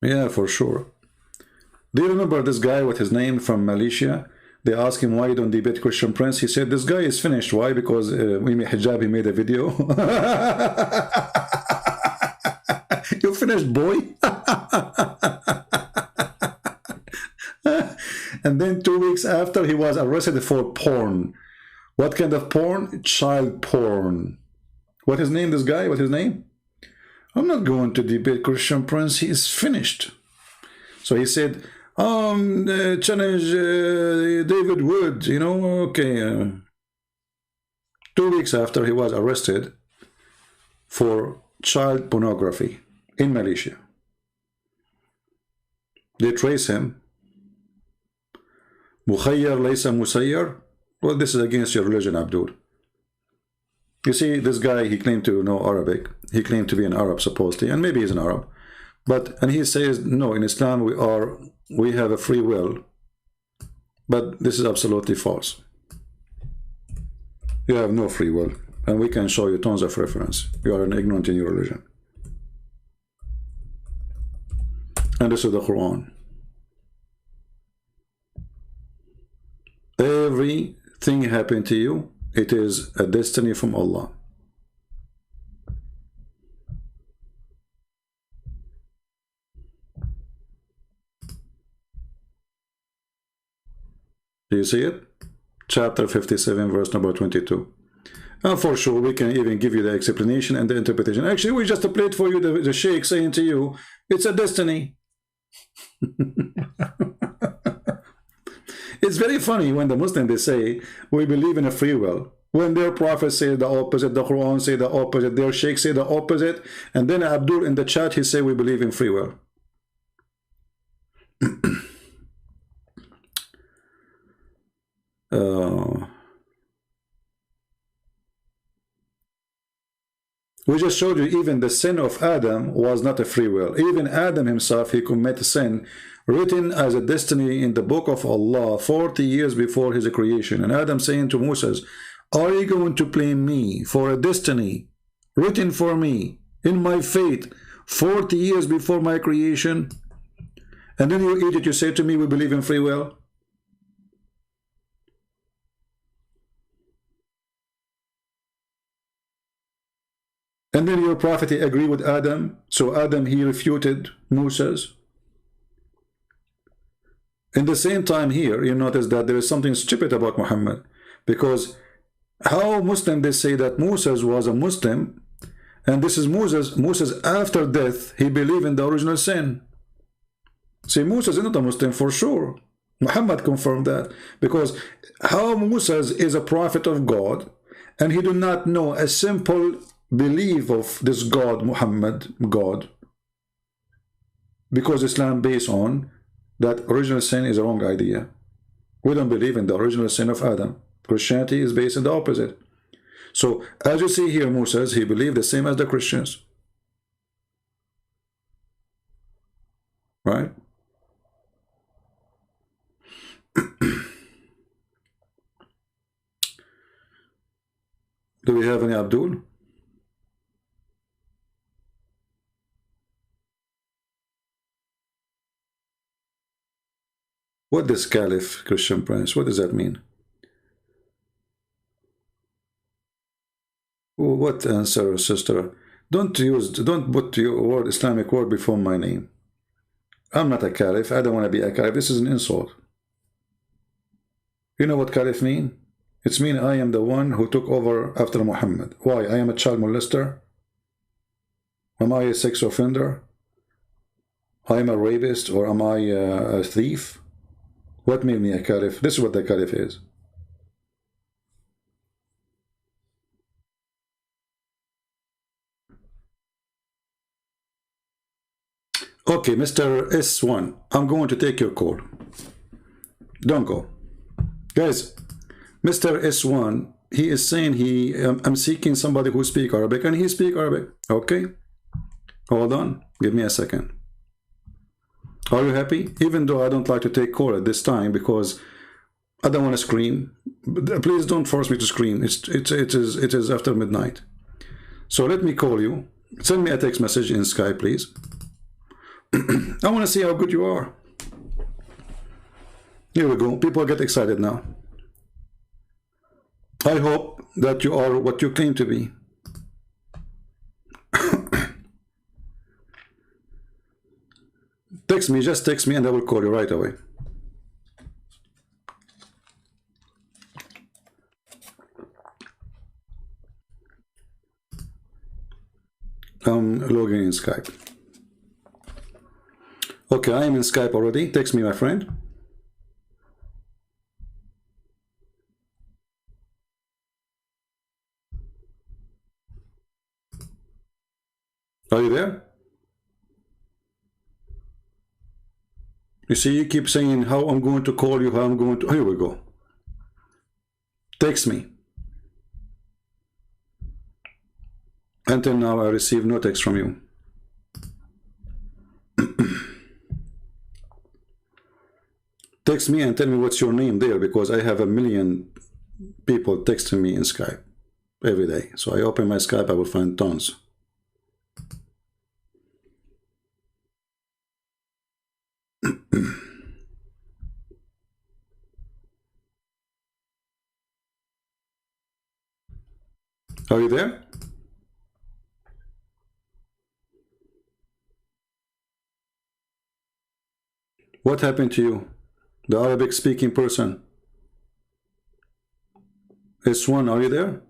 Yeah, for sure. Do you remember this guy with his name from Malaysia? They asked him why you don't debate Christian Prince. He said this guy is finished. Why? Because Mimi Hijab, he made a video. You finished, boy. And then 2 weeks after, he was arrested for porn. What kind of porn? Child porn. What his name, this guy? What's his name? I'm not going to debate Christian Prince. He is finished. So he said, challenge David Wood, you know, okay. 2 weeks after, he was arrested for child pornography in Malaysia. They trace him. Mukhayyar laysa musayyar. Well, this is against your religion, Abdul. You see, this guy, he claimed to know Arabic. He claimed to be an Arab, supposedly, and maybe he's an Arab. And he says, no, in Islam we have a free will. But this is absolutely false. You have no free will. And we can show you tons of reference. You are an ignorant in your religion. And this is the Quran. Everything happened to you, it is a destiny from Allah. Do you see it? Chapter 57, verse number 22. And for sure, we can even give you the explanation and the interpretation. Actually, we just played for you the Sheikh saying to you, it's a destiny. It's very funny when the Muslims, they say, we believe in a free will. When their prophets say the opposite, the Quran say the opposite, their Sheikh say the opposite, and then Abdul in the chat, he say we believe in free will. We just showed you even the sin of Adam was not a free will. Even Adam himself, he committed sin written as a destiny in the book of Allah 40 years before his creation. And Adam saying to Moses, are you going to blame me for a destiny written for me in my fate 40 years before my creation? And then you eat it, you say to me, we believe in free will? And then your prophet, he agreed with Adam. So Adam, he refuted Moses. In the same time here, you notice that there is something stupid about Muhammad. Because how Muslim they say that Moses was a Muslim, and this is Moses after death, he believed in the original sin. See, Moses is not a Muslim for sure. Muhammad confirmed that. Because how Moses is a prophet of God, and he do not know a simple belief of this God, Muhammad, God. Because Islam based on that original sin is a wrong idea. We don't believe in the original sin of Adam. Christianity is based on the opposite. So, as you see here, Moses, he believed the same as the Christians. Right? Do we have any Abdul? What does Caliph, Christian Prince, what does that mean? What answer, sister? Don't put your word, Islamic word before my name. I'm not a Caliph. I don't want to be a Caliph. This is an insult. You know what Caliph mean? It's mean I am the one who took over after Muhammad. Why? I am a child molester? Am I a sex offender? I am a rapist, or am I a thief? What made me a Caliph? This is what the Caliph is. Okay, Mr. S1, I'm going to take your call. Don't go. Guys, Mr. S1, he is saying I'm seeking somebody who speaks Arabic, and he speaks Arabic. Okay? Hold on. Give me a second. Are you happy? Even though I don't like to take call at this time because I don't want to scream. But please don't force me to scream. It is after midnight. So let me call you. Send me a text message in Skype, please. I want to see how good you are. Here we go. People get excited now. I hope that you are what you claim to be. Text me, just text me and I will call you right away. I'm logging in Skype. Okay, I am in Skype already. Text me, my friend. Are you there? You see, you keep saying how I'm going to call you, how I'm going to... Here we go. Text me. Until now, I received no text from you. Text me and tell me what's your name there, because I have 1 million people texting me in Skype every day. So I open my Skype, I will find tons. Are you there? What happened to you? The Arabic speaking person. S1, are you there?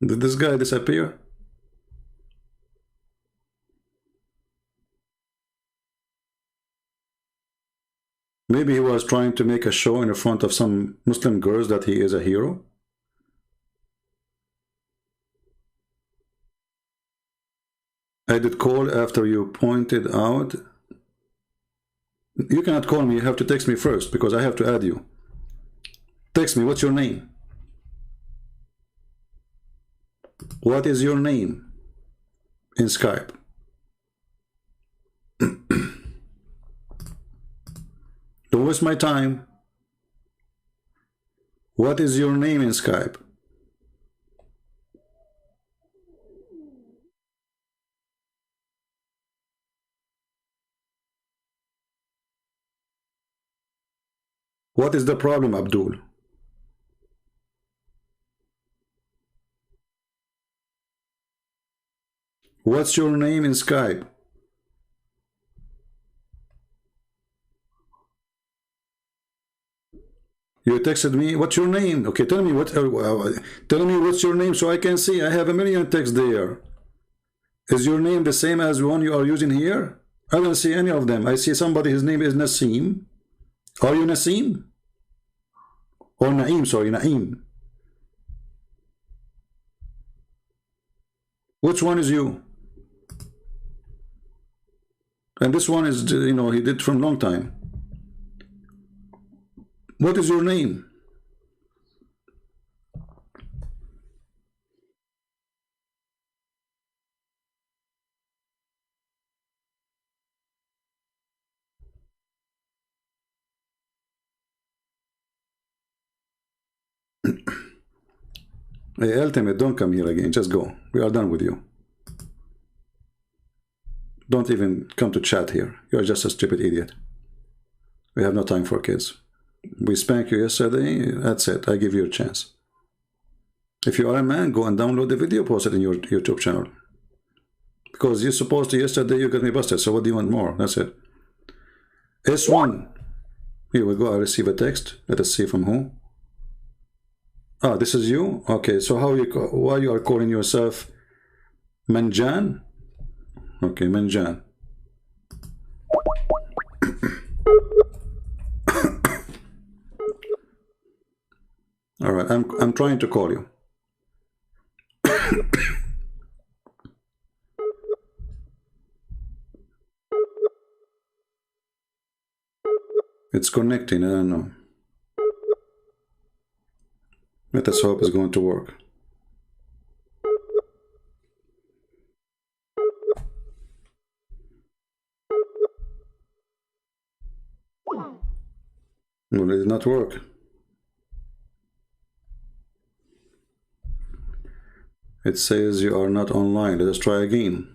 Did this guy disappear? Maybe he was trying to make a show in front of some Muslim girls that he is a hero. I did call after you pointed out. You cannot call me, you have to text me first because I have to add you. Text me, what's your name? What is your name in Skype? Don't waste my time. What is your name in Skype? What is the problem, Abdul? What's your name in Skype? You texted me, what's your name? Okay, tell me what's your name so I can see. I have 1 million texts there. Is your name the same as one you are using here? I don't see any of them. I see somebody, his name is Nassim. Are you Nassim? Or Naeem, sorry, Naeem. Which one is you? And this one is, you know, he did from long time. What is your name? Hey, Ultimate, don't come here again. Just go. We are done with you. Don't even come to chat here. You're just a stupid idiot. We have no time for kids. We spanked you yesterday. That's it. I give you a chance. If you are a man, go and download the video, post it in your YouTube channel. Because you're supposed to, yesterday you got me busted. So what do you want more? That's it. S1. Here we go. I receive a text. Let us see from who. Ah, this is you? Okay, so why you are calling yourself Manjan? Okay, Manjan. All right, I'm trying to call you. It's connecting, I don't know. Let us hope it's going to work. Well, it did not work. It says you are not online. Let us try again.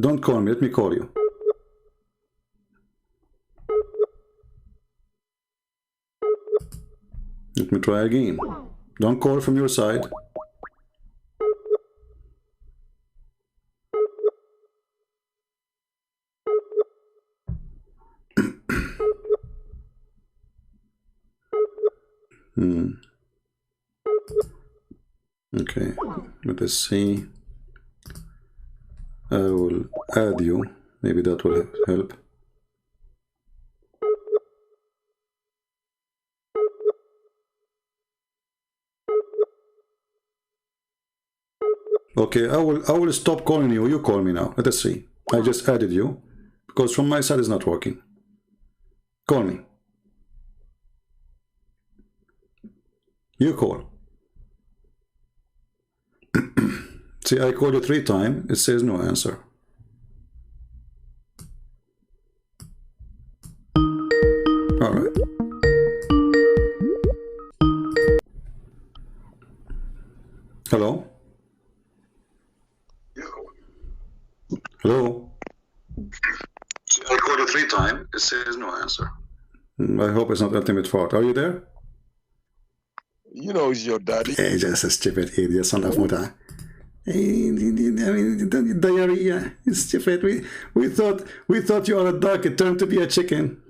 Don't call me. Let me call you. Let me try again. Don't call from your side. Okay, let us see. I will add you. Maybe that will help. Okay, I will stop calling you. You call me now. Let us see. I just added you because from my side it's not working. Call me. You call. See, I called you 3 times. It says no answer. All right. Hello? Hello? I called you 3 times. It says no answer. I hope it's not Ultimate Fart. Are you there? You know he's your daddy. Hey, just a stupid idiot, son of Muta. I mean, diarrhea. It's stupid. We thought you are a duck. It turned to be a chicken.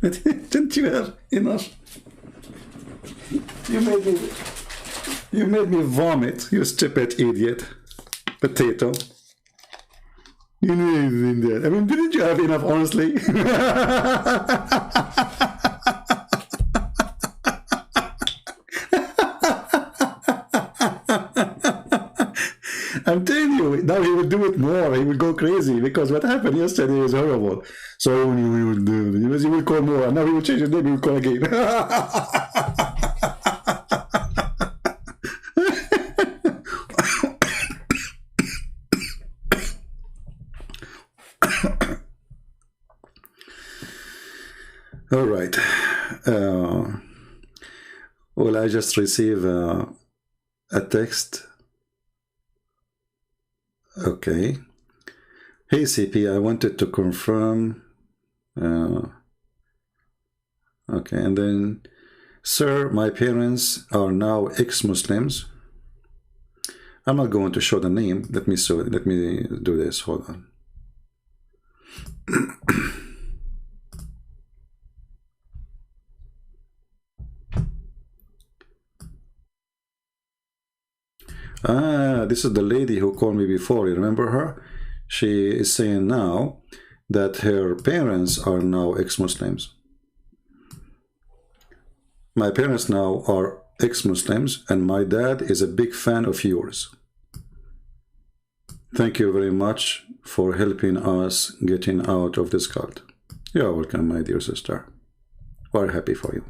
Didn't you have enough? You made me vomit. You stupid idiot. Potato. You knew that. I mean, didn't you have enough? Honestly. I'm telling you, now he will do it more. He will go crazy because what happened yesterday is horrible. So he will call more. Now he will change his name. He will call again. All right. Well, I just received a text. Okay. Hey CP, I wanted to confirm. Okay, and then, sir, my parents are now ex-Muslims. I'm not going to show the name. Let me do this. Hold on. This is the lady who called me before. You remember her? She is saying now that her parents are now ex-Muslims. My parents now are ex-Muslims, and my dad is a big fan of yours. Thank you very much for helping us getting out of this cult. You are welcome, my dear sister. We're happy for you.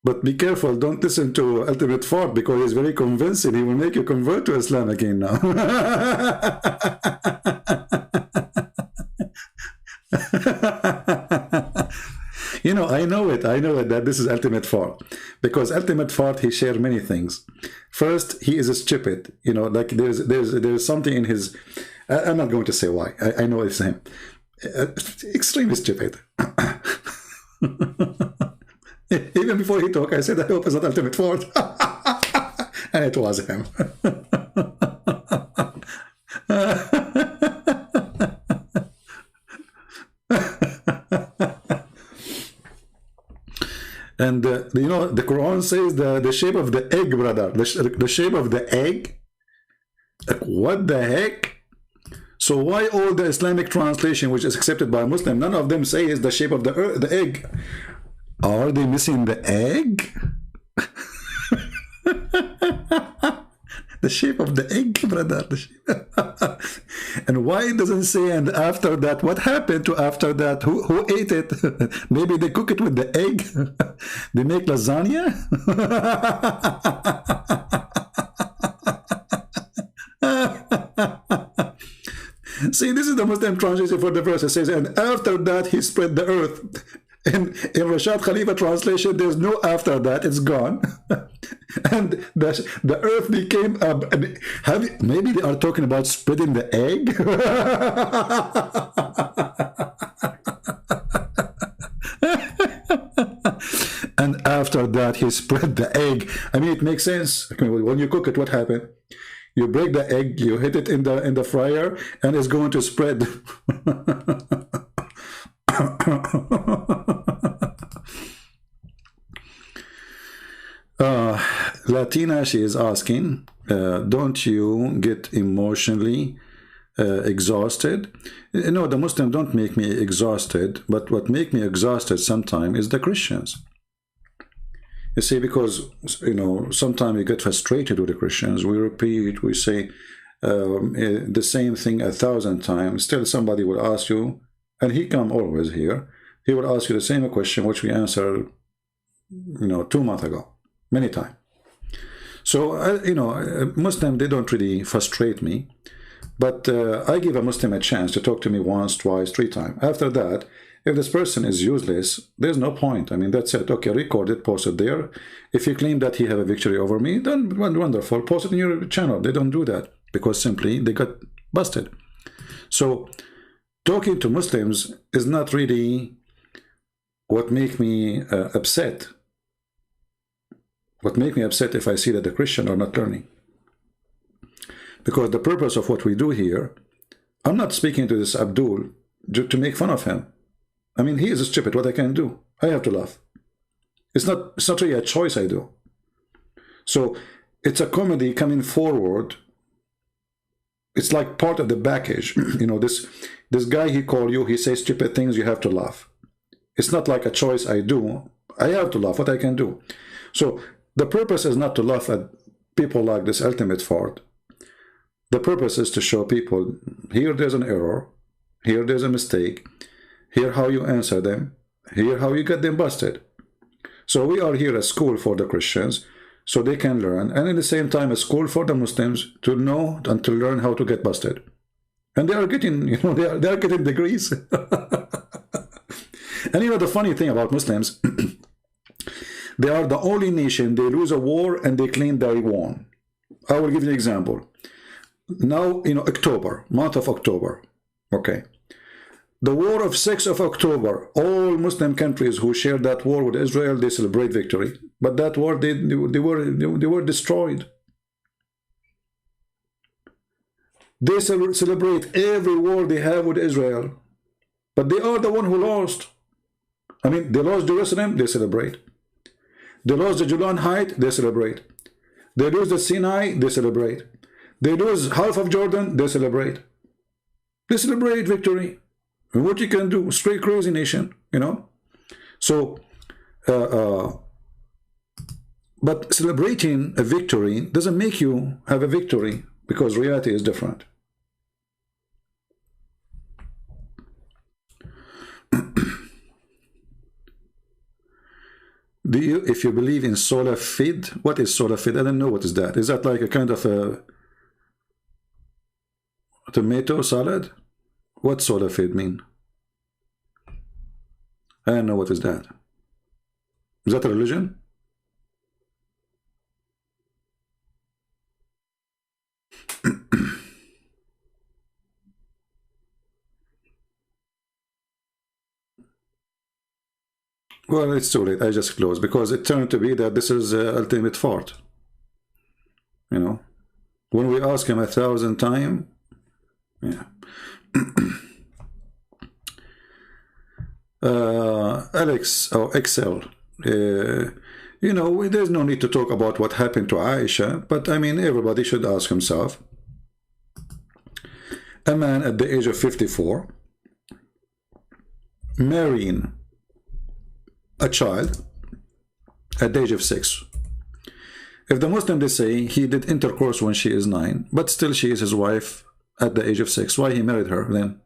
But be careful, don't listen to Ultimate Fort because he's very convincing. He will make you convert to Islam again now. You know, I know it that this is Ultimate Fart, because Ultimate Fart, he shared many things. First, he is a stupid, you know, like there's something in his, I'm not going to say why, I know it's him, extremely stupid. Even before he talked, I said, I hope it's not Ultimate Fart. And it was him. And you know, the Quran says the shape of the egg, brother. The shape of the egg. Like, what the heck? So why all the Islamic translation, which is accepted by Muslim, none of them say is the shape of the egg? Are they missing the egg? The shape of the egg, brother. And why it doesn't say, and after that, what happened to after that? Who ate it? Maybe they cook it with the egg. They make lasagna. See, this is the Muslim translation for the verse. It says, and after that he spread the earth. In Rashad Khalifa translation, there's no after that, it's gone. And the earth became maybe they are talking about spreading the egg. And after that he spread the egg. I mean, it makes sense. I mean, when you cook it, what happened? You break the egg, you hit it in the fryer, and it's going to spread. Latina, she is asking, don't you get emotionally exhausted? No, the Muslims don't make me exhausted, but what make me exhausted sometimes is the Christians. You see, because, you know, sometimes we get frustrated with the Christians. We repeat, we say the same thing 1,000 times. Still somebody will ask you, and he come always here, he will ask you the same question which we answered, you know, 2 months ago, many times. So, you know, Muslim, they don't really frustrate me. But I give a Muslim a chance to talk to me once, twice, 3 times. After that, if this person is useless, there's no point. I mean, that's it. Okay, record it, post it there. If you claim that he have a victory over me, then wonderful. Post it in your channel. They don't do that because simply they got busted. So talking to Muslims is not really what make me upset. What make me upset if I see that the Christians are not learning. Because the purpose of what we do here, I'm not speaking to this Abdul to make fun of him. I mean, he is stupid. What I can do? I have to laugh. It's not really a choice I do. So it's a comedy coming forward. It's like part of the package. You know, this guy, he call you, he says stupid things, you have to laugh. It's not like a choice I do. I have to laugh. What I can do? So the purpose is not to laugh at people like this ultimate fart. The purpose is to show people, here there's an error, here there's a mistake, here how you answer them, here how you get them busted. So we are here a school for the Christians, so they can learn, and at the same time a school for the Muslims to know and to learn how to get busted. And they are getting, you know, they are getting degrees. And you know the funny thing about Muslims, they are the only nation, they lose a war and they claim they won. I will give you an example. Now, you know, October, month of October, okay. The war of 6th of October, all Muslim countries who shared that war with Israel, they celebrate victory. But that war, they were destroyed. They celebrate every war they have with Israel. But they are the one who lost. I mean, they lost Jerusalem, they celebrate. They lost the Golan Heights, they celebrate. They lose the Sinai, they celebrate. They lose half of Jordan, they celebrate. They celebrate victory. And what you can do, straight crazy nation, you know. So, but celebrating a victory doesn't make you have a victory, because reality is different. If you believe in sola fide, what is sola fide? I don't know what is that. Is that like a kind of a tomato salad? What sola fide mean? I don't know what is that. Is that a religion? Well, it's too late. I just closed because it turned to be that this is ultimate fart. You know, when we ask him 1,000 times, yeah. Alex or Excel, You know, there's no need to talk about what happened to Aisha, but I mean, everybody should ask himself. A man at the age of 54 marrying a child at the age of 6. If the Muslim, they say he did intercourse when she is 9, but still she is his wife at the age of 6, why he married her then?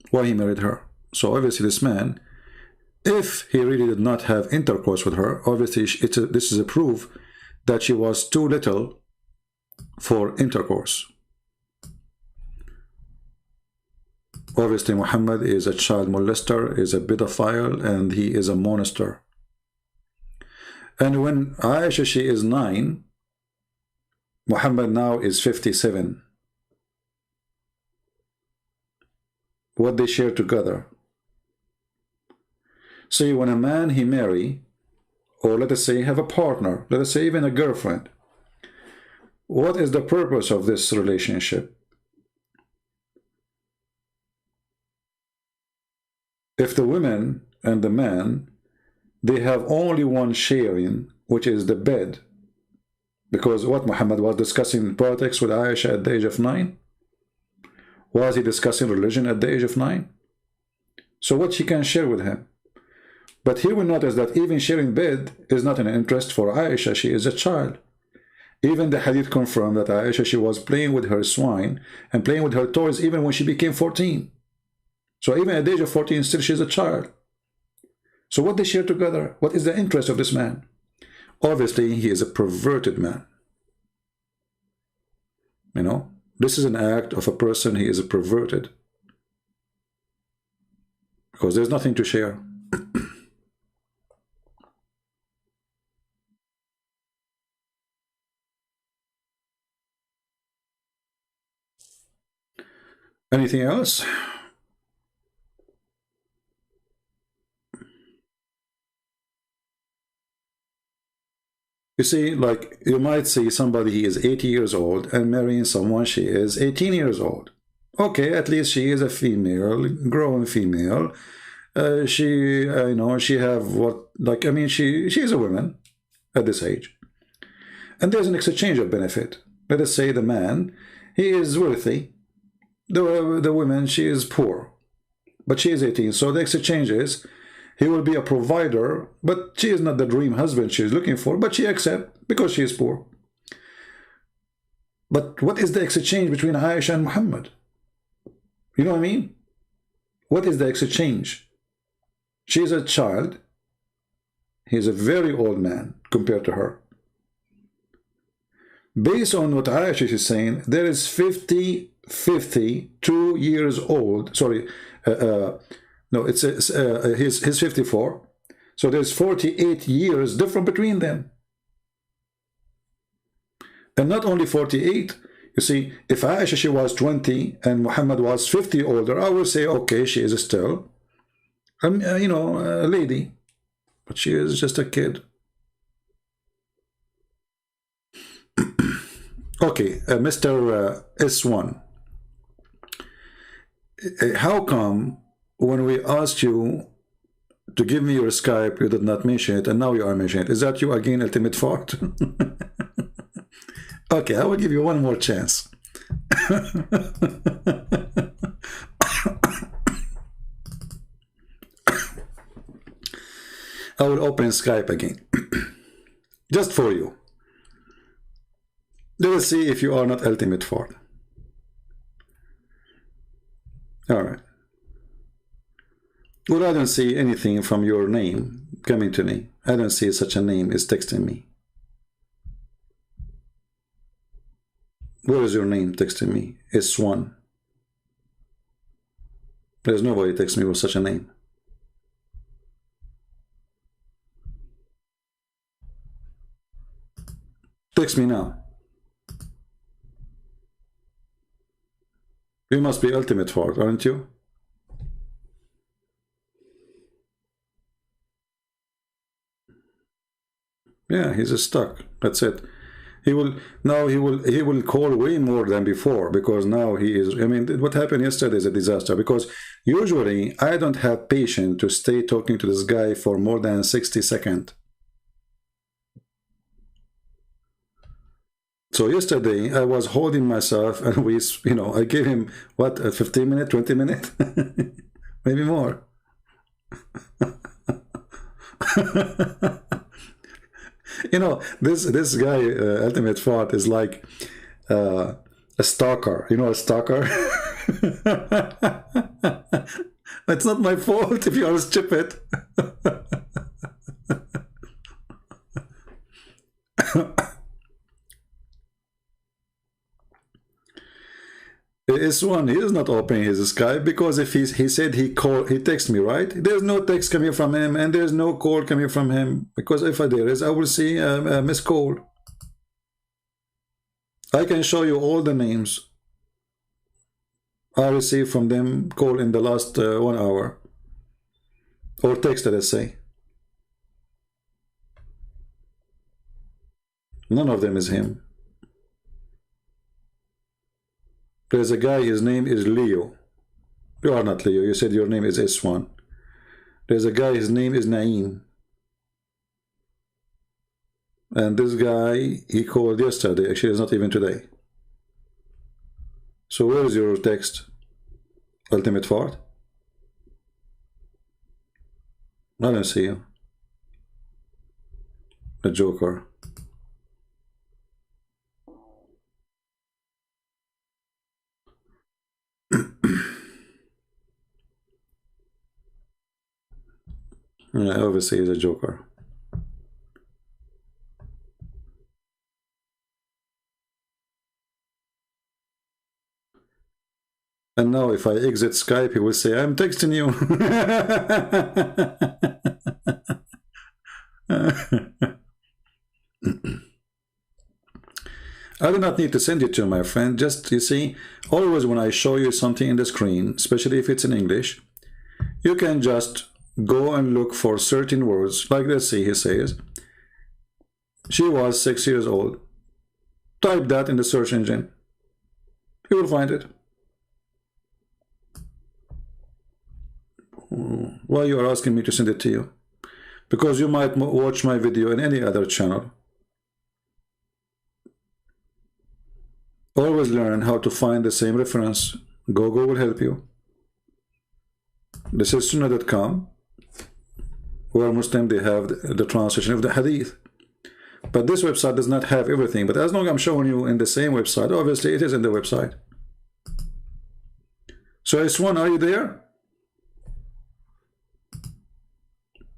Why he married her? So obviously this man, if he really did not have intercourse with her, obviously this is a proof that she was too little for intercourse. Obviously Muhammad is a child molester, is a pedophile, and he is a monster. And when Aisha, she is 9, Muhammad now is 57. What they share together. See, when a man he marry, or let us say have a partner, let us say even a girlfriend, what is the purpose of this relationship? If the women and the man, they have only one sharing, which is the bed, because what Muhammad was discussing politics with Aisha at the age of 9? Was he discussing religion at the age of 9? So what she can share with him? But here we notice that even sharing bed is not an interest for Aisha. She is a child. Even the hadith confirmed that Aisha, she was playing with her swine and playing with her toys even when she became 14. So even at the age of 14, still she's a child. So what they share together? What is the interest of this man? Obviously, he is a perverted man. You know, this is an act of a person, he is a perverted. Because there's nothing to share. Anything else? You see, like, you might see somebody, he is 80 years old and marrying someone, she is 18 years old. Okay, at least she is a female, grown female. You know, she have what, like, I mean, she is a woman at this age. And there's an exchange of benefit. Let us say the man, he is wealthy. The woman, she is poor. But she is 18. So the exchange is, he will be a provider, but she is not the dream husband she is looking for, but she accepts because she is poor. But what is the exchange between Aisha and Muhammad? You know what I mean? What is the exchange? She is a child. He is a very old man compared to her. Based on what Aisha is saying, there is 52 years old. Sorry, no, he's 54. So there's 48 years different between them. And not only 48, you see, if Aisha, she was 20 and Muhammad was 50 older, I will say, okay, she is still, you know, a lady. But she is just a kid. Okay, Mr. S1. How come when we asked you to give me your Skype, you did not mention it, and now you are mentioning it? Is that you again, Ultimate Fart? Okay, I will give you one more chance. I will open Skype again. Just for you. Let us see if you are not Ultimate Fart. All right. Well, I don't see anything from your name coming to me. I don't see such a name is texting me. Where is your name texting me? It's one. There's nobody texting me with such a name. Text me now. You must be Ultimate Fart, aren't you? Yeah, he's stuck. That's it. He will now. He will call way more than before, because now he is. I mean, what happened yesterday is a disaster. Because usually I don't have patience to stay talking to this guy for more than 60 seconds. So yesterday I was holding myself, and we, you know, I gave him what, a 15 minute, 20 minute, maybe more. You know, this guy, Ultimate Fart, is like a stalker. You know, a stalker. It's not my fault if you are stupid. This one, he is not opening his Skype, because if he said he texted me, right? There's no text coming from him, and there's no call coming from him, because if there is, I will see a missed call. I can show you all the names I received from them, call in the last 1 hour, or text, let's say. None of them is him. There's a guy, his name is Leo. You are not Leo, you said your name is S1. There's a guy, his name is Naeem. And this guy, he called yesterday, actually it's not even today. So where is your text, Ultimate Fart? I don't see you. The Joker. Yeah, obviously he's a joker. And now if I exit Skype, he will say, I'm texting you. I do not need to send it to you, my friend. Just, you see, always when I show you something in the screen, especially if it's in English, you can just go and look for certain words. Like, let's see, he says, she was 6 years old. Type that in the search engine. You will find it. Why you are asking me to send it to you? Because you might watch my video in any other channel. Always learn how to find the same reference. Google will help you. This is Sunnah.com, where Muslim, they have the translation of the hadith. But this website does not have everything. But as long as I'm showing you in the same website, obviously it is in the website. So S1, are you there?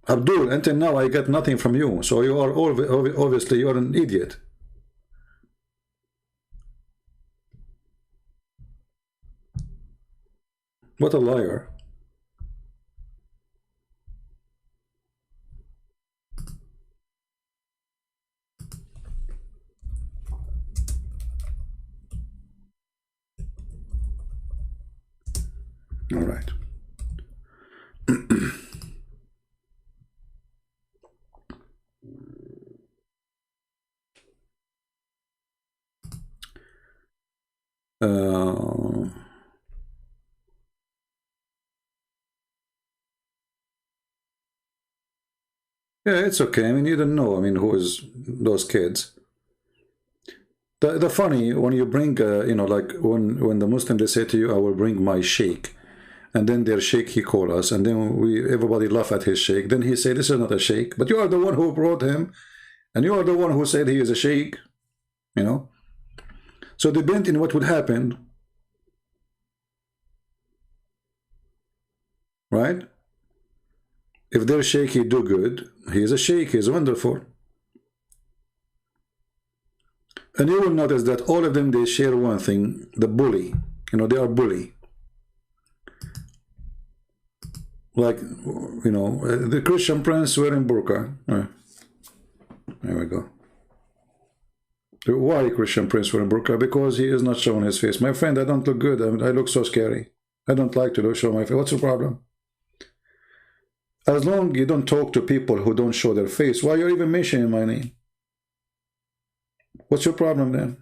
Abdul, until now I get nothing from you. So you are obviously you are an idiot. What a liar. All right. Yeah, it's okay. I mean, you don't know. I mean, who is those kids? The funny, when you bring, you know, like when the Muslim, they say to you, I will bring my sheikh. And then their sheikh, he called us. And then everybody laugh at his sheikh. Then he said, this is not a sheikh. But you are the one who brought him. And you are the one who said he is a sheikh. You know? So depending on what would happen. Right? If their sheikh, he do good, he is a sheikh, he is wonderful. And you will notice that all of them, they share one thing, the bully. You know, they are bully. Like, you know, the Christian Prince wearing burqa. There we go. Why Christian Prince wearing burqa? Because he is not showing his face. My friend, I don't look good. I look so scary. I don't like to show my face. What's the problem? As long as you don't talk to people who don't show their face, why are you even mentioning my name? What's your problem then?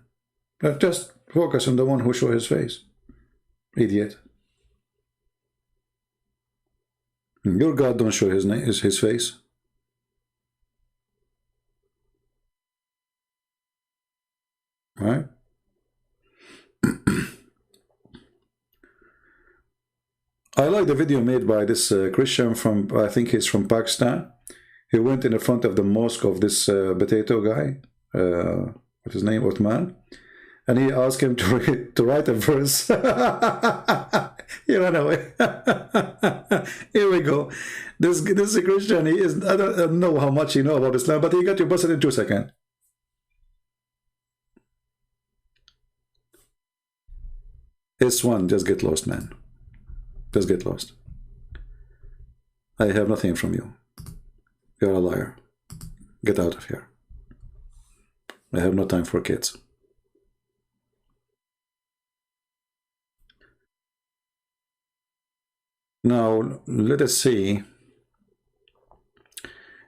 Just focus on the one who shows his face. Idiot. Your God don't show his face. Right? I like the video made by this Christian from, I think he's from Pakistan. He went in the front of the mosque of this potato guy, what's his name, Uthman, and he asked him to write a verse. He ran away. Here we go. This is a Christian. He is, I don't know how much he knows about Islam, but he got you busted in 2 seconds. It's one, just get lost, man. Just get lost. I have nothing from you. You're a liar. Get out of here. I have no time for kids. Now, let us see.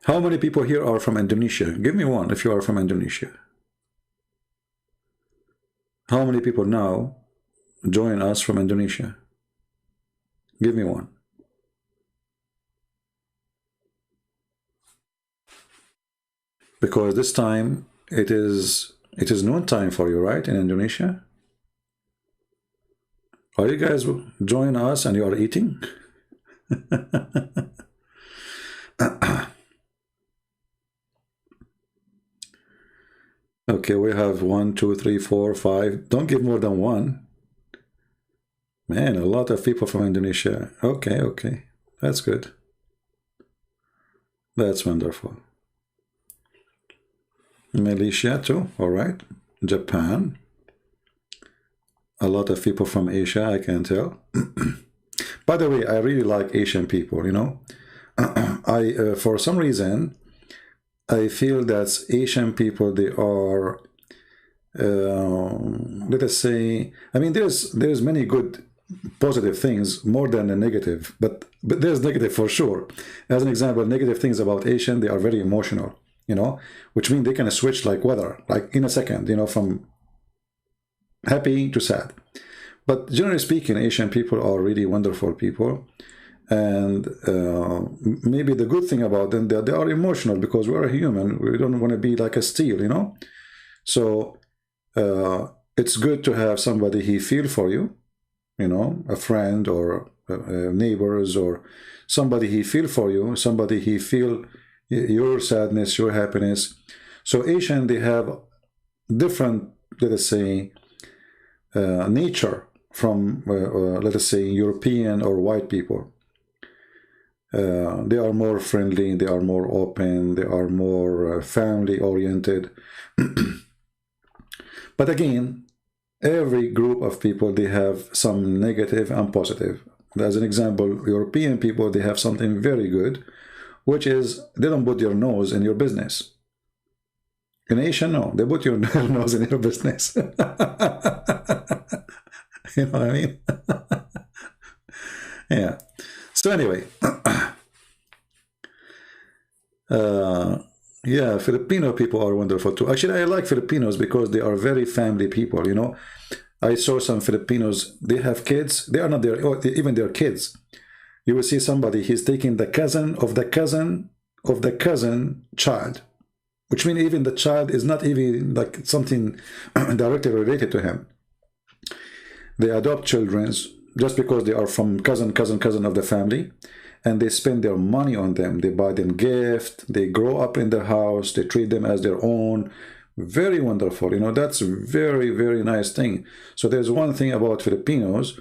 How many people here are from Indonesia? Give me one if you are from Indonesia. How many people now join us from Indonesia? Give me one. Because this time it is noon time for you, right, in Indonesia? Are you guys join us and you are eating? Okay, we have 1, 2, 3, 4, 5. Don't give more than one. Man, a lot of people from Indonesia. Okay, okay. That's good. That's wonderful. Malaysia too, all right. Japan. A lot of people from Asia, I can tell. By the way, I really like Asian people, you know. For some reason, I feel that Asian people, they are, let us say, I mean, there's many good positive things more than the negative, but there's negative for sure. As an example, negative things about Asian, they are very emotional, you know, which means they can switch like weather, like in a second, you know, from happy to sad. But generally speaking, Asian people are really wonderful people. And maybe the good thing about them, they are emotional because we're a human. We don't want to be like a steel, you know. So it's good to have somebody he feel for you, you know, a friend or neighbors or somebody he feel for you, somebody he feel your sadness, your happiness. So Asian, they have different, let us say, nature from, let us say, European or white people. They are more friendly, they are more open, they are more family-oriented. But again, every group of people, they have some negative and positive. As an example, European people, they have something very good, which is they don't put their nose in your business. In Asia, no, they put your nose in your business. You know what I mean? Yeah. So anyway, yeah, Filipino people are wonderful too. Actually, I like Filipinos because they are very family people, you know. I saw some Filipinos, they have kids, they are not their, even their kids. You will see somebody, he's taking the cousin of the cousin of the cousin child, which means even the child is not even like something directly related to him. They adopt children just because they are from cousin of the family, and they spend their money on them. They buy them gifts, they grow up in their house, they treat them as their own. Very wonderful, you know, that's a very, very nice thing. So there's one thing about Filipinos,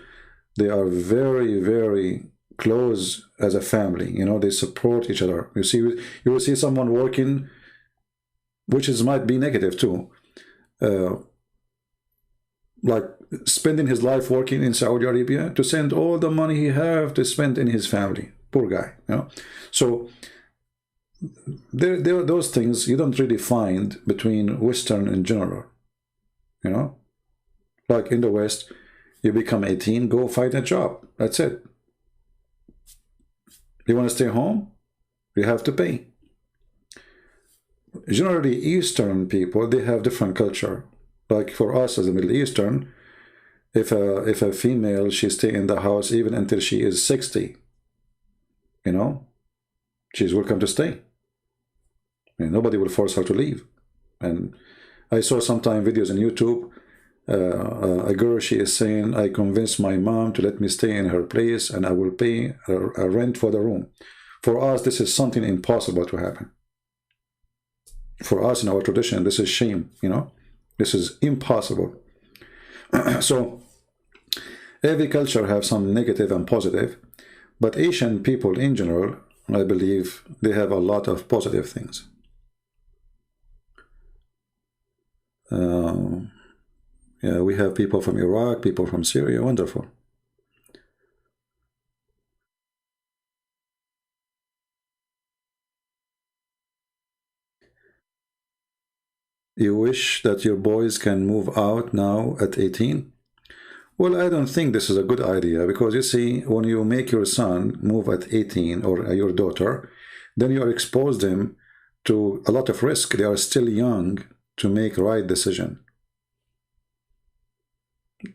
they are very, very close as a family, you know, they support each other. You will see someone working, which might be negative too, like spending his life working in Saudi Arabia to send all the money he have to spend in his family. Poor guy, you know. So there are those things you don't really find between Western in general, you know. Like in the West, you become 18, go find a job. That's it. You want to stay home? You have to pay. generally Eastern people, they have different culture. Like for us as a Middle Eastern, if a female, she stay in the house even until she is 60, you know, she's welcome to stay. And nobody will force her to leave. And I saw sometime videos on YouTube, a girl, she is saying, I convinced my mom to let me stay in her place and I will pay a rent for the room. For us, this is something impossible to happen. For us in our tradition, this is shame, you know, this is impossible. So every culture have some negative and positive, but Asian people in general, I believe they have a lot of positive things. Yeah, we have people from Iraq, people from Syria, wonderful. You wish that your boys can move out now at 18? Well, I don't think this is a good idea, because you see, when you make your son move at 18 or your daughter, then you expose them to a lot of risk. They are still young to make right decision.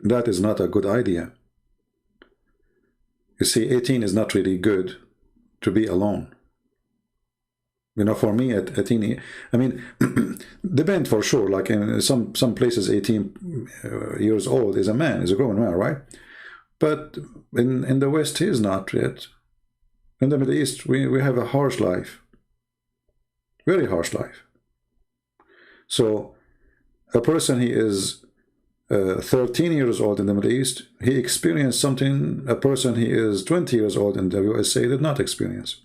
That is not a good idea. You see, 18 is not really good to be alone. You know, for me at 18, I mean, depend for sure. Like in some places, 18 years old is a man, is a grown man, right? But in the West, he is not yet. In the Middle East, we have a harsh life, very harsh life. So a person, he is 13 years old in the Middle East, he experienced something a person he is 20 years old in the USA did not experience.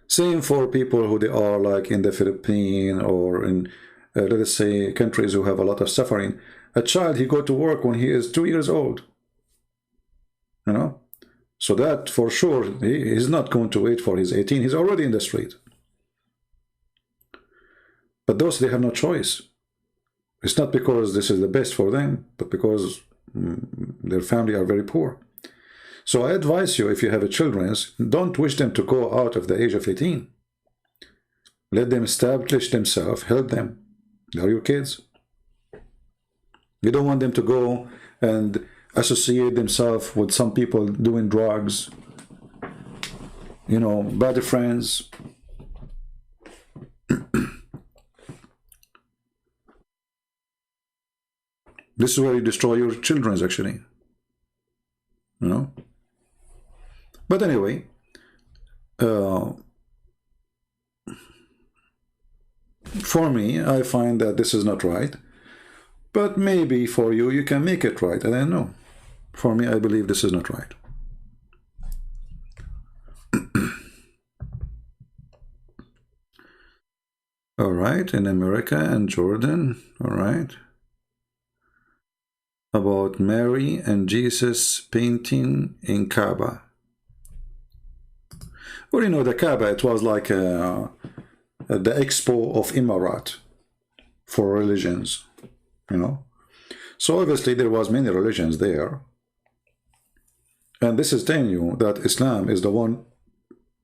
Same for people who they are like in the Philippines or in let us say countries who have a lot of suffering. A child, he go to work when he is 2 years old, you know, so that for sure he is not going to wait for his 18. He's already in the street. But those, they have no choice. It's not because this is the best for them, but because their family are very poor. So I advise you, if you have a children, don't wish them to go out of the age of 18. Let them establish themselves, help them. They are your kids. You don't want them to go and associate themselves with some people doing drugs, you know, bad friends. This is where you destroy your children, actually. You know? But anyway, for me, I find that this is not right. But maybe for you, you can make it right. I don't know. For me, I believe this is not right. All right, in America and Jordan, all right. About Mary and Jesus painting in Kaaba. Well, you know, the Kaaba, it was like the expo of Emirat for religions, you know. So obviously there was many religions there. And this is telling you that Islam is the one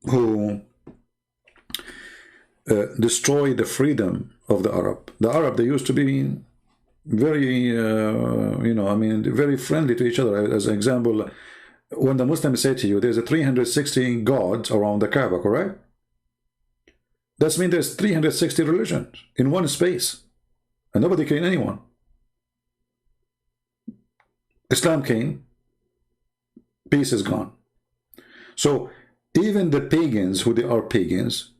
who destroyed the freedom of the Arab. The Arab, they used to be very, you know, I mean, very friendly to each other. As an example, when the Muslims say to you, there's a 360 gods around the Kaaba, correct? That means there's 360 religions in one space, and nobody can anyone. Islam came, peace is gone. So even the pagans, who they are pagans,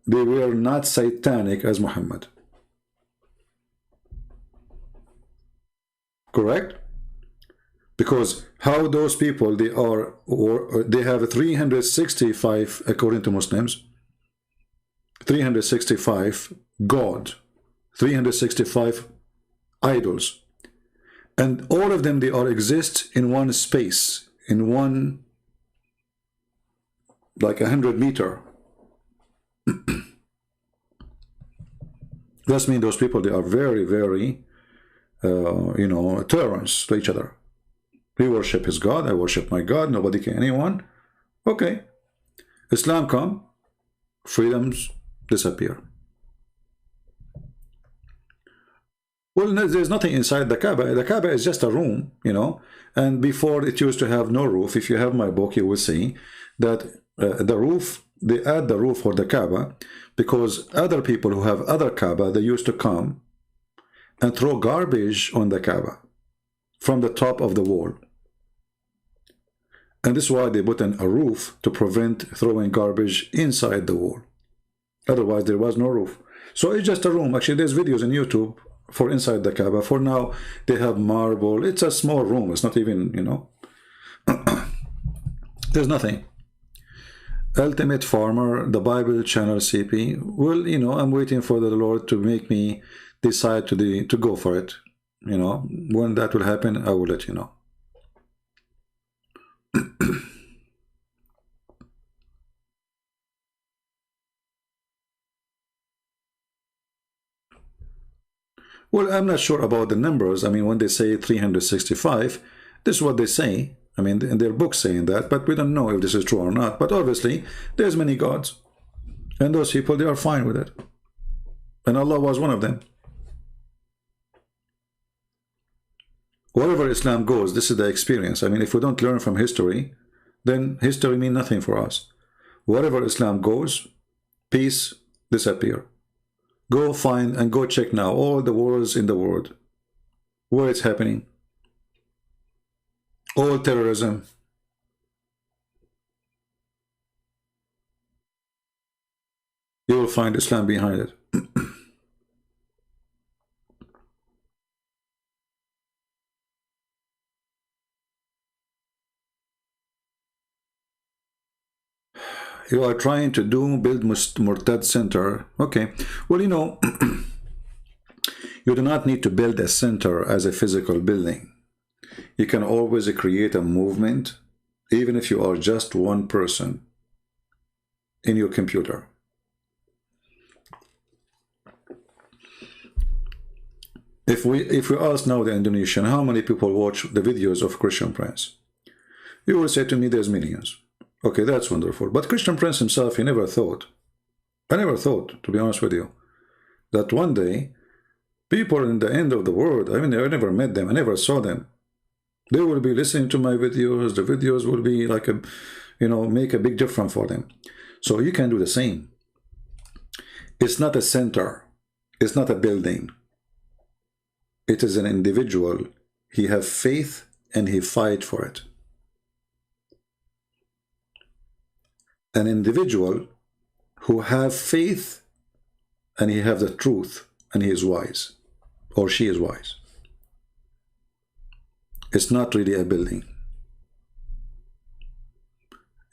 they were not satanic as Muhammad. Correct? Because how those people, they are, or they have 365, according to Muslims, 365 God, 365 idols, and all of them, they are exist in one space, in one, like 100 meter. That means those people, they are very, very, you know, tolerant to each other. He worship his God, I worship my God, nobody can anyone. Okay. Islam come, freedoms disappear. Well, there's nothing inside the Kaaba. The Kaaba is just a room, you know, and before it used to have no roof. If you have my book, you will see that the roof, they add the roof for the Kaaba because other people who have other Kaaba, they used to come and throw garbage on the Kaaba from the top of the wall. And this is why they put in a roof to prevent throwing garbage inside the wall. Otherwise, there was no roof. So it's just a room. Actually, there's videos on YouTube for inside the Kaaba. For now, they have marble. It's a small room. It's not even, you know, there's nothing. Ultimate Farmer, the Bible channel CP. Well, you know, I'm waiting for the Lord to make me decide to go for it. You know, when that will happen, I will let you know. Well, I'm not sure about the numbers. I mean, when they say 365, this is what they say. I mean, in their books saying that, but we don't know if this is true or not. But obviously, there's many gods. And those people, they are fine with it. And Allah was one of them. Wherever Islam goes, this is the experience. I mean, if we don't learn from history, then history means nothing for us. Wherever Islam goes, peace disappear. Go find and go check now all the wars in the world, where it's happening. All terrorism. You will find Islam behind it. You are trying to build Murtad Center. Okay. Well, you know, you do not need to build a center as a physical building. You can always create a movement, even if you are just one person in your computer. If we ask now the Indonesian, how many people watch the videos of Christian Prince? You will say to me, there's millions. Okay, that's wonderful. But Christian Prince himself, he never thought, I never thought, to be honest with you, that one day, people in the end of the world, I mean, I never met them, I never saw them. They will be listening to my videos, the videos will be like a, you know, make a big difference for them. So you can do the same. It's not a center. It's not a building. It is an individual. He have faith and he fight for it. An individual who have faith and he have the truth and he is wise, or she is wise. It's not really a building.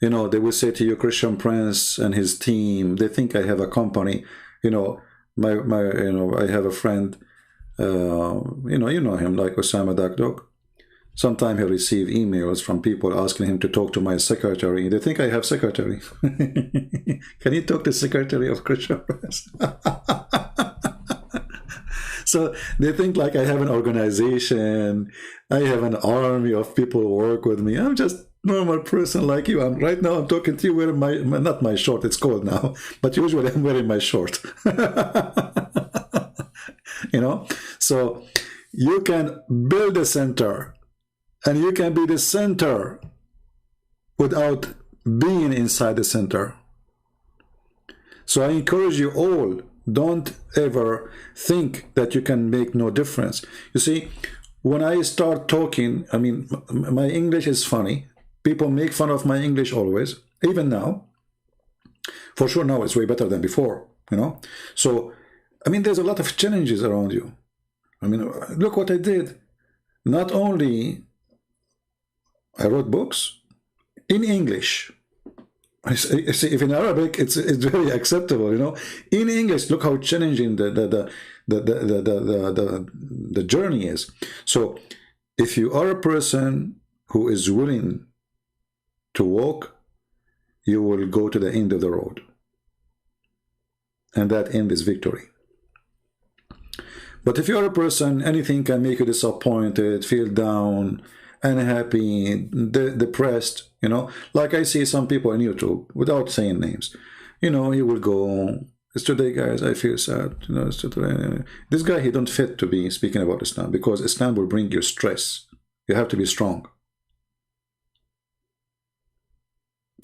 You know, they will say to you, Christian Prince and his team, they think I have a company. You know, I have a friend, you know him, like Osama Dakdok. Sometimes he receive emails from people asking him to talk to my secretary. They think I have secretary. Can you talk to secretary of Christian Prince? So they think like I have an organization, I have an army of people who work with me. I'm just normal person like you. Right now I'm talking to you wearing my not my short, it's cold now, but usually I'm wearing my short. You know, so you can build a center and you can be the center without being inside the center. So I encourage you all, don't ever think that you can make no difference. You see, when I start talking, I mean, my English is funny. People make fun of my English always, even now. For sure now it's way better than before, you know. So, I mean, there's a lot of challenges around you. I mean, look what I did. Not only I wrote books in English. I see, if in Arabic it's very acceptable, you know. In English, look how challenging the journey is. So, if you are a person who is willing to walk, you will go to the end of the road, and that end is victory. But if you are a person, anything can make you disappointed, feel down, unhappy, depressed, you know, like I see some people on YouTube, without saying names, you know, he will go, yesterday, guys, I feel sad. You know, yesterday, this guy, he don't fit to be speaking about Islam, because Islam will bring you stress. You have to be strong.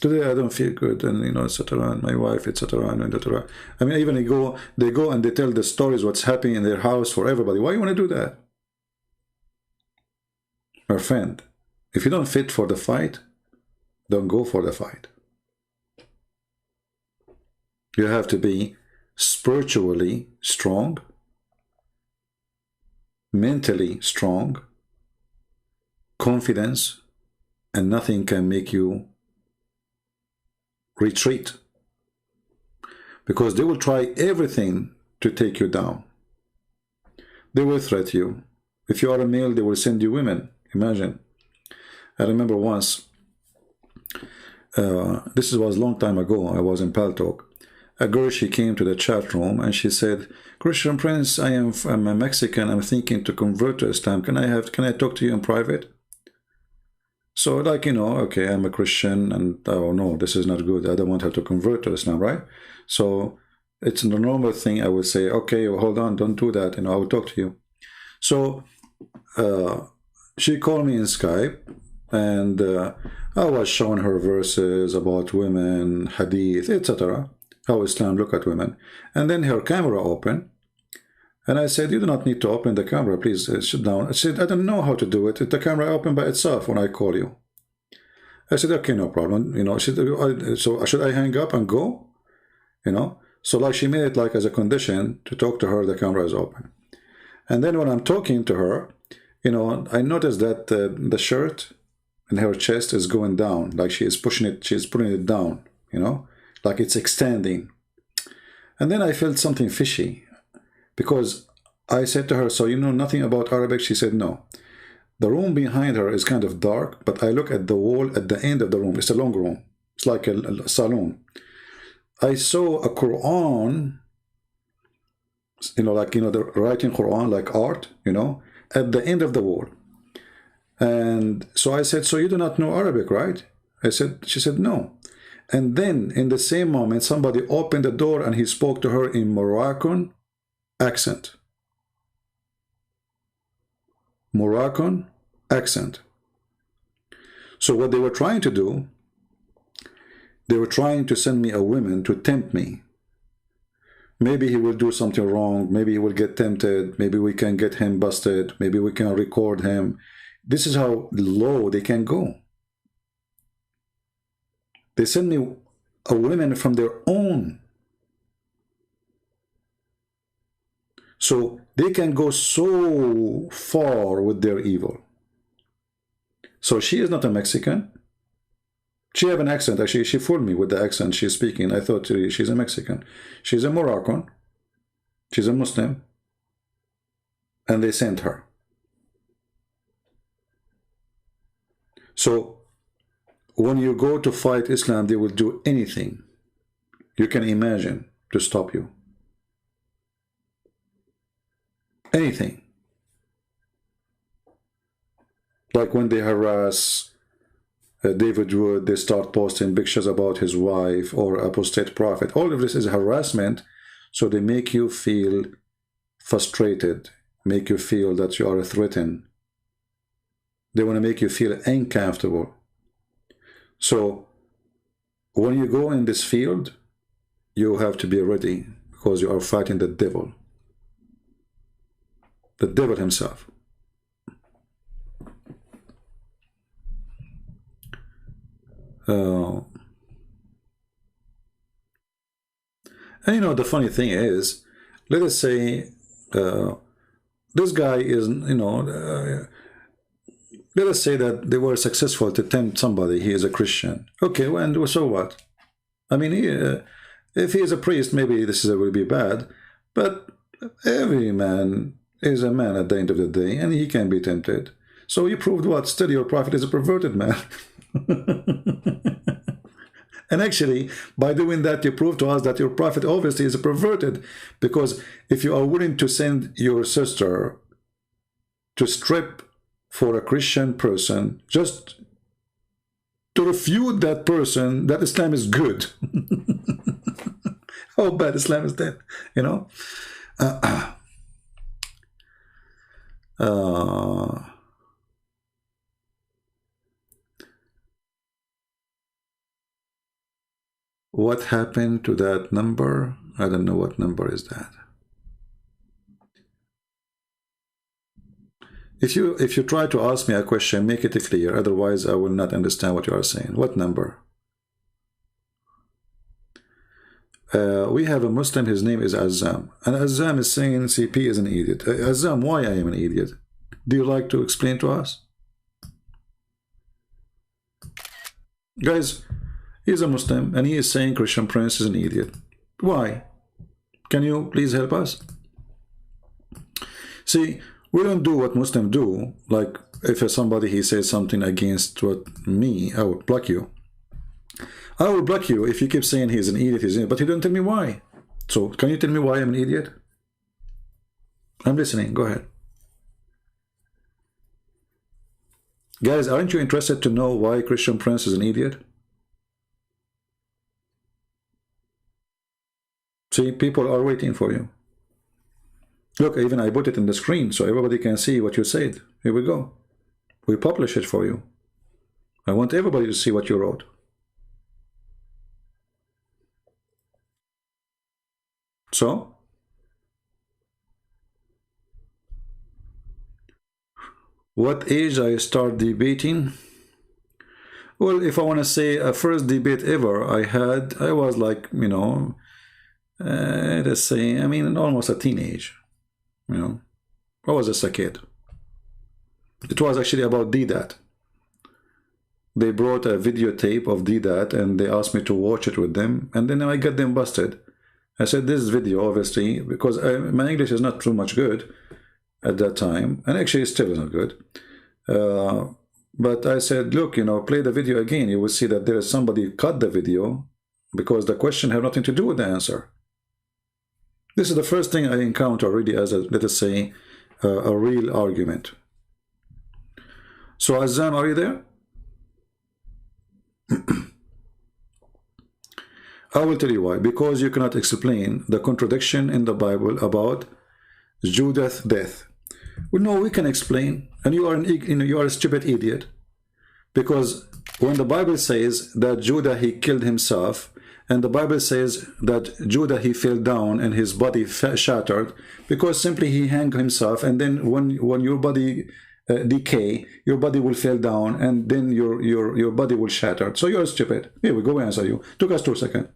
Today I don't feel good, and you know, etc. And my wife, etc. And etc. I mean, even they go and they tell the stories what's happening in their house for everybody. Why you want to do that? My friend, if you don't fit for the fight, don't go for the fight. You have to be spiritually strong, mentally strong, confidence, and nothing can make you retreat, because they will try everything to take you down. They will threat you. If you are a male, they will send you women. Imagine. I remember once, this was a long time ago, I was in Paltalk. A girl, she came to the chat room and she said, Christian Prince, I'm a Mexican, I'm thinking to convert to Islam. Can I talk to you in private? So, like, you know, okay, I'm a Christian, and oh no, this is not good. I don't want her to convert to Islam, right? So it's the normal thing. I would say, okay, hold on, don't do that. You know, I will talk to you. So she called me in Skype, and I was showing her verses about women, hadith, etc., how Islam look at women. And then her camera opened. And I said, you do not need to open the camera, please sit down. I said, I don't know how to do it. The camera opened by itself when I call you. I said, okay, no problem. You know, so should I hang up and go? You know, so like she made it like as a condition to talk to her, the camera is open. And then when I'm talking to her, you know, I noticed that the shirt in her chest is going down, like she is pushing it, she's putting it down, you know, like it's extending. And then I felt something fishy. Because I said to her, so you know nothing about Arabic? She said, no. The room behind her is kind of dark, but I look at the wall at the end of the room. It's a long room. It's like a saloon. I saw a Quran, you know, like, you know, the writing Quran, like art, you know, at the end of the wall. And so I said, so you do not know Arabic, right? She said, no. And then in the same moment, somebody opened the door and he spoke to her in Moroccan accent. Moroccan accent. So what they were trying to do, they were trying to send me a woman to tempt me. Maybe he will do something wrong. Maybe he will get tempted. Maybe we can get him busted. Maybe we can record him. This is how low they can go. They send me a woman from their own. So they can go so far with their evil. So she is not a Mexican. She have an accent. Actually, she fooled me with the accent she's speaking. I thought she's a Mexican. She's a Moroccan. She's a Muslim. And they sent her. So when you go to fight Islam, they will do anything you can imagine to stop you. Anything. Like when they harass David Wood, they start posting pictures about his wife or apostate prophet. All of this is harassment, so they make you feel frustrated, make you feel that you are threatened. They want to make you feel uncomfortable. So when you go in this field, you have to be ready, because you are fighting the devil. The devil himself. And you know, the funny thing is, let us say this guy is, you know, let us say that they were successful to tempt somebody. He is a Christian. Okay, well, and so what? I mean, if he is a priest, maybe this will be bad, but every man is a man at the end of the day, and he can be tempted. So you proved what? Still, your prophet is a perverted man. And actually, by doing that, you prove to us that your prophet obviously is a perverted, because if you are willing to send your sister to strip for a Christian person, just to refute that person, that Islam is good. how bad Islam is dead, you know. What happened to that number? I don't know what number is that. If you try to ask me a question, make it clear, otherwise I will not understand what you are saying. What number? We have a Muslim, his name is Azam, and Azam is saying CP is an idiot. Azam, why I am an idiot? Do you like to explain to us? Guys, he's a Muslim and he is saying Christian Prince is an idiot. Why? Can you please help us? See, we don't do what Muslims do. Like if somebody he says something against what me, I would block you. I will block you if you keep saying he's an idiot, but you don't tell me why. So can you tell me why I'm an idiot? I'm listening. Go ahead. Guys, aren't you interested to know why Christian Prince is an idiot? See, people are waiting for you. Look, even I put it in the screen so everybody can see what you said. Here we go. We publish it for you. I want everybody to see what you wrote. So, what age I start debating? Well, if I want to say a first debate ever I had, I was like, you know, let's say, I mean, almost a teenage. You know, I was just a kid. It was actually about DDAT. They brought a videotape of DDAT and they asked me to watch it with them, and then I got them busted. I said, this video, obviously, because my English is not too much good at that time, and actually it still is not good. But I said, look, you know, play the video again. You will see that there is somebody cut the video because the question had nothing to do with the answer. This is the first thing I encounter really as a, let us say, a real argument. So Azam, are you there? I will tell you why. Because you cannot explain the contradiction in the Bible about Judah's death. Well, no, we can explain, and you are a stupid idiot. Because when the Bible says that Judah he killed himself, and the Bible says that Judah he fell down and his body shattered, because simply he hanged himself, and then when your body decay, your body will fall down, and then your body will shatter. So you're stupid. Here we go, we answer you. Took us 2 seconds.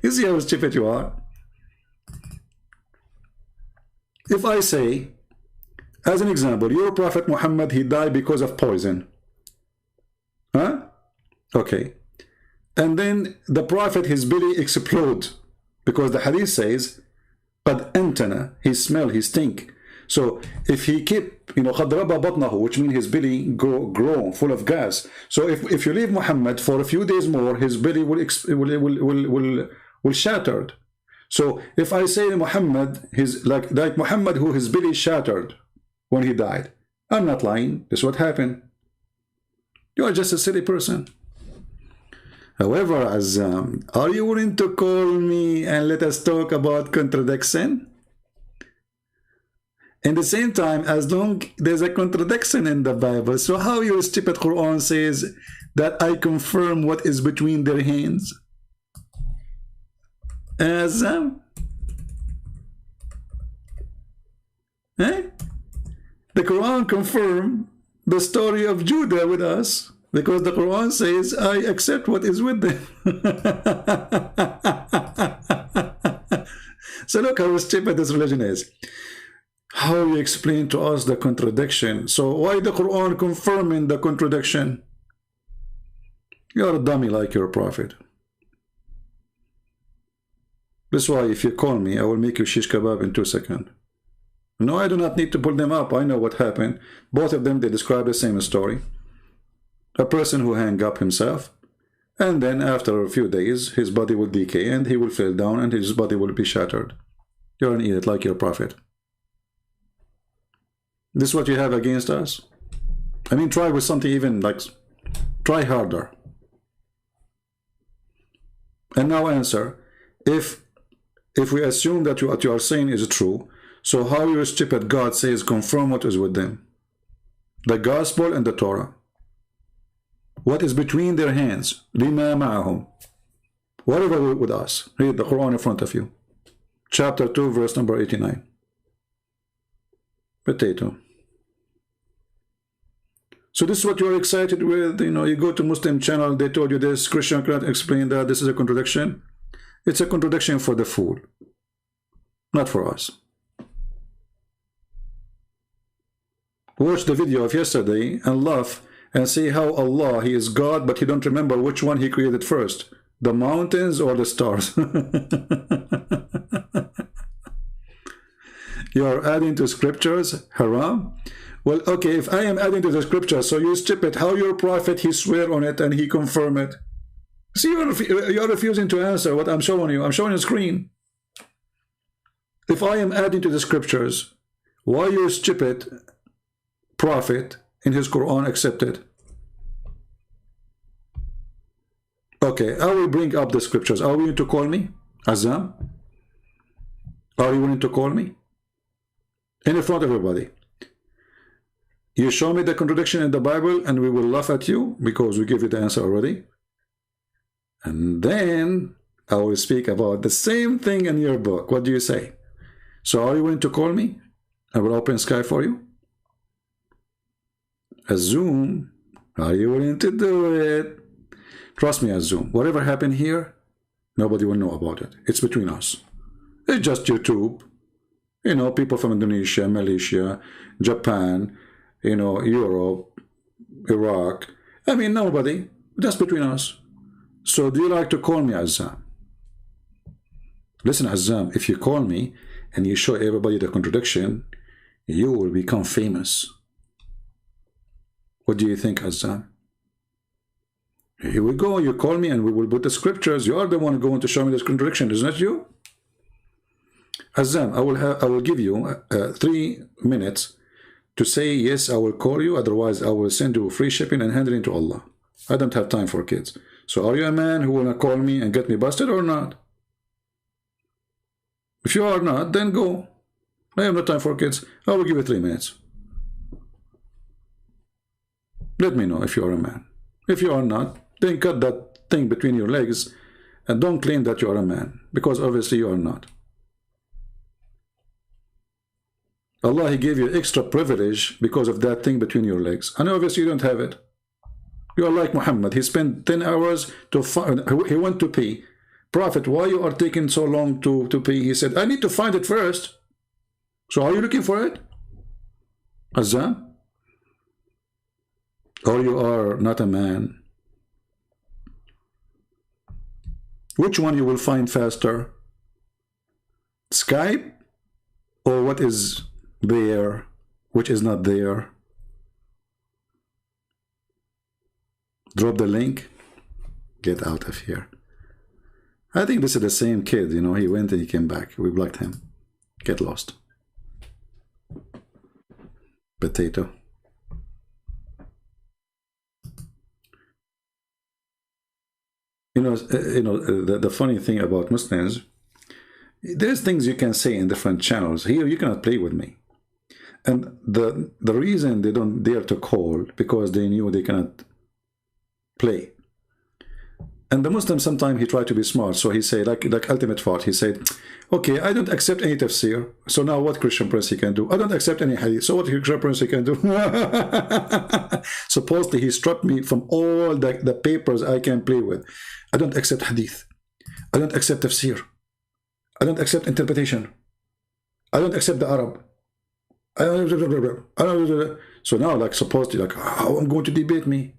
You see how stupid you are? If I say, as an example, your Prophet Muhammad, he died because of poison. Huh? Okay. And then the Prophet, his belly explode, because the hadith says, قَدْ أَنْتَنَا, he smell, he stink. So if he keep, you know, قَدْ رَبَى بَطْنَهُ, which means his belly grow full of gas. So if you leave Muhammad for a few days more, his belly will shattered. So if I say Muhammad, his like Muhammad who his belly shattered when he died, I'm not lying. This is what happened. You are just a silly person. However, Azam, are you willing to call me and let us talk about contradiction? In the same time, as long there's a contradiction in the Bible, so how your stupid Quran says that I confirm what is between their hands? Azam? Eh? The Quran confirmed the story of Judah with us, because the Quran says, I accept what is with them. So look how stupid this religion is. How you explain to us the contradiction. So why the Quran confirming the contradiction? You're a dummy like your prophet. That's why if you call me, I will make you shish kebab in 2 seconds. No, I do not need to pull them up. I know what happened. Both of them, they describe the same story. A person who hung up himself, and then after a few days, his body will decay and he will fall down and his body will be shattered. You're an idiot like your prophet. This is what you have against us? I mean, try with something even like Try harder. And now answer. If we assume that what you are saying is true, so how your stupid God says confirm what is with them? The gospel and the Torah. What is between their hands? لِمَا مَعَهُمْ. Whatever with us. Read the Quran in front of you. Chapter 2, verse number 89. Potato. So this is what you're excited with. You know, you go to Muslim channel, they told you this, Christian cannot explain that, this is a contradiction. It's a contradiction for the fool, not for us. Watch the video of yesterday and laugh and see how Allah, He is God, but you don't remember which one He created first, the mountains or the stars. You are adding to scriptures, haram. Well, okay, if I am adding to the scriptures, so you stupid, how your prophet, he swear on it and he confirm it? See, you're refusing to answer what I'm showing you. I'm showing you a screen. If I am adding to the scriptures, why your stupid prophet in his Quran accepted? Okay, I will bring up the scriptures. Are you willing to call me? Azam? Are you willing to call me? In front of everybody. You show me the contradiction in the Bible and we will laugh at you because we give you the answer already. And then I will speak about the same thing in your book. What do you say? So are you willing to call me? I will open Skype for you. Zoom. Are you willing to do it? Trust me, Zoom. Whatever happened here, nobody will know about it. It's between us. It's just YouTube. You know, people from Indonesia, Malaysia, Japan, you know, Europe, Iraq. I mean, nobody. That's between us. So do you like to call me Azam? Listen, Azam, if you call me and you show everybody the contradiction, you will become famous. What do you think, Azam? Here we go. You call me and we will put the scriptures. You are the one going to show me this contradiction, isn't it you? Azam, I will give you 3 minutes to say, yes, I will call you, otherwise I will send you free shipping and hand it to Allah. I don't have time for kids. So are you a man who will call me and get me busted or not? If you are not, then go. I have no time for kids. I will give you 3 minutes. Let me know if you are a man. If you are not, then cut that thing between your legs and don't claim that you are a man, because obviously you are not. Allah, He gave you extra privilege because of that thing between your legs. And obviously you don't have it. You are like Muhammad. He spent 10 hours to find, he went to pee. Prophet, why you are taking so long to pee? He said, I need to find it first. So are you looking for it? Azam? Or you are not a man? Which one you will find faster? Skype? Or what is there, which is not there? Drop the link. Get out of here. I think this is the same kid, you know, he went and he came back. We blocked him. Get lost. Potato. You know, the funny thing about Muslims, there's things you can say in different channels. Here, you cannot play with me. And the reason they don't dare to call, because they knew they cannot play. And the Muslim, sometimes he tried to be smart, so he said, like Ultimate Fart, he said, okay, I don't accept any tafsir, so now what Christian Prince he can do? I don't accept any hadith, so what Christian Prince he can do? Supposedly he struck me from all the papers I can play with. I don't accept hadith. I don't accept tafsir. I don't accept interpretation. I don't accept the Arab. So now, like, supposedly, like, how I'm going to debate me?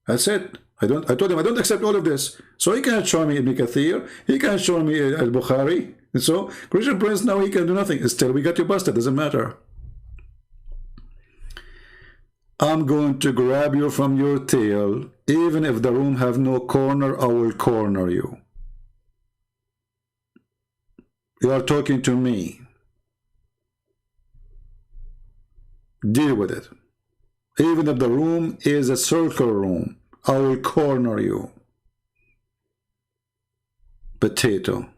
I said, I told him I don't accept all of this. So he can't show me Ibn Kathir. He can't show me Al-Bukhari. And so Christian Prince, now he can do nothing. Still, we got you busted. Doesn't matter. I'm going to grab you from your tail. Even if the room have no corner, I will corner you. You are talking to me. Deal with it. Even if the room is a circle room, I will corner you. Potato.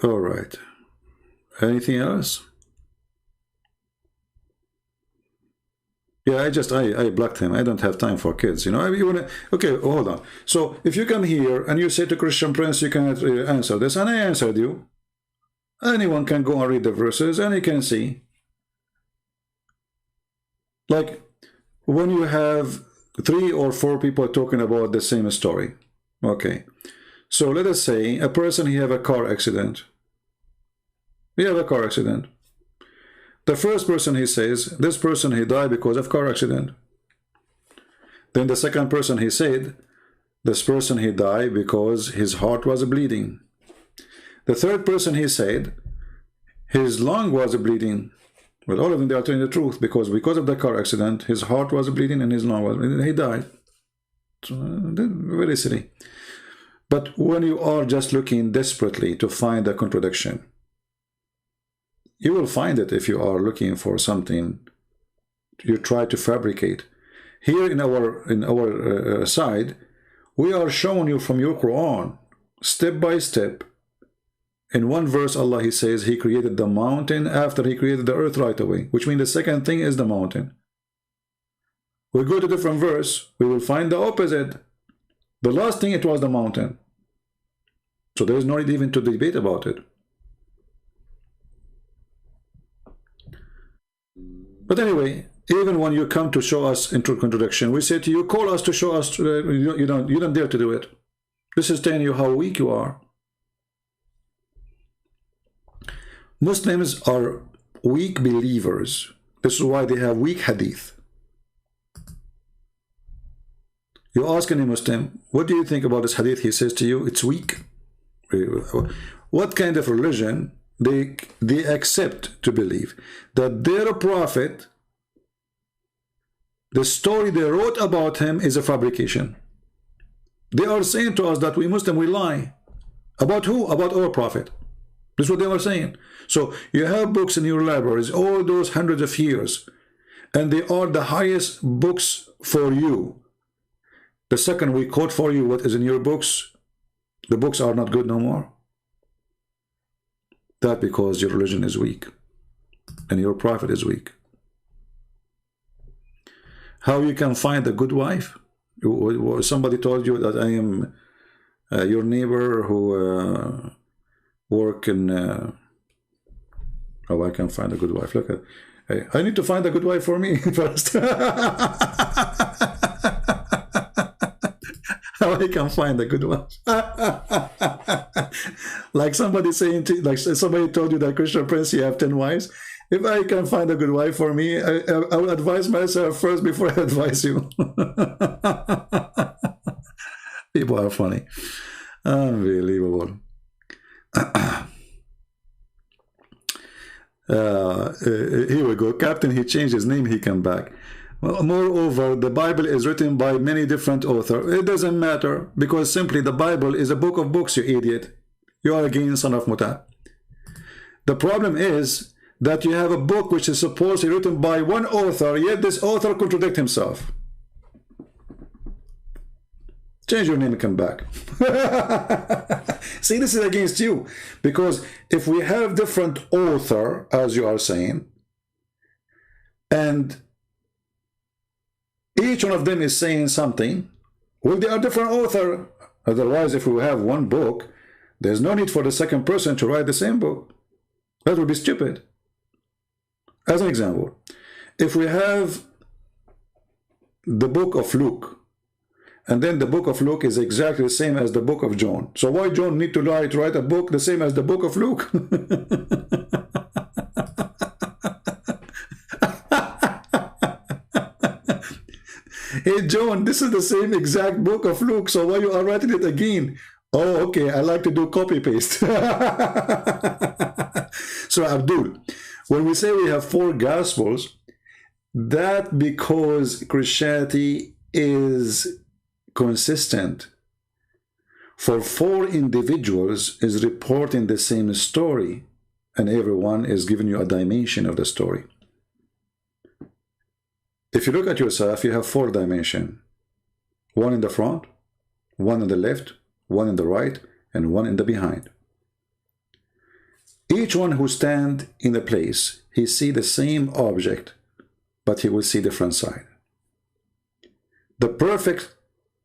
All right. Anything else? Yeah, I blocked him. I don't have time for kids, you know. You wanna, okay, hold on. So if you come here and you say to Christian Prince, you cannot answer this, and I answered you. Anyone can go and read the verses, and you can see. Like, when you have 3 or 4 people talking about the same story. Okay. So let us say a person, he have a car accident. He have a car accident. The first person, he says, this person, he died because of car accident. Then the second person, he said, this person, he died because his heart was bleeding. The third person, he said, his lung was bleeding. Well, all of them, they are telling the truth, because of the car accident, his heart was bleeding and his lung was bleeding. He died. So, very silly. But when you are just looking desperately to find a contradiction, you will find it if you are looking for something you try to fabricate. Here in our side, we are showing you from your Quran, step by step. In one verse, Allah, he says, he created the mountain after he created the earth right away, which means the second thing is the mountain. We go to a different verse, we will find the opposite. The last thing, it was the mountain. So there is no need even to debate about it. But anyway, even when you come to show us into contradiction, we say to you, call us to show us, you don't dare to do it. This is telling you how weak you are. Muslims are weak believers. This is why they have weak hadith. You ask any Muslim, what do you think about this hadith? He says to you, it's weak. What kind of religion they accept to believe that their prophet, the story they wrote about him, is a fabrication? They are saying to us that we Muslim, we lie. About who? About our prophet. This is what they were saying. So you have books in your libraries, all those hundreds of years, and they are the highest books for you. The second we quote for you what is in your books, the books are not good no more. That because your religion is weak and your prophet is weak. How you can find a good wife? Somebody told you that I am your neighbor who work in oh, I can find a good wife. Look at, hey, I need to find a good wife for me first. How I can find a good wife? Like somebody saying to, like somebody told you that Christian Prince, you have 10 wives. If I can find a good wife for me, I will advise myself first before I advise you. People are funny. Unbelievable. Here we go. Captain, he changed his name, he came back. Moreover, the Bible is written by many different authors. It doesn't matter, because simply the Bible is a book of books, you idiot. You are again son of Muta. The problem is that you have a book which is supposedly written by one author, yet this author contradicts himself. Change your name and come back. See, this is against you. Because if we have different author, as you are saying, and each one of them is saying something, well, they are different author. Otherwise, if we have one book, there's no need for the second person to write the same book. That would be stupid. As an example, if we have the book of Luke, and then the book of Luke is exactly the same as the book of John. So why John need to write a book the same as the book of Luke? Hey John, this is the same exact book of Luke, so why you are writing it again? Oh, okay, I like to do copy-paste. So Abdul, when we say we have 4 Gospels, that because Christianity is consistent for 4 individuals is reporting the same story, and everyone is giving you a dimension of the story. If you look at yourself, you have 4 dimensions. 1 in the front, 1 in the left, 1 in the right, and 1 in the behind. Each one who stand in a place, he see the same object, but he will see different side. The perfect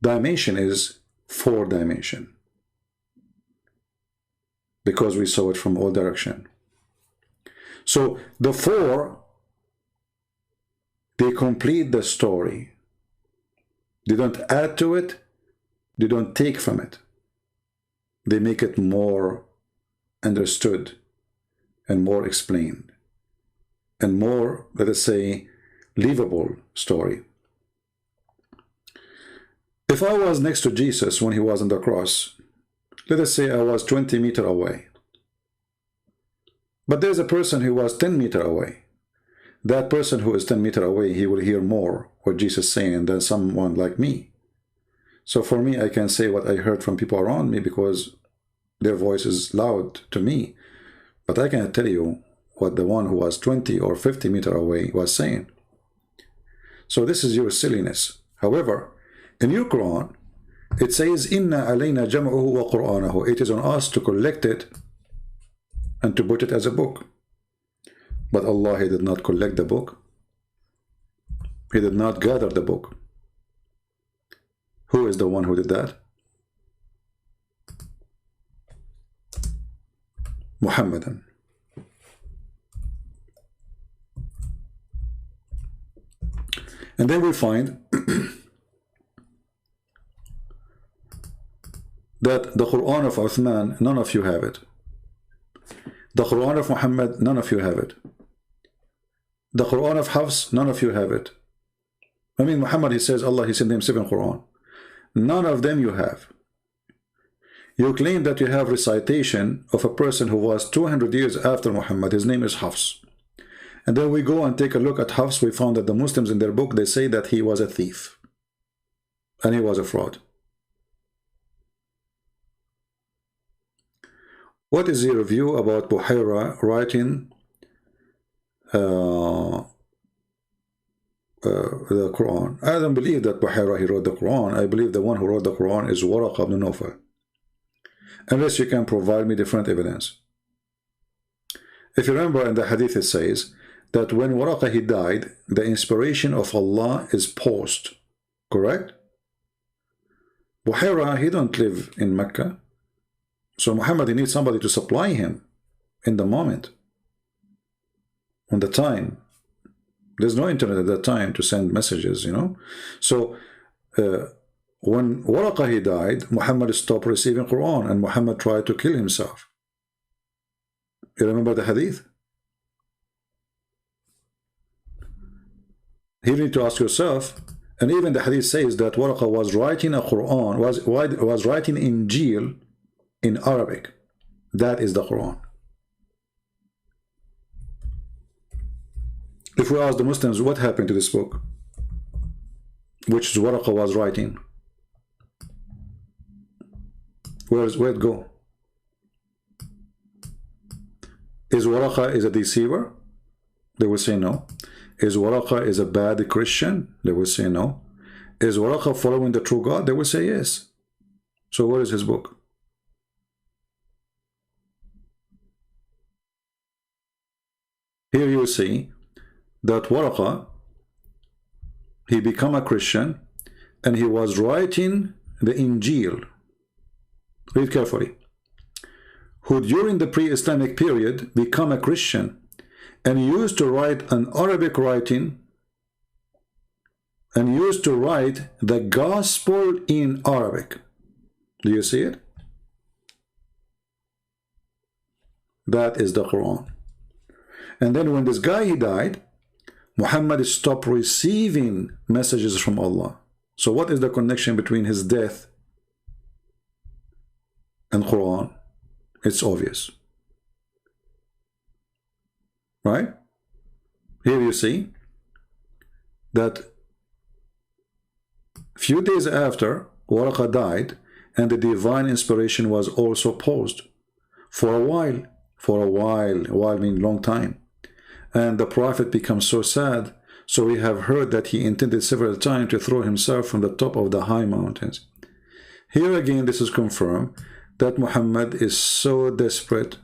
dimension is 4 dimension, because we saw it from all direction. So the 4, they complete the story. They don't add to it, they don't take from it. They make it more understood and more explained and more, let us say, livable story. If I was next to Jesus when he was on the cross, let us say I was 20 meters away, but there's a person who was 10 meters away. That person who is 10 meters away, he will hear more what Jesus is saying than someone like me. So for me, I can say what I heard from people around me because their voice is loud to me. But I cannot tell you what the one who was 20 or 50 meters away was saying. So this is your silliness. However, in your Quran, it says, Inna alayna jam'uhu wa Qur'anahu. It is on us to collect it and to put it as a book. But Allah, He did not collect the book. He did not gather the book. Who is the one who did that? Muhammadan. And then we find that the Quran of Uthman, none of you have it. The Quran of Muhammad, none of you have it. The Quran of Hafs, none of you have it. I mean, Muhammad, he says, Allah, He sent him 7 Quran. None of them you have. You claim that you have recitation of a person who was 200 years after Muhammad. His name is Hafs. And then we go and take a look at Hafs. We found that the Muslims in their book, they say that he was a thief. And he was a fraud. What is your view about Buhayra writing the Quran? I don't believe that Buhayra, he wrote the Quran. I believe the one who wrote the Quran is Waraqa ibn Nawfal. Unless you can provide me different evidence. If you remember in the hadith it says that when Waraqa he died, the inspiration of Allah is paused. Correct? Buhayra, he don't live in Mecca. So Muhammad, he needs somebody to supply him in the moment. On the time. There's no internet at that time to send messages, you know. So when Waraqa he died, Muhammad stopped receiving Quran and Muhammad tried to kill himself. You remember the hadith? Here you need to ask yourself, and even the hadith says that Waraqa was writing a Quran, was writing Injil in Arabic. That is the Quran. If we ask the Muslims what happened to this book, which Waraqa was writing, where'd it go? Is Waraqa is a deceiver? They will say no. Is Waraqa is a bad Christian? They will say no. Is Waraqa following the true God? They will say yes. So where is his book? Here you see that Waraqa, he became a Christian and he was writing the Injil. Read carefully. Who during the pre-Islamic period became a Christian and used to write an Arabic writing and used to write the gospel in Arabic. Do you see it? That is the Quran. And then when this guy he died, Muhammad stopped receiving messages from Allah. So what is the connection between his death and Quran? It's obvious. Right? Here you see that few days after Waraqa died, and the divine inspiration was also paused for a while. A while means long time. And the Prophet becomes so sad. So we have heard that he intended several times to throw himself from the top of the high mountains. Here again, this is confirmed that Muhammad is so desperate.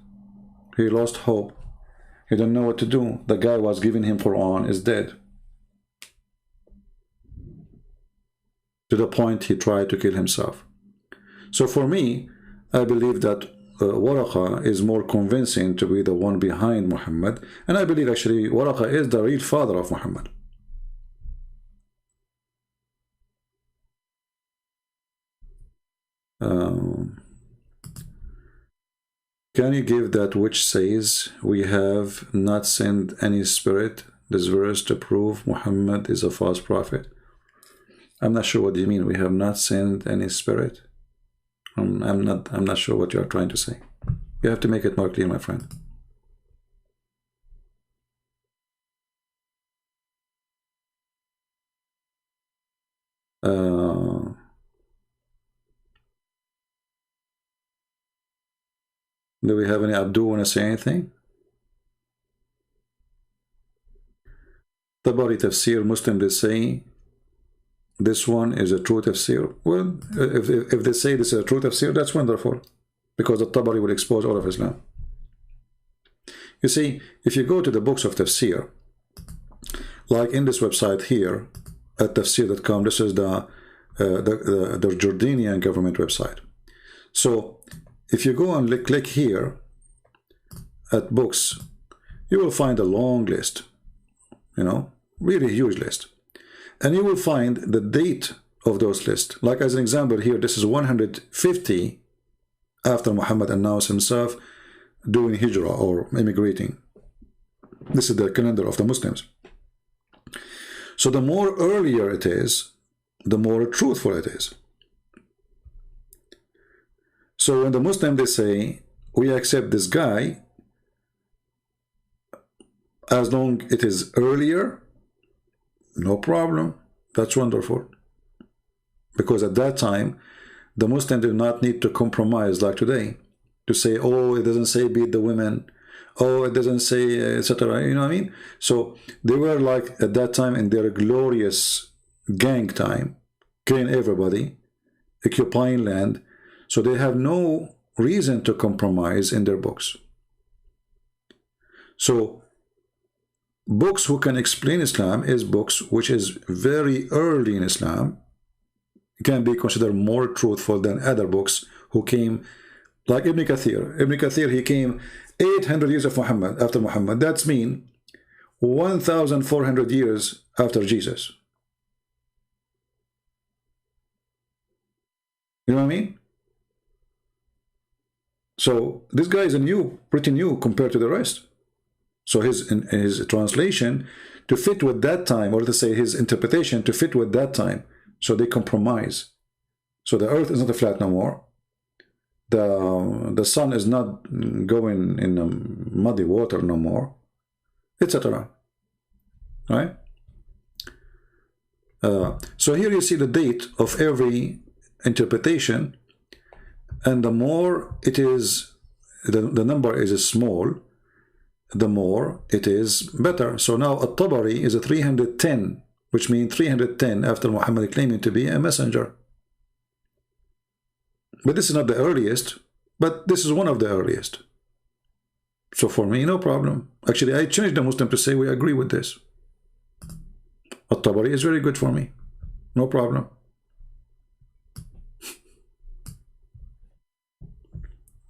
He lost hope. He don't know what to do. The guy was giving him Quran is dead. To the point he tried to kill himself. So for me, I believe that Waraqa is more convincing to be the one behind Muhammad, and I believe actually Waraqa is the real father of Muhammad. Can you give that which says we have not sent any spirit, this verse, to prove Muhammad is a false prophet? I'm not sure what you mean. We have not sent any spirit. I'm not sure what you are trying to say. You have to make it more clear, my friend. Do we have any Abdul want to say anything? Tabari Tafsir, Muslim, they say this one is a true tafsir. Well, if they say this is a true tafsir, that's wonderful, because the Tabari will expose all of Islam. You see, if you go to the books of tafsir, like in this website here at tafsir.com, this is the Jordanian government website. So if you go and click here at books, you will find a long list, you know, really huge list. And you will find the date of those lists. Like as an example here, this is 150 after Muhammad announced himself doing hijrah or immigrating. This is the calendar of the Muslims. So the more earlier it is, the more truthful it is. So when the Muslim, they say, we accept this guy as long it is earlier, no problem. That's wonderful. Because at that time, the Muslim did not need to compromise like today. To say, oh, it doesn't say beat the women. Oh, it doesn't say, etc. You know what I mean? So they were like, at that time, in their glorious gang time, killing everybody, occupying land. So they have no reason to compromise in their books. So books who can explain Islam is books which is very early in Islam, can be considered more truthful than other books who came, like Ibn Kathir. Ibn Kathir, he came 800 years of Muhammad, after Muhammad. That's mean 1,400 years after Jesus. You know what I mean? So this guy is pretty new compared to the rest. So his translation to fit with that time, or to say his interpretation to fit with that time. So they compromise. So the earth is not a flat no more. The sun is not going in muddy water no more, etc. Right? So here you see the date of every interpretation, and the more it is, the number is small, the more it is better. So now At-Tabari is a 310, which means 310 after Muhammad claiming to be a messenger. But this is not the earliest, but this is one of the earliest. So for me, no problem. Actually, I changed the Muslim to say we agree with this. At-Tabari is very good for me. No problem.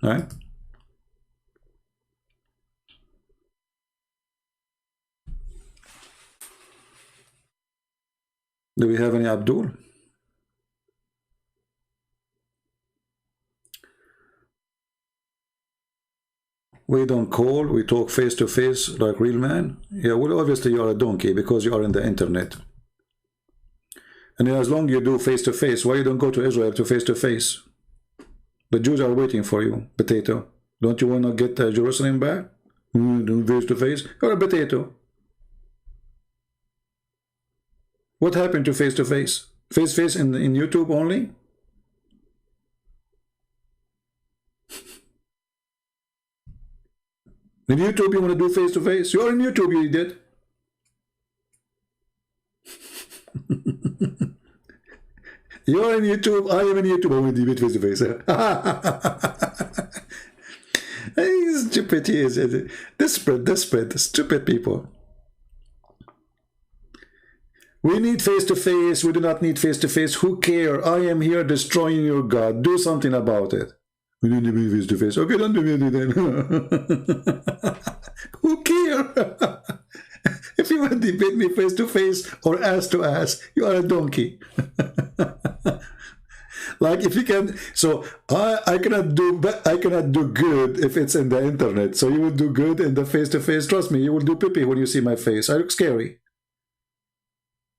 Right? Do we have any Abdul? We don't call, we talk face to face like real man. Yeah, well, obviously you are a donkey because you are in the internet. And as long as you do face to face, why you don't go to Israel to face to face? The Jews are waiting for you, potato. Don't you want to get Jerusalem back? Do face to face? You're a potato. What happened to face to face? Face to face in YouTube only? In YouTube, you want to do face to face? You're in YouTube, you idiot. You're in YouTube, I am in YouTube, I want to debate face to face. Stupid, he is. Desperate, stupid people. We need face to face, we do not need face to face. Who care? I am here destroying your God. Do something about it. We need to be face to face. Okay, don't do it then. Who care? If you want to debate me face to face or ass to ass, you are a donkey. Like if you can, so I cannot do good if it's in the internet. So you will do good in the face to face. Trust me, you will do pee-pee when you see my face. I look scary.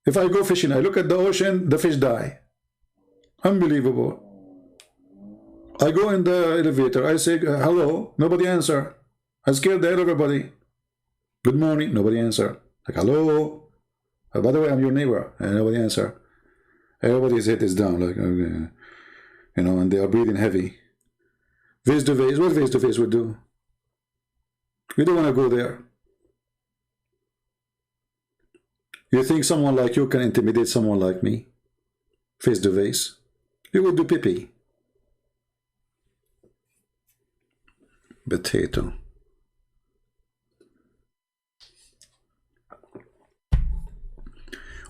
If I go fishing, I look at the ocean, the fish die. Unbelievable. I go in the elevator, I say hello, nobody answer. I scare the hell of everybody. Good morning, nobody answer. Like hello. By the way, I'm your neighbor, and nobody answer. Everybody's head is down, like okay. You know, and they are breathing heavy. Face to face, what face to face would do? We don't want to go there. You think someone like you can intimidate someone like me? Face to face? You will do pee-pee. Potato.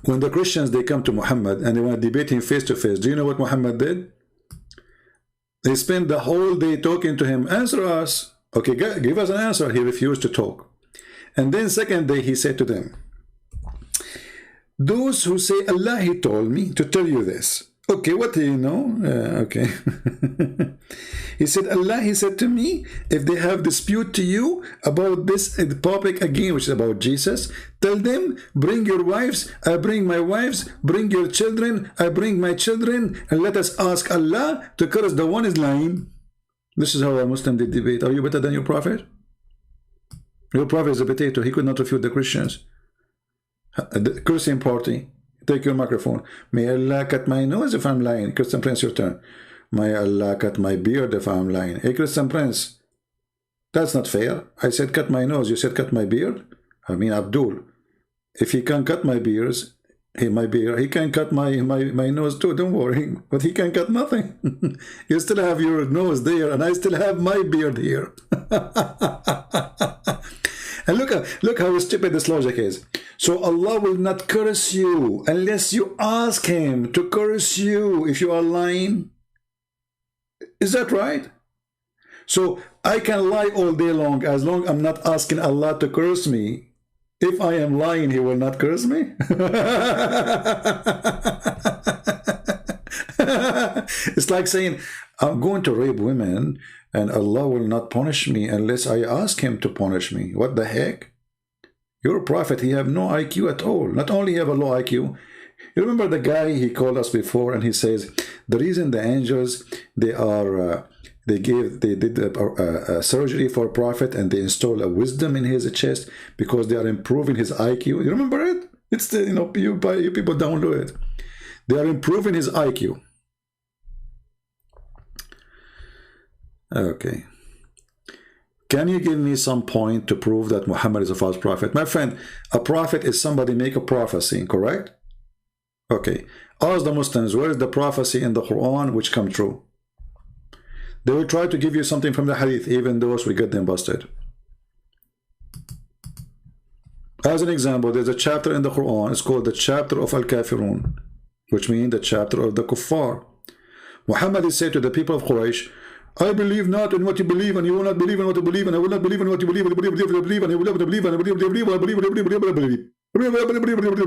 When the Christians, they come to Muhammad and they want to debate him face to face, do you know what Muhammad did? They spent the whole day talking to him. Answer us. Okay, give us an answer. He refused to talk. And then second day he said to them, those who say Allah, he told me to tell you this. Okay, what do you know? Okay. He said, Allah, he said to me, if they have dispute to you about this topic again, which is about Jesus, tell them, bring your wives, I bring my wives, bring your children, I bring my children, and let us ask Allah to curse the one is lying. This is how a Muslim did debate. Are you better than your prophet? Your prophet is a potato. He could not refute the Christians. The Christian party, take your microphone. May Allah cut my nose if I'm lying. Christian Prince, your turn. May Allah cut my beard if I'm lying. Hey, Christian Prince, that's not fair. I said cut my nose. You said cut my beard. I mean Abdul. If he can cut my beards, he can cut my nose too. Don't worry. But he can cut nothing. You still have your nose there, and I still have my beard here. And look how stupid this logic is. So Allah will not curse you unless you ask him to curse you if you are lying. Is that right? So I can lie all day long as long as I'm not asking Allah to curse me. If I am lying, he will not curse me. It's like saying, I'm going to rape women and Allah will not punish me unless I ask him to punish me. What the heck? You're a prophet. He have no IQ at all. Not only have a low IQ. You remember the guy he called us before, and he says the reason the angels they did a surgery for a prophet and they install a wisdom in his chest because they are improving his IQ. You remember it? It's the, you people download it. They are improving his IQ. Okay. Can you give me some point to prove that Muhammad is a false prophet? My friend, a prophet is somebody make a prophecy, correct? Okay. Ask the Muslims, where is the prophecy in the Quran which come true? They will try to give you something from the Hadith, even those we get them busted. As an example, there's a chapter in the Quran, it's called the chapter of Al-Kafirun, which means the chapter of the Kuffar. Muhammad is said to the people of Quraysh, I believe not in what you believe, and you will not believe in what you believe, and I will not believe in what you believe, and I believe, and I will not believe, and I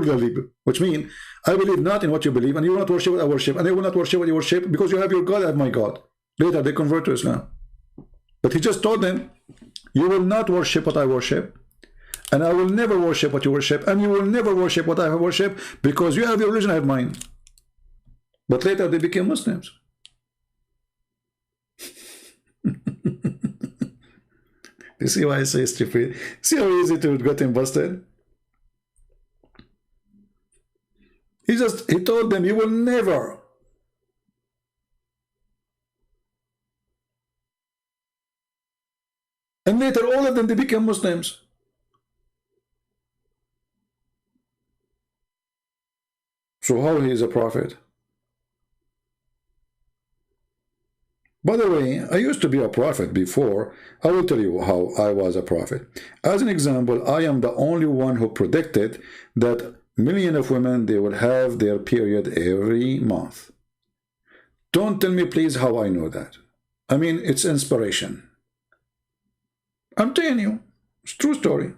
believe, which means, I believe not in what you believe, and you will not worship what I worship, and I will not worship what you worship, because you have your God, I have my God. Later, they convert to Islam. But he just told them, you will not worship what I worship, and I will never worship what you worship, and you will never worship what I worship, because you have your religion, I have mine. But later, they became Muslims. You see why I say stupid? See how easy to get him busted? He told them, you will never. And later all of them, they become Muslims. So how he is a prophet? By the way, I used to be a prophet before. I will tell you how I was a prophet. As an example, I am the only one who predicted that millions of women, they will have their period every month. Don't tell me, please, how I know that. I mean, it's inspiration. I'm telling you, it's a true story.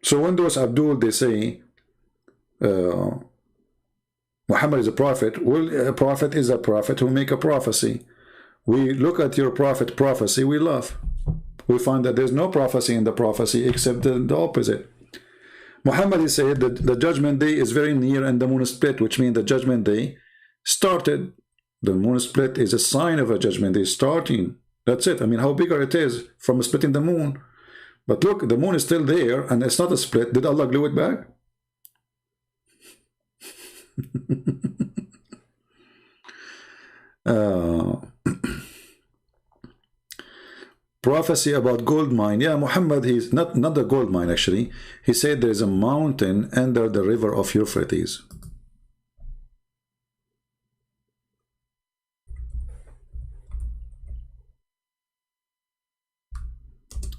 So when those Abdul, they say, Muhammad is a prophet. Well, a prophet is a prophet who make a prophecy. We look at your prophecy, we laugh. We find that there's no prophecy in the prophecy except the opposite. Muhammad said that the judgment day is very near and the moon split, which means the judgment day started. The moon split is a sign of a judgment day starting. That's it. I mean, how bigger it is from splitting the moon. But look, the moon is still there and it's not a split. Did Allah glue it back? Prophecy about gold mine. Yeah, Muhammad, he's not the gold mine actually. He said there is a mountain under the river of Euphrates.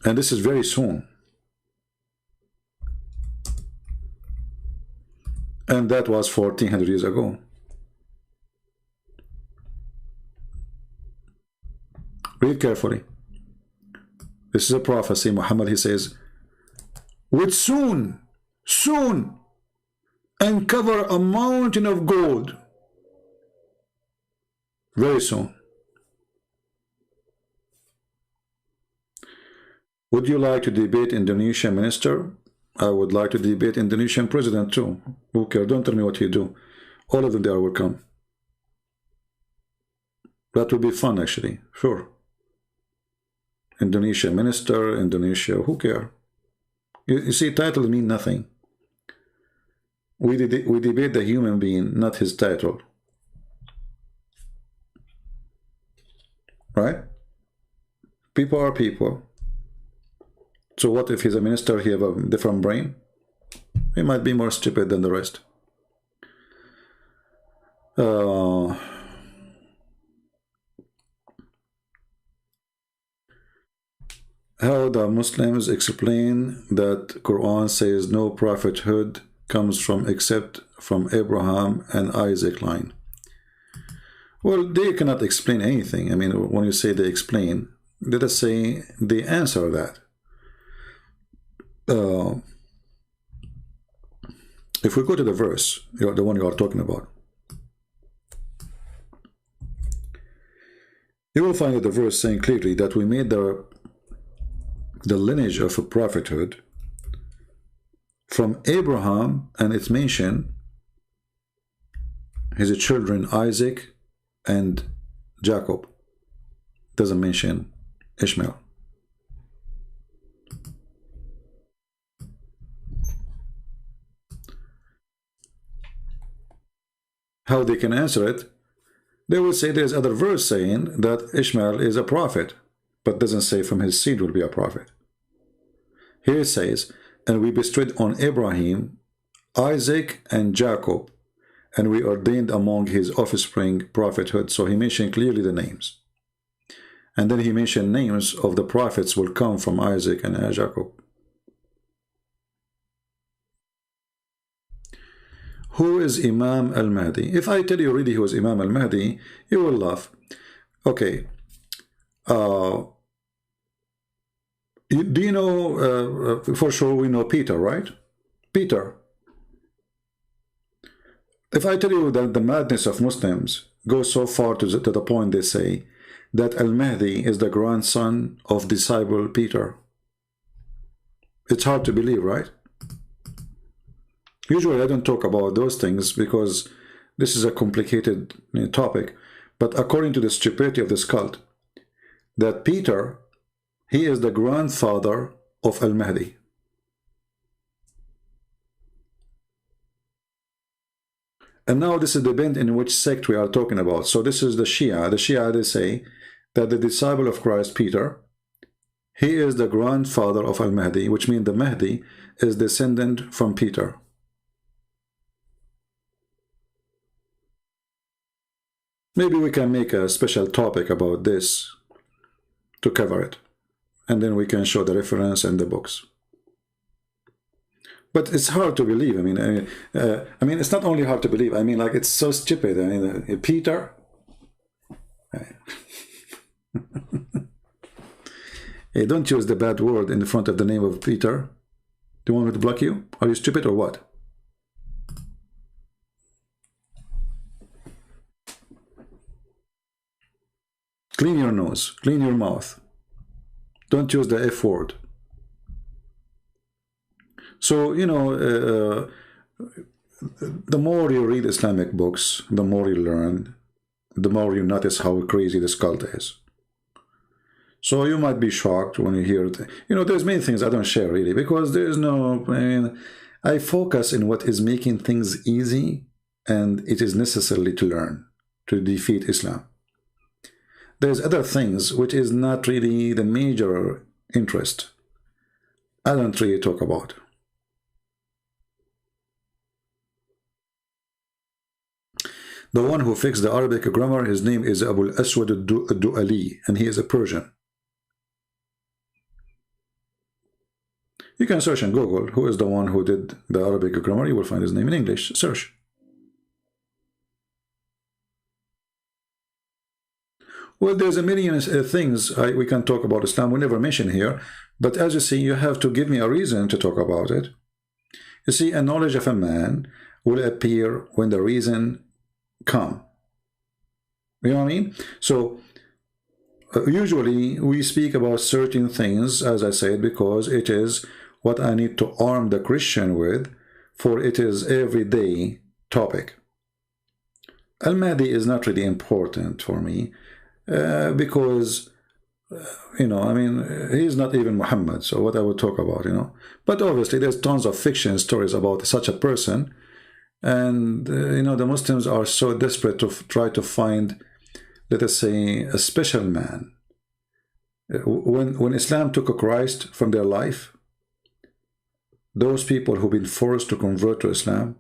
And this is very soon. And that was 1400 years ago. Read carefully. This is a prophecy. Muhammad, he says, would soon uncover a mountain of gold. Very soon. Would you like to debate Indonesian minister? I would like to debate Indonesian president too. Who cares? Don't tell me what you do. All of them, they are welcome. That would be fun actually. Sure. Indonesia minister, Indonesia, who cares? You see, title mean nothing. We debate the human being, not his title. Right? People are people. So what if he's a minister, he have a different brain? He might be more stupid than the rest. How the Muslims explain that Quran says no prophethood comes from except from Abraham and Isaac line? Well, they cannot explain anything. I mean, when you say they explain, let us say they answer that. If we go to the verse, the one you are talking about, you will find that the verse saying clearly that we made the lineage of a prophethood from Abraham, and it's mentioned his children Isaac and Jacob. Doesn't mention Ishmael. How they can answer it? They will say there's other verse saying that Ishmael is a prophet, but doesn't say from his seed will be a prophet. Here it says, and we bestowed on Abraham, Isaac, and Jacob, and we ordained among his offspring prophethood. So he mentioned clearly the names. And then he mentioned names of the prophets will come from Isaac and Jacob. Who is Imam al-Mahdi? If I tell you really who is Imam al-Mahdi, you will laugh. Okay. Do you know, for sure we know Peter, right? Peter. If I tell you that the madness of Muslims goes so far to the point they say that al-Mahdi is the grandson of disciple Peter. It's hard to believe, right? Usually I don't talk about those things because this is a complicated topic. But according to the stupidity of this cult, that Peter, he is the grandfather of al-Mahdi. And now this is depend in which sect we are talking about. So this is the Shia. The Shia, they say that the disciple of Christ, Peter, he is the grandfather of Al-Mahdi, which means the Mahdi is descendant from Peter. Maybe we can make a special topic about this to cover it. And then we can show the reference and the books. But it's hard to believe. I mean, it's not only hard to believe. I mean, like, it's so stupid. I mean, Peter. Hey, don't use the bad word in front of the name of Peter. Do you want me to block you? Are you stupid or what? Clean your nose. Clean your mouth. Don't use the F word. So, you know, the more you read Islamic books, the more you learn, the more you notice how crazy this cult is. So you might be shocked when you hear it. You know, there's many things I don't share really, because there's no, I mean, I focus in what is making things easy, and it is necessary to learn to defeat Islam. There's other things which is not really the major interest. I don't really talk about. The one who fixed the Arabic grammar, his name is Abu al-Aswad al-Du'ali, and he is a Persian. You can search in Google who is the one who did the Arabic grammar. You will find his name in English. Search. Well, there's a million things we can talk about Islam. We never mention here. But as you see, you have to give me a reason to talk about it. You see, a knowledge of a man will appear when the reason come. You know what I mean? So usually we speak about certain things, as I said, because it is what I need to arm the Christian with, for it is everyday topic. Al-Mahdi is not really important for me, because you know, I mean, he's not even Muhammad, so what I would talk about, you know. But obviously there's tons of fiction stories about such a person. And, you know, the Muslims are so desperate to try to find, let us say, a special man. When Islam took Christ from their life, those people who've been forced to convert to Islam,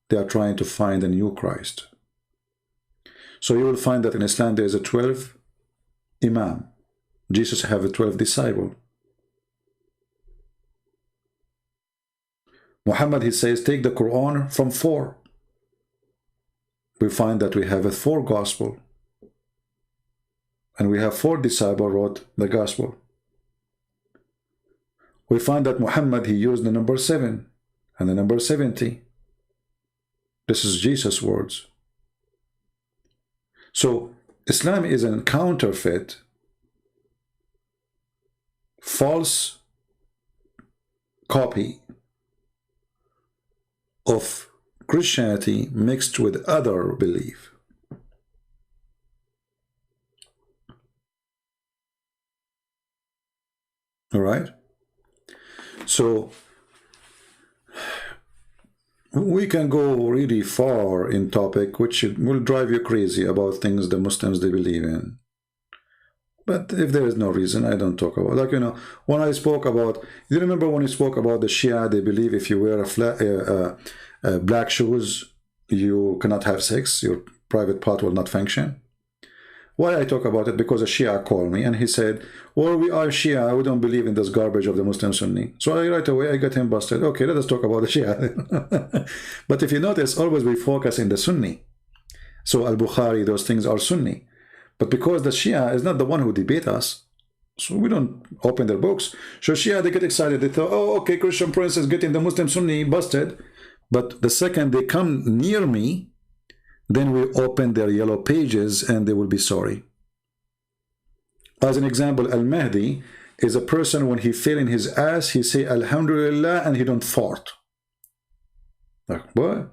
they are trying to find a new Christ. So you will find that in Islam there is a 12 Imam. Jesus have a 12 disciple. Muhammad, he says, take the Quran from 4. We find that we have a 4 gospel. And we have 4 disciples wrote the gospel. We find that Muhammad, he used the number 7 and the number 70. This is Jesus' words. So Islam is a counterfeit, false copy of Christianity mixed with other belief. All right? So we can go really far in topic, which will drive you crazy about things the Muslims they believe in. But if there is no reason, I don't talk about. Like, you know, when I spoke about, you remember when you spoke about the Shia, they believe if you wear black shoes, you cannot have sex, your private part will not function. Why I talk about it? Because a Shia called me and he said, well, we are Shia, we don't believe in this garbage of the Muslim Sunni. So right away I got him busted. Okay, let us talk about the Shia. But if you notice, always we focus in the Sunni. So Al-Bukhari, those things are Sunni. But because the Shia is not the one who debate us, so we don't open their books. So Shia, they get excited. They thought, oh, okay, Christian Prince is getting the Muslim Sunni busted. But the second they come near me, then we open their yellow pages and they will be sorry. As an example, Al-Mahdi is a person when he fell in his ass, he say Alhamdulillah and he don't fart. Like, what?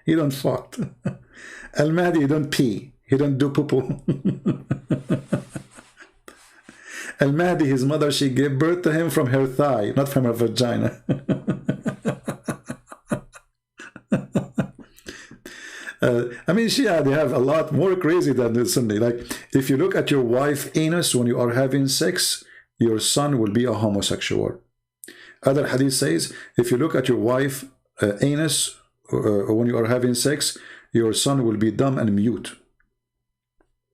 He don't fart. Al-Mahdi, he don't pee. He don't do poo-poo. Al-Mahdi, his mother, she gave birth to him from her thigh, not from her vagina. I mean, Shia, they have a lot more crazy than the Sunni. Like, if you look at your wife anus when you are having sex, your son will be a homosexual. Other hadith says, if you look at your wife anus when you are having sex, your son will be dumb and mute.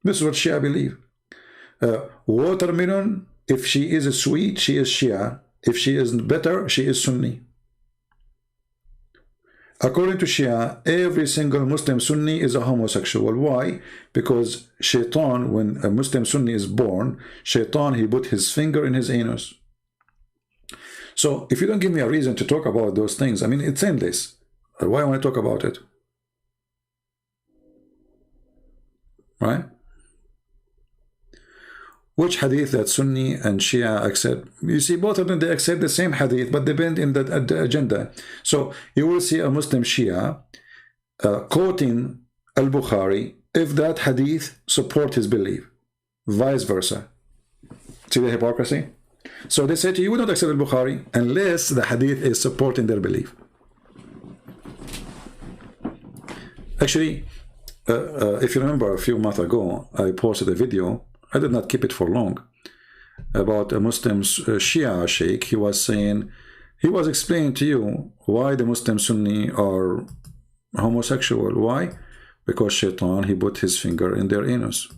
This is what Shia believe. Watermelon, if she is sweet, she is Shia. If she is bitter, she is Sunni. According to Shia, every single Muslim Sunni is a homosexual. Why? Because Shaitan, when a Muslim Sunni is born, Shaitan, he put his finger in his anus. So if you don't give me a reason to talk about those things, I mean, it's endless. Why want to talk about it? Right? Which hadith that Sunni and Shia accept? You see, both of them, they accept the same hadith, but depend in the agenda. So you will see a Muslim Shia quoting Al-Bukhari if that hadith support his belief, vice versa. See the hypocrisy? So they say to you, we don't accept Al-Bukhari unless the hadith is supporting their belief. Actually, if you remember a few months ago, I posted a video, I did not keep it for long, about a Muslim Shia sheikh. He was saying, he was explaining to you why the Muslim Sunni are homosexual. Why? Because Shaitan, he put his finger in their anus.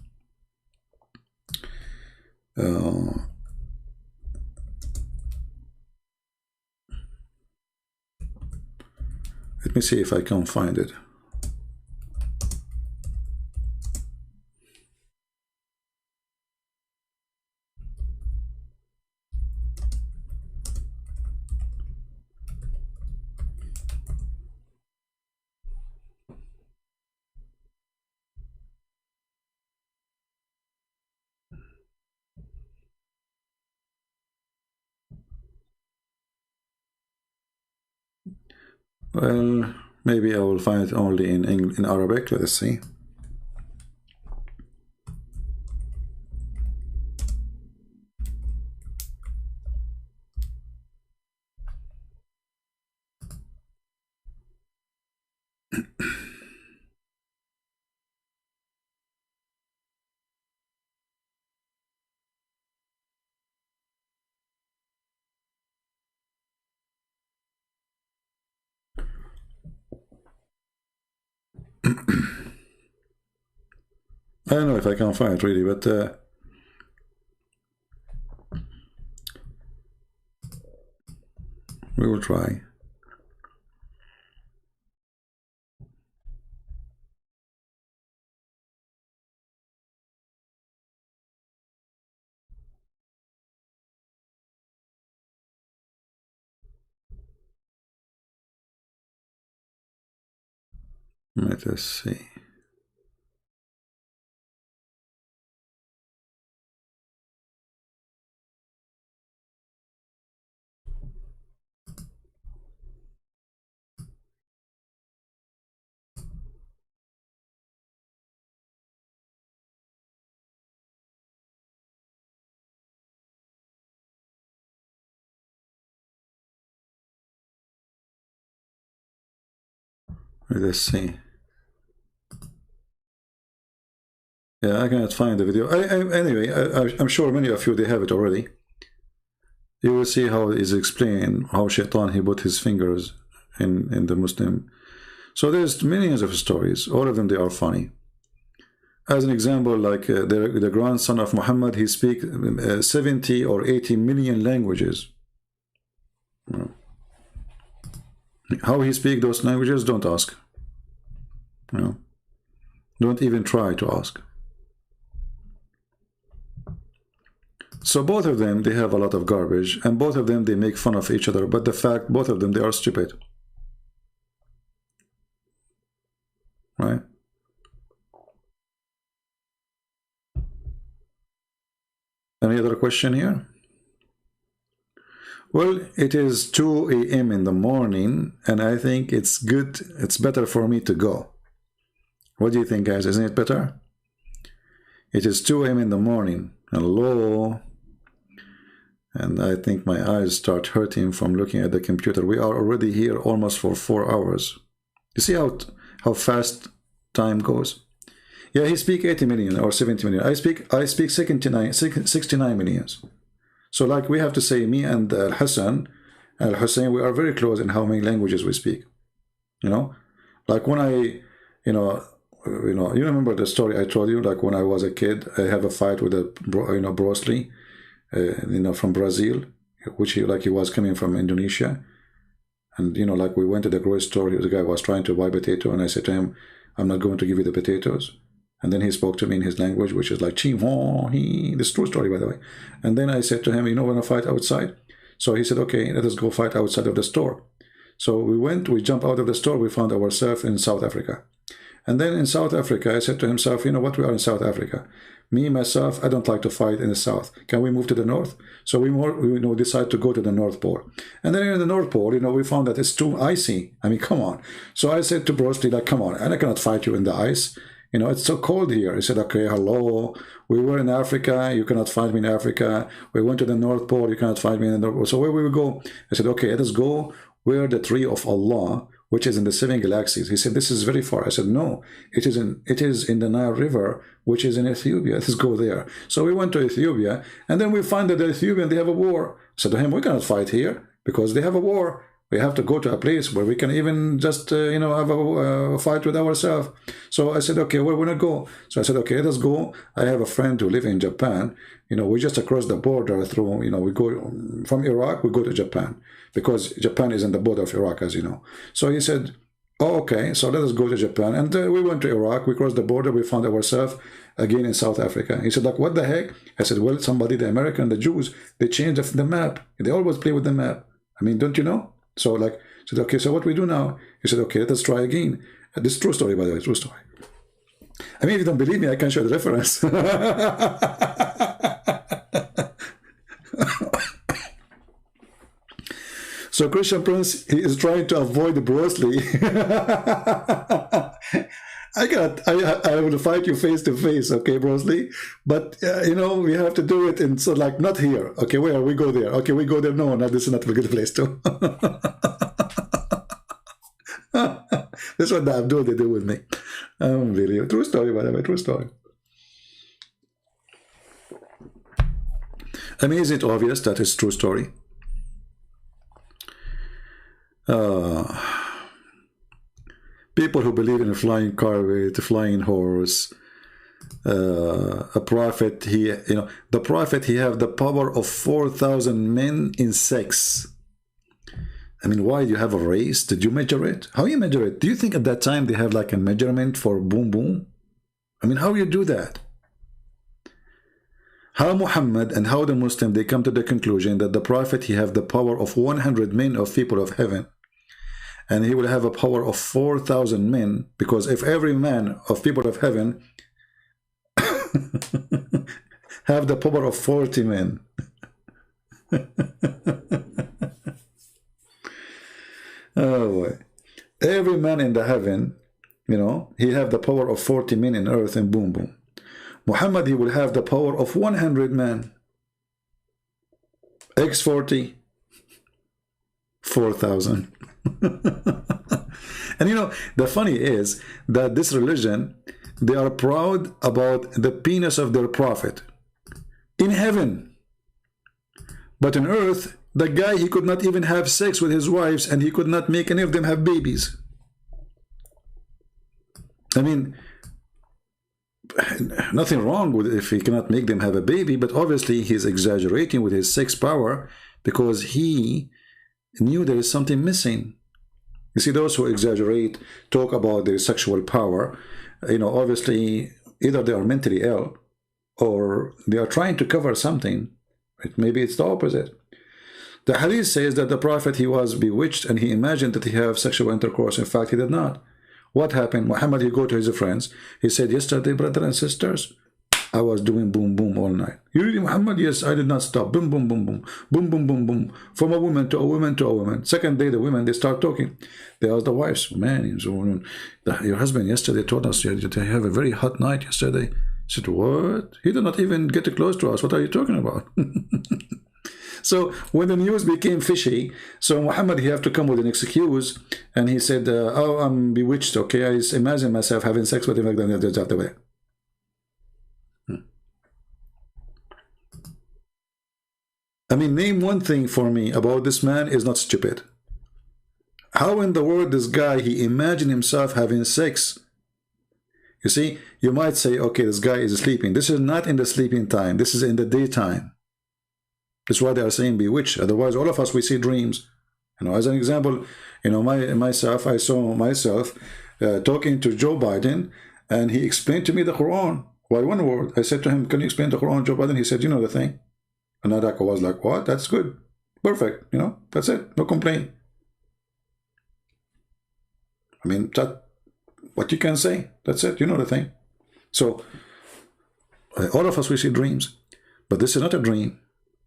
Let me see if I can find it. Well, maybe I will find it only in Arabic. Let us see. I don't know if I can find it really, but we will try. Let us see. Let us see. Yeah, I cannot find the video. Anyway, I'm sure many of you, they have it already. You will see how it is explained, how Shaitan, he put his fingers in the Muslim. So there's millions of stories. All of them, they are funny. As an example, like the grandson of Muhammad, he speaks 70 or 80 million languages. How he speaks those languages, don't ask. Don't even try to ask. So both of them, they have a lot of garbage, and both of them, they make fun of each other, but the fact, both of them, they are stupid. Right? Any other question here? Well, it is 2 a.m. in the morning, and I think it's good, it's better for me to go. What do you think, guys? Isn't it better? It is 2 a.m. in the morning. Hello. And I think my eyes start hurting from looking at the computer. We are already here almost for 4 hours. You see how fast time goes. Yeah, he speak 80 million or 70 million. I speak 69 millions. So like we have to say, me and Al-Hussein, we are very close in how many languages we speak. You know, like when I, you remember the story I told you, like when I was a kid, I have a fight with Bruce Lee, from Brazil, which he was coming from Indonesia. And, like we went to the grocery store, the guy was trying to buy potato, and I said to him, I'm not going to give you the potatoes. And then he spoke to me in his language, which is like, this is a true story, by the way. And then I said to him, we're going to fight outside. So he said, okay, let us go fight outside of the store. So we jumped out of the store, we found ourselves in South Africa. And then in South Africa, I said to himself, we are in South Africa. Me, myself, I don't like to fight in the south. Can we move to the north? So we decide to go to the North Pole. And then in the North Pole, we found that it's too icy. I mean, come on. So I said to Bruce Lee, come on, and I cannot fight you in the ice. It's so cold here. He said, okay, hello. We were in Africa. You cannot find me in Africa. We went to the North Pole. You cannot find me in the North Pole. So where we will go? I said, okay, let us go where the tree of Allah, which is in the 7 galaxies. He said, this is very far. I said, no, it is in the Nile River, which is in Ethiopia. Let's go there. So we went to Ethiopia, and then we find that the Ethiopian, they have a war. I said to him, we cannot fight here because they have a war. We have to go to a place where we can even just, have a fight with ourselves. So I said, okay, where want to go? So I said, okay, let's go. I have a friend who lives in Japan. We just across the border through, we go from Iraq, we go to Japan because Japan is in the border of Iraq, as you know. So he said, oh, okay, so let us go to Japan. And we went to Iraq, we crossed the border, we found ourselves again in South Africa. He said, what the heck? I said, well, the American, the Jews, they changed the map. They always play with the map. I mean, don't you know? So said, okay, so what we do now? He said, okay, let's try again. This is true story, by the way, true story. I mean, if you don't believe me, I can show the reference. So Christian Prince, he is trying to avoid Bruce Lee. I will fight you face to face, okay, Bruce Lee? But, we have to do it in, so not here. Okay, where? We go there. Okay, we go there. No, this is not a good place too. That's what the Abdul they do with me. Unbelievable. True story, by the way, true story. I mean, is it obvious that it's true story? People who believe in a flying car with a flying horse, a prophet, the prophet, he have the power of 4,000 men in sex. I mean, why do you have a race? Did you measure it? How you measure it? Do you think at that time they have like a measurement for boom boom? I mean, how you do that? How Muhammad and how the Muslim, they come to the conclusion that the prophet, he have the power of 100 men of people of heaven. And he will have a power of 4,000 men, because if every man of people of heaven have the power of 40 men. Oh boy. Every man in the heaven, he have the power of 40 men in earth, and boom boom. Muhammad, he will have the power of 100 men. X40, 4,000. And the funny is that this religion, they are proud about the penis of their prophet in heaven, but on earth, the guy, he could not even have sex with his wives, and he could not make any of them have babies. I mean, nothing wrong with if he cannot make them have a baby, but obviously he's exaggerating with his sex power because he knew there is something missing. You see, those who exaggerate, talk about their sexual power, obviously either they are mentally ill or they are trying to cover something. Maybe it's the opposite. The hadith says that the prophet, he was bewitched and he imagined that he have sexual intercourse. In fact, he did not. What happened? Muhammad, he go to his friends. He said, yesterday, brothers and sisters, I was doing boom boom all night. You really, Muhammad? Yes, I did not stop. Boom boom boom boom. Boom boom boom boom. From a woman to a woman to a woman. Second day, the women, they start talking. They ask the wives, man, your husband yesterday told us you have a very hot night yesterday. I said, what? He did not even get close to us. What are you talking about? So when the news became fishy, so Muhammad, he have to come with an excuse, and he said, "Oh, I'm bewitched. Okay, I imagine myself having sex with him like that." The way. I mean, name one thing for me about this man is not stupid. How in the world this guy, he imagined himself having sex? You see, you might say, okay, this guy is sleeping. This is not in the sleeping time. This is in the daytime. That's why they are saying bewitched. Otherwise, all of us, we see dreams. You know, as an example, you know, I saw myself talking to Joe Biden, and he explained to me the Quran. Why one word? I said to him, can you explain the Quran, Joe Biden? He said, you know the thing. And I was like, what? That's good. Perfect. You know, that's it. No complaint. I mean, that what you can say. That's it. You know the thing. So, all of us, we see dreams. But this is not a dream.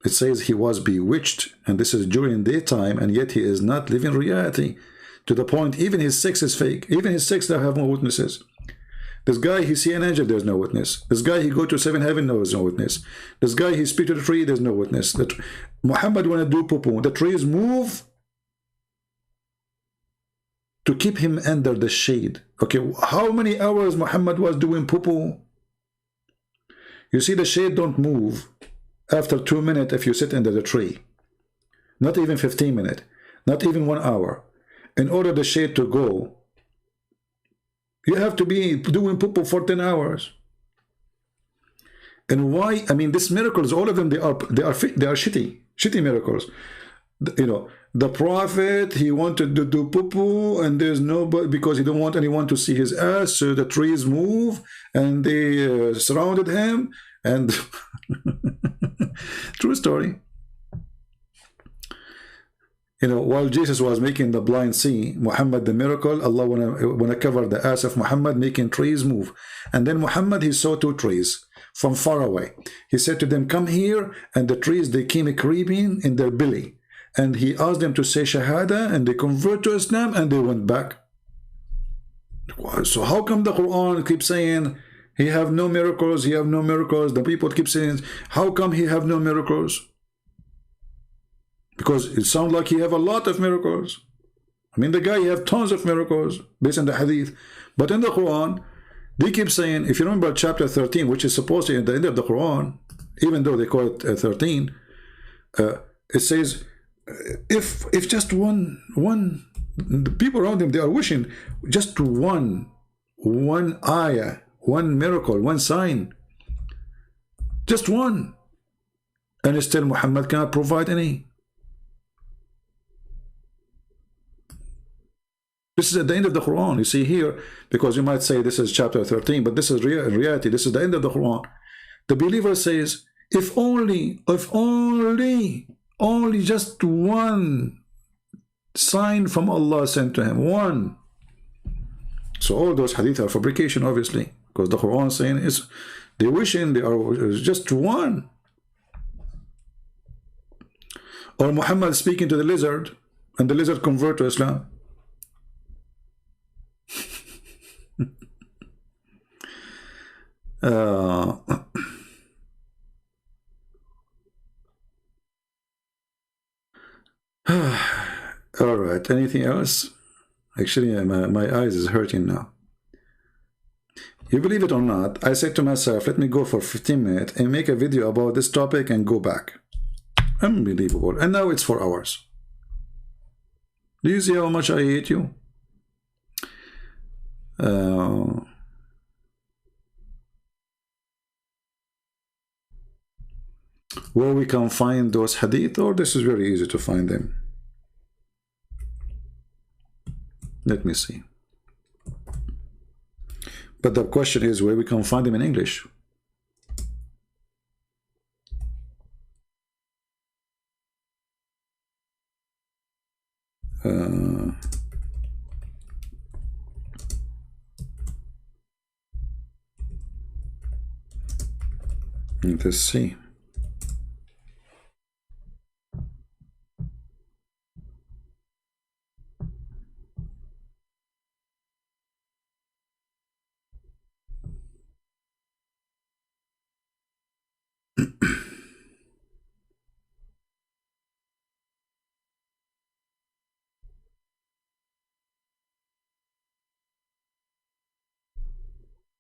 It says he was bewitched, and this is during daytime, and yet he is not living reality. To the point, even his sex is fake. Even his sex, they have no witnesses. This guy, he see an angel, there's no witness. This guy, he go to seven heaven, there's no witness. This guy, he speak to the tree, there's no witness. That Muhammad wanna do poo-poo. The trees move to keep him under the shade. Okay, how many hours Muhammad was doing poo-poo? You see, the shade don't move after 2 minutes if you sit under the tree. Not even 15 minutes. Not even 1 hour. In order the shade to go, you have to be doing poo-poo for 10 hours. And why? I mean, these miracles, all of them, they are shitty miracles. You know, the prophet, he wanted to do poo-poo, and there's nobody, because he don't want anyone to see his ass, so the trees move, and they surrounded him, and true story. You know, while Jesus was making the blind see, Muhammad the miracle, Allah wanna cover the ass of Muhammad, making trees move. And then Muhammad, he saw 2 trees from far away. He said to them, come here, and the trees, they came creeping in their belly. And he asked them to say Shahada, and they convert to Islam, and they went back. So how come the Quran keeps saying he have no miracles, he have no miracles? The people keep saying, how come he have no miracles? Because it sounds like he have a lot of miracles. I mean, the guy, he have tons of miracles based on the hadith. But in the Quran, they keep saying, if you remember chapter 13, which is supposed to be at the end of the Quran, even though they call it 13, it says, if just one, the people around them, they are wishing just one ayah, one miracle, one sign, just one, and still Muhammad cannot provide any. This is at the end of the Quran. You see here, because you might say this is chapter 13, but this is reality. This is the end of the Quran. The believer says, if only just one sign from Allah sent to him, one. So all those hadith are fabrication, obviously, because the Quran is saying is they wishing they are just one. Or Muhammad speaking to the lizard, and the lizard convert to Islam. All right, anything else? Actually, my eyes is hurting now. You believe it or not, I said to myself, let me go for 15 minutes and make a video about this topic and go back. Unbelievable. And now it's 4 hours. Do you see how much I hate you? Where we can find those hadith, or this is very easy to find them. Let me see. But the question is where we can find them in English. Let's see.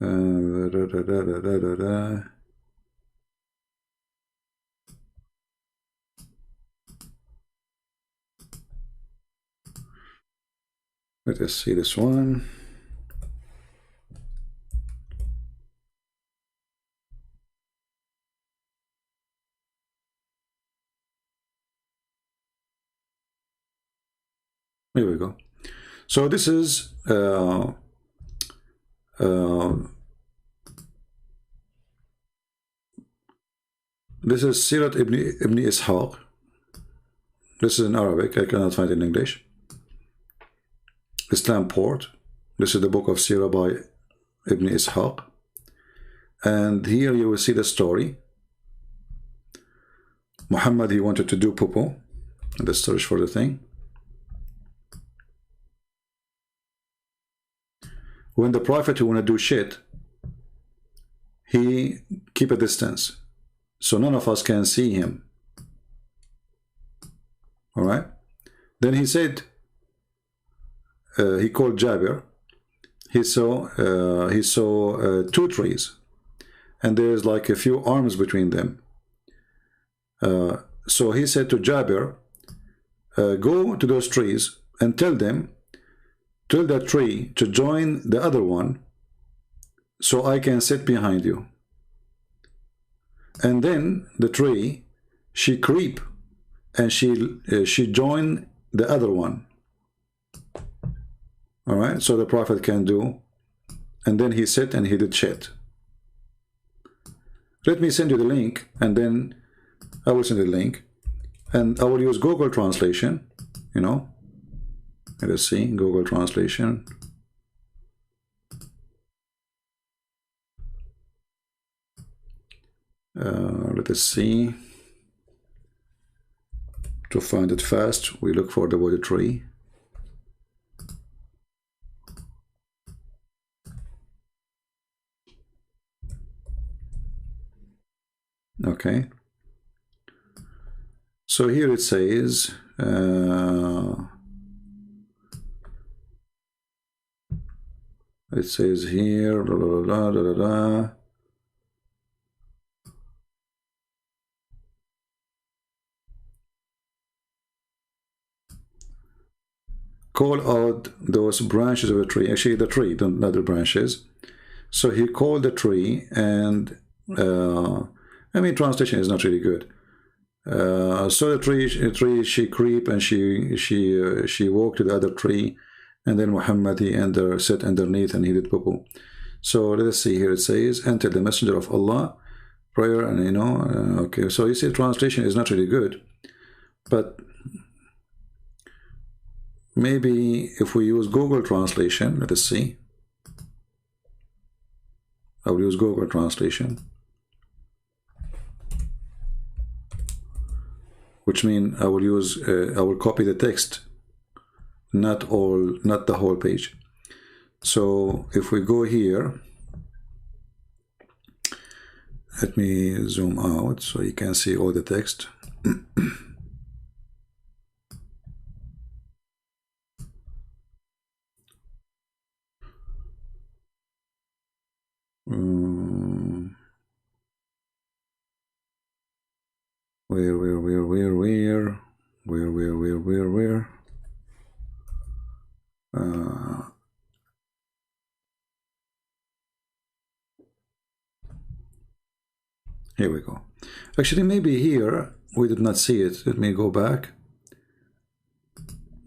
Da, da, da, da, da, da, da. Let us see this one. Here we go. So this is Sirat Ibn Ishaq. This is in Arabic. I cannot find it in English. Islam Port. This is the book of Sirah by Ibn Ishaq. And here you will see the story. Muhammad, he wanted to do poo-poo. Let's search for the thing. When the Prophet who want to do shit, he keep a distance, so none of us can see him. All right. Then he said, he called Jabir. He saw two trees, and there's like a few arms between them. So he said to Jabir, go to those trees and tell that tree to join the other one, so I can sit behind you. And then the tree, she creep, and she join the other one. All right, so the Prophet can do, and then he sit and he did shit. Let me send you the link, and then I will send the link, and I will use Google Translation, you know. Let us see, Google Translation. Let us see. To find it fast, we look for the word tree. Okay. So here it says, here, blah, blah, blah, blah, blah, blah. Call out those branches of a tree. Actually, the tree, not the branches. So he called the tree, and I mean, translation is not really good. So the tree, she creep, and she walked to the other tree, and then Muhammad, he sat underneath, and he did poo-poo. So let us see here. It says, enter the messenger of Allah, prayer, and you know, okay. So you see, translation is not really good, but maybe if we use Google Translation, let us see. I will use Google Translation, which means I will copy the text, not the whole page. So if we go here, let me zoom out so you can see all the text. Where? Here we go. Actually, maybe here we did not see it. Let me go back.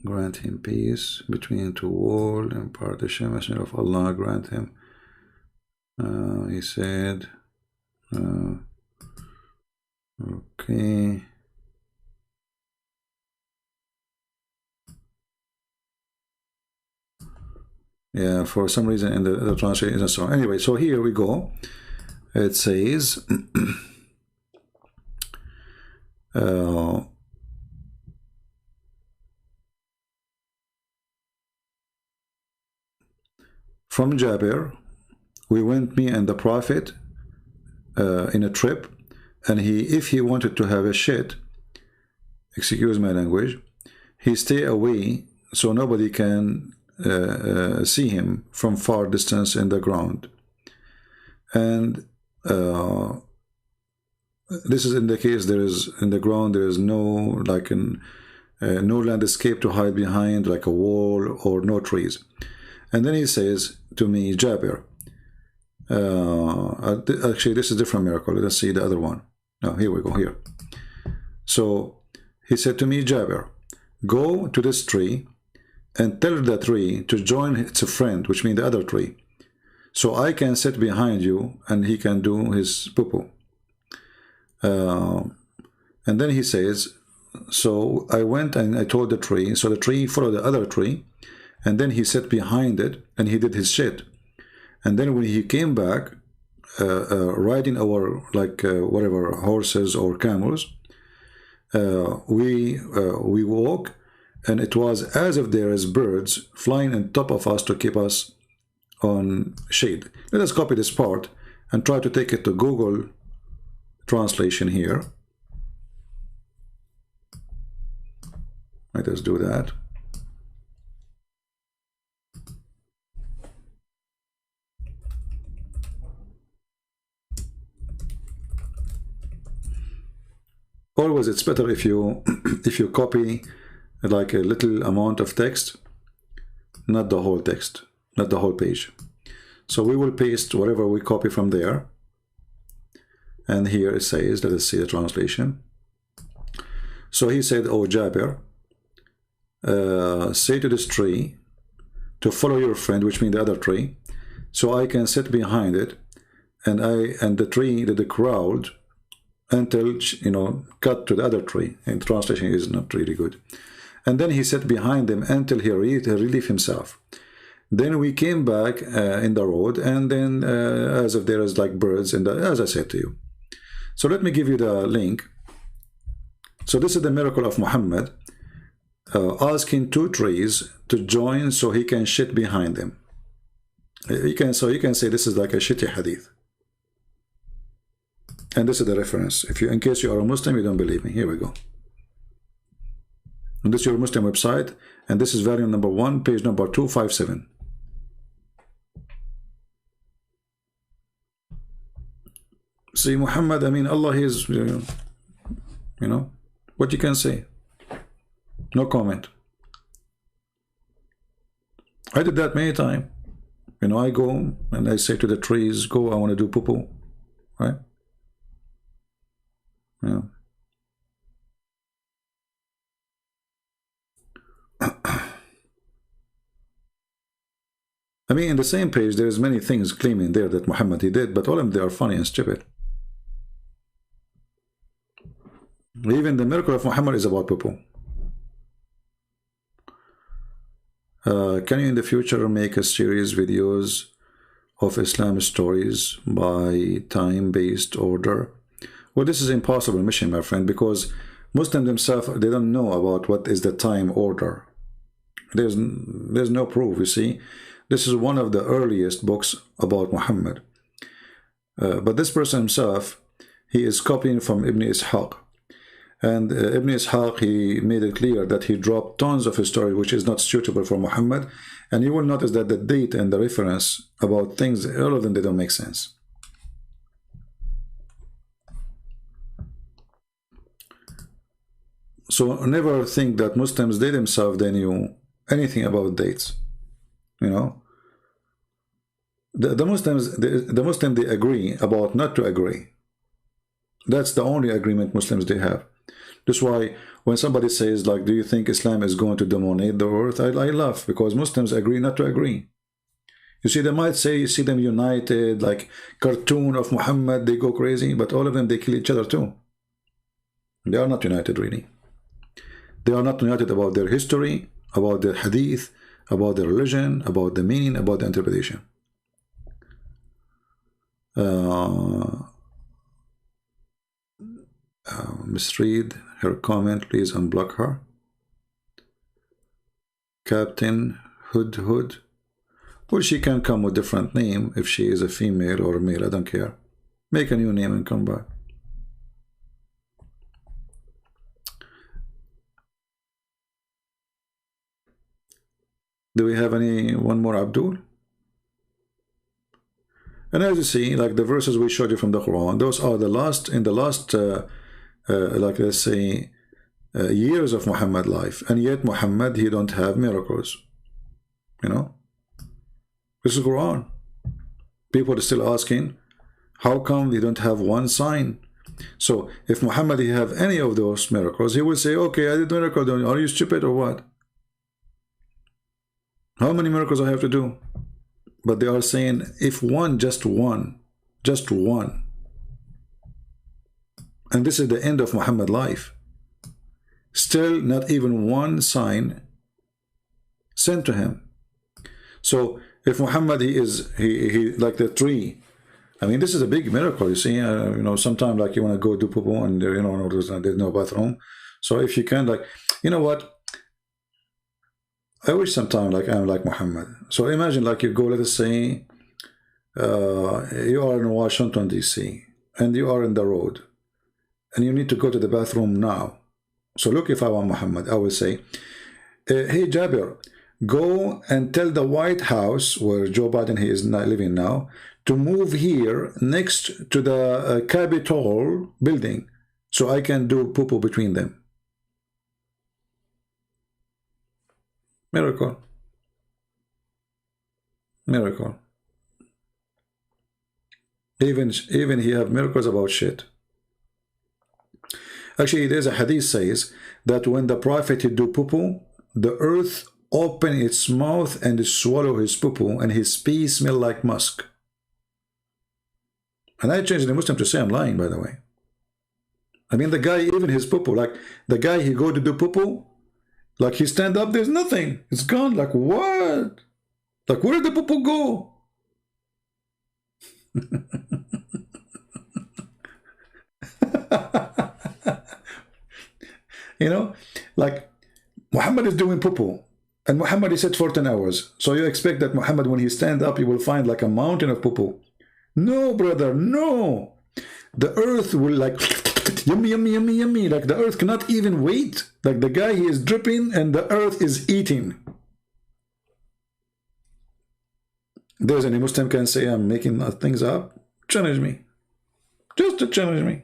Grant him peace between two walls and partition. Messenger of Allah, grant him. He said, okay. Yeah, for some reason in the translation isn't so. Anyway, so here we go. It says, from Jabir, we went, me and the Prophet, in a trip, and if he wanted to have a shit, excuse my language, he stay away so nobody can see him from far distance in the ground. and this is in the case there is in the ground there is no like no landscape to hide behind, like a wall or no trees. And then he says to me, Jabir, actually this is a different miracle. Let's see the other one. No, here we go, here. So he said to me, Jabir, go to this tree and tell the tree to join its friend, which means the other tree, so I can sit behind you and he can do his poo-poo. And then he says, so I went and I told the tree, so the tree followed the other tree, and then he sat behind it and he did his shit. And then when he came back, riding our whatever horses or camels, we walk, and it was as if there is birds flying on top of us to keep us on shade. Let us copy this part and try to take it to Google translation here. Let us do that. Always it's better if you if you copy like a little amount of text, not the whole text, not the whole page. So we will paste whatever we copy from there, and here it says, let us see the translation. So he said, oh Jabir, say to this tree to follow your friend, which means the other tree, so I can sit behind it, and the tree did the crowd until, you know, cut to the other tree. And translation is not really good. And then he sat behind them until he relieved himself. Then we came back in the road, and then as if there is like birds in the, as I said to you. So let me give you the link. So this is the miracle of Muhammad, asking two trees to join so he can shit behind them. You can say this is like a shitty hadith. And this is the reference. If you, in case you are a Muslim, you don't believe me, here we go. And this is your Muslim website, and this is volume number 1, page number 257. See, Muhammad, I mean, Allah is, you know, what you can say. No comment. I did that many times. You know, I go and I say to the trees, go, I want to do poo-poo. Right? Yeah. I mean, in the same page, there's many things claiming there that Muhammad he did, but all of them, they are funny and stupid. Even the miracle of Muhammad is about poo-poo. Can you in the future make a series videos of Islam stories by time-based order? Well, this is impossible mission, my friend, because Muslims themselves, they don't know about what is the time order. There's no proof, you see. This is one of the earliest books about Muhammad. But this person himself, he is copying from Ibn Ishaq. And Ibn Ishaq, he made it clear that he dropped tons of his story which is not suitable for Muhammad. And you will notice that the date and the reference about things, all of them, they don't make sense. So never think that Muslims, they themselves, they knew anything about dates. You know, the Muslims, they agree about not to agree. That's the only agreement Muslims they have. That's why when somebody says, like, do you think Islam is going to dominate the earth? I laugh, because Muslims agree not to agree. You see, they might say, you see them united, like cartoon of Muhammad, they go crazy, but all of them, they kill each other too. They are not united, really. They are not united about their history, about their hadith, about their religion, about the meaning, about the interpretation. Misread her comment, please unblock her. Captain Hood. Well, she can come with different name if she is a female or a male, I don't care. Make a new name and come back. Do we have one more Abdul? And as you see, like the verses we showed you from the Quran, those are the last, in the last, like let's say, years of Muhammad life. And yet Muhammad, he don't have miracles. You know? This is Quran. People are still asking, how come they don't have one sign? So if Muhammad he have any of those miracles, he will say, okay, I did miracle. Are you stupid or what? How many miracles I have to do? But they are saying, if one, just one, and this is the end of Muhammad life, still not even one sign sent to him. So if Muhammad he like the tree, I mean, this is a big miracle. You see, you know, sometimes like you want to go do poo and you know there's no bathroom. So if you can, like, you know what? I wish sometimes like I'm like Muhammad. So imagine like you go, let us say, you are in Washington D.C. and you are in the road, and you need to go to the bathroom now. So look, if I were Muhammad, I would say, hey Jabir, go and tell the White House where Joe Biden he is not living now to move here next to the Capitol building so I can do poo between them. Miracle. Miracle. Even he have miracles about shit. Actually, there's a hadith says that when the prophet he do poo, the earth open its mouth and swallow his poo, and his pee smell like musk. And I changed the Muslim to say I'm lying, by the way. I mean, the guy, even his poo, like the guy he go to do poo, like he stand up, there's nothing. It's gone. Like what? Like where did the poo go? You know, like Muhammad is doing poo, and Muhammad is set for 10 hours. So you expect that Muhammad, when he stand up, he will find like a mountain of poo. No, brother, no. The earth will like yummy, yummy, yummy, yummy. Like the earth cannot even wait. Like the guy, he is dripping and the earth is eating. There's any Muslim can say I'm making things up? Challenge me. Just to challenge me.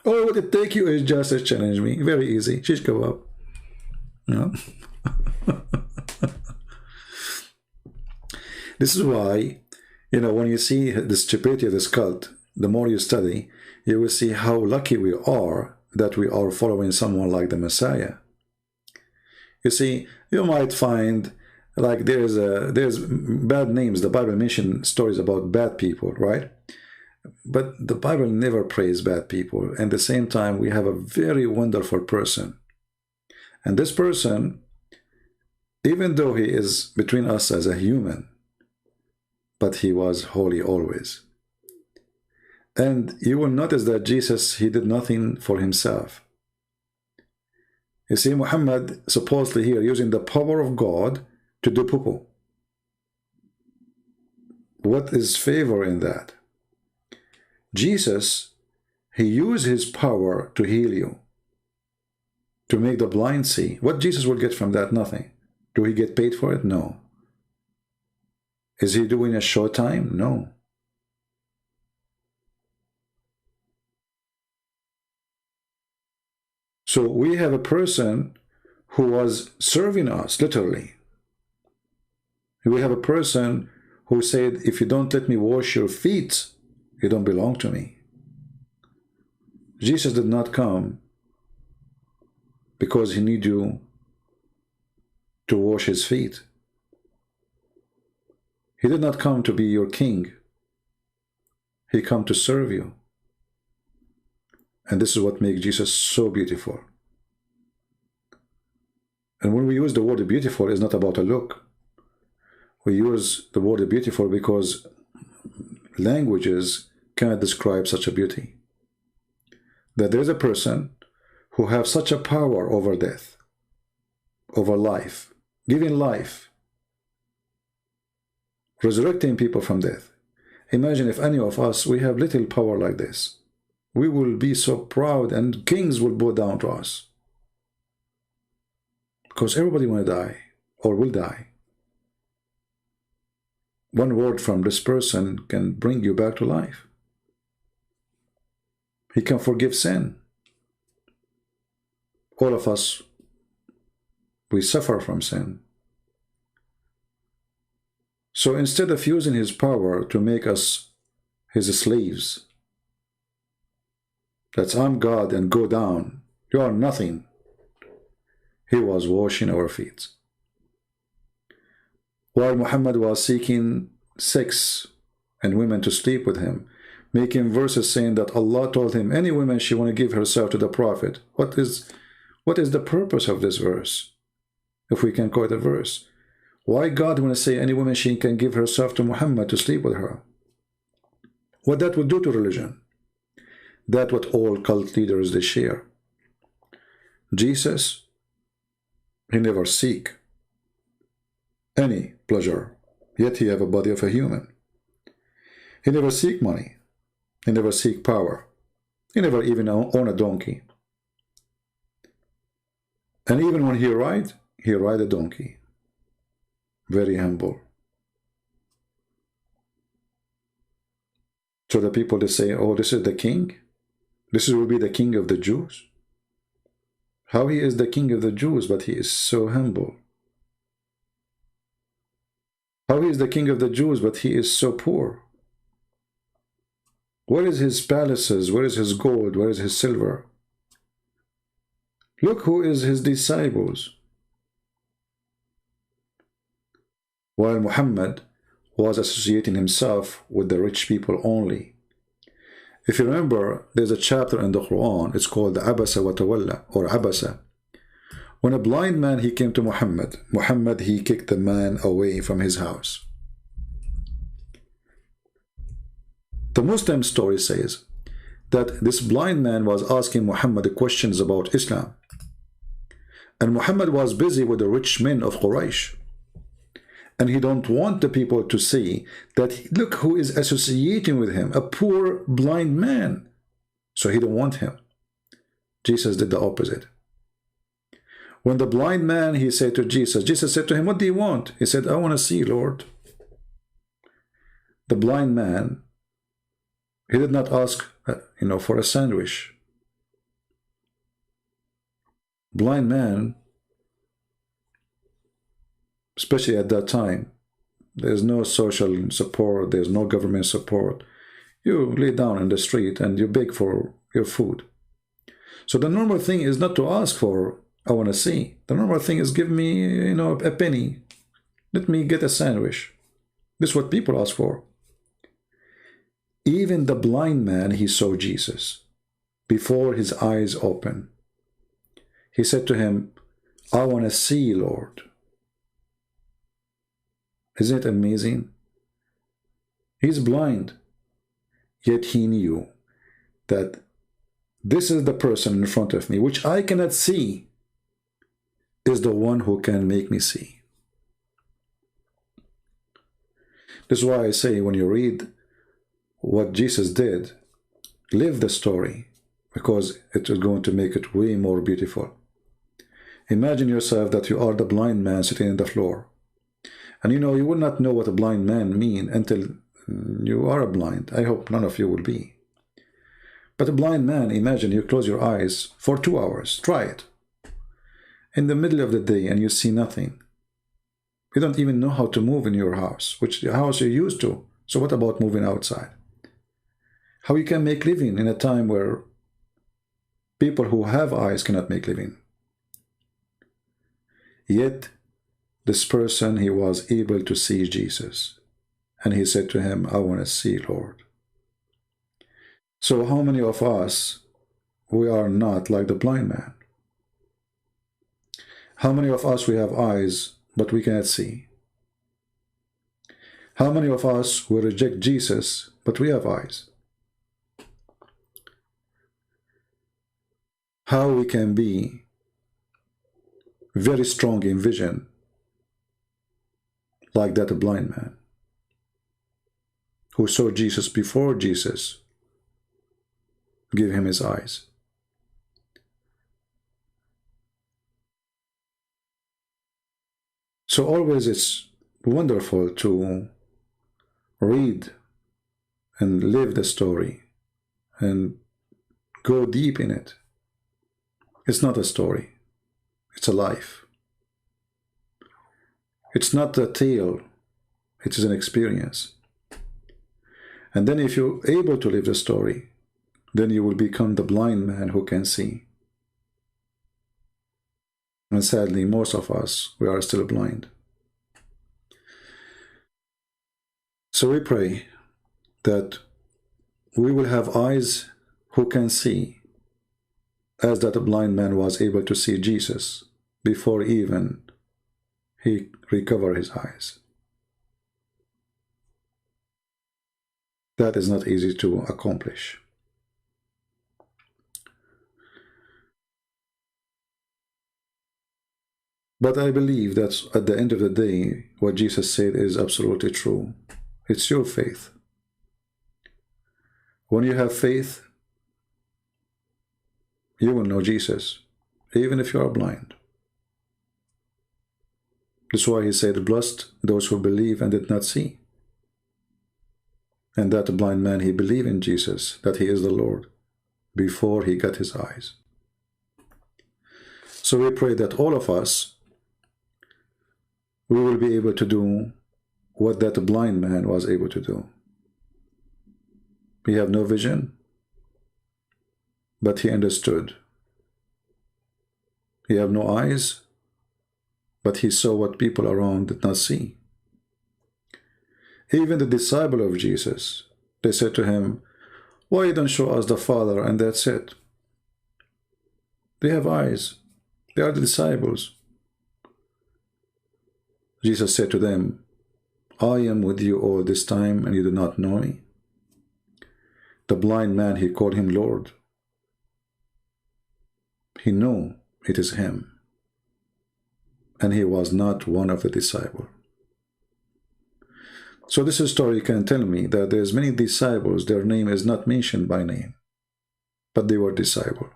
All what it take you is just to challenge me. Very easy. Shish kebab. You know? This is why, you know, when you see the stupidity of this cult, the more you study, you will see how lucky we are that we are following someone like the Messiah. You see, you might find like there's bad names. The Bible mentions stories about bad people, right? But the Bible never praise bad people. And at the same time, we have a very wonderful person. And this person, even though he is between us as a human, but he was holy always. And you will notice that Jesus, he did nothing for himself. You see, Muhammad supposedly here using the power of God to do poo. What is favor in that? Jesus, he used his power to heal you, to make the blind see. What Jesus will get from that? Nothing. Do he get paid for it? No. Is he doing a short time? No. So we have a person who was serving us, literally. We have a person who said, if you don't let me wash your feet, you don't belong to me. Jesus did not come because he needs you to wash his feet. He did not come to be your king. He came to serve you. And this is what makes Jesus so beautiful. And when we use the word beautiful, it's not about a look. We use the word beautiful because languages cannot describe such a beauty. That there is a person who has such a power over death, over life, giving life, resurrecting people from death. Imagine if any of us, we have little power like this. We will be so proud and kings will bow down to us. Because everybody will die or will die. One word from this person can bring you back to life. He can forgive sin. All of us, we suffer from sin. So instead of using his power to make us his slaves, that's I'm God and go down, you are nothing, he was washing our feet. While Muhammad was seeking sex and women to sleep with him, making verses saying that Allah told him any woman she want to give herself to the Prophet. What is the purpose of this verse? If we can quote a verse, why God want to say any woman she can give herself to Muhammad to sleep with her? What that would do to religion? That's what all cult leaders they share. Jesus, he never seek any pleasure, yet he have a body of a human. He never seek money. He never seek power. He never even own a donkey. And even when he ride a donkey. Very humble. So the people, they say, oh, this is the king? This will be the king of the Jews? How he is the king of the Jews, but he is so humble? How he is the king of the Jews, but he is so poor? Where is his palaces? Where is his gold? Where is his silver? Look who is his disciples. While Muhammad was associating himself with the rich people only. If you remember, there's a chapter in the Quran, it's called the Abasa wa Tawalla, or Abasa. When a blind man, he came to Muhammad, he kicked the man away from his house. The Muslim story says that this blind man was asking Muhammad questions about Islam. And Muhammad was busy with the rich men of Quraysh. And he don't want the people to see that, look who is associating with him, a poor blind man. So he don't want him. Jesus did the opposite. When the blind man, he said to Jesus, Jesus said to him, what do you want? He said, I want to see, Lord. The blind man, he did not ask, for a sandwich. Blind man, especially at that time, there's no social support, there's no government support. You lay down in the street and you beg for your food. So the normal thing is not to ask for, I want to see. The normal thing is give me, a penny. Let me get a sandwich. This is what people ask for. Even the blind man, he saw Jesus before his eyes opened. He said to him, I want to see, Lord. Isn't it amazing? He's blind, yet he knew that this is the person in front of me, which I cannot see, is the one who can make me see. This is why I say, when you read what Jesus did, live the story, because it is going to make it way more beautiful. Imagine yourself that you are the blind man sitting on the floor. And you will not know what a blind man means until you are blind. I hope none of you will be. But a blind man, imagine you close your eyes for 2 hours. Try it. In the middle of the day and you see nothing. You don't even know how to move in your house, which the house you're used to. So what about moving outside? How you can make living in a time where people who have eyes cannot make living. Yet, this person, he was able to see Jesus. And he said to him, I want to see, Lord. So how many of us, we are not like the blind man? How many of us, we have eyes, but we cannot see? How many of us will reject Jesus, but we have eyes? How we can be very strong in vision, like that blind man who saw Jesus before Jesus gave him his eyes. So always it's wonderful to read and live the story and go deep in it. It's not a story, it's a life. It's not a tale, it is an experience. And then if you're able to live the story, then you will become the blind man who can see. And sadly, most of us, we are still blind. So we pray that we will have eyes who can see, as that blind man was able to see Jesus before even he recovered his eyes. That is not easy to accomplish. But I believe that at the end of the day, what Jesus said is absolutely true. It's your faith. When you have faith, you will know Jesus, even if you are blind. That's why he said, blessed those who believe and did not see. And that blind man, he believed in Jesus, that he is the Lord, before he got his eyes. So we pray that all of us, we will be able to do what that blind man was able to do. He had no vision, but he understood. He had no eyes, but he saw what people around did not see. Even the disciple of Jesus, they said to him, why you don't show us the Father and that's it? They have eyes. They are the disciples. Jesus said to them, I am with you all this time and you do not know me. The blind man, he called him Lord. He knew it is him. And he was not one of the disciples. So this story can tell me that there's many disciples, their name is not mentioned by name, but they were disciples.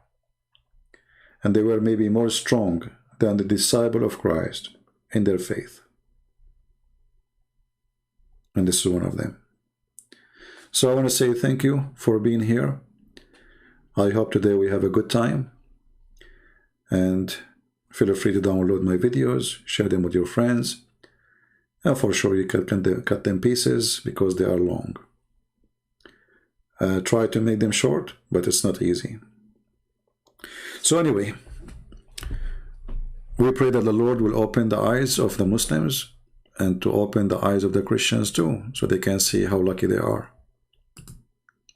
And they were maybe more strong than the disciple of Christ in their faith. And this is one of them. So I want to say thank you for being here. I hope today we have a good time. And feel free to download my videos, share them with your friends. And for sure you can cut them pieces because they are long. Try to make them short, but it's not easy. So anyway, we pray that the Lord will open the eyes of the Muslims and to open the eyes of the Christians too, so they can see how lucky they are.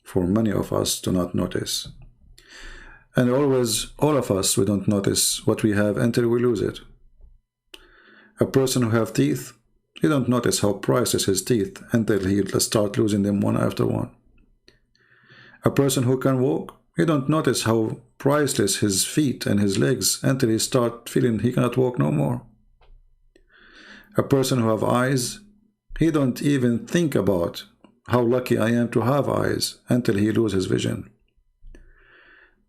For many of us do not notice. And always, all of us, we don't notice what we have until we lose it. A person who has teeth, he don't notice how priceless his teeth until he start losing them one after one. A person who can walk, he don't notice how priceless his feet and his legs until he start feeling he cannot walk no more. A person who have eyes, he don't even think about how lucky I am to have eyes until he loses his vision.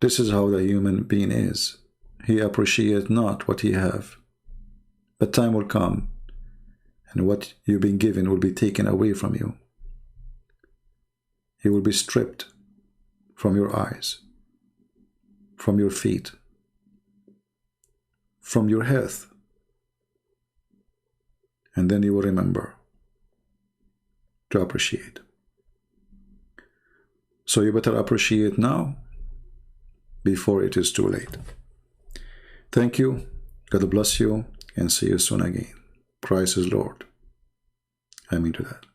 This is how the human being is. He appreciates not what he have. But time will come, and what you've been given will be taken away from you. You will be stripped from your eyes, from your feet, from your health. And then you will remember to appreciate. So you better appreciate now before it is too late. Thank you. God bless you and see you soon again. Christ is Lord. Amen to that.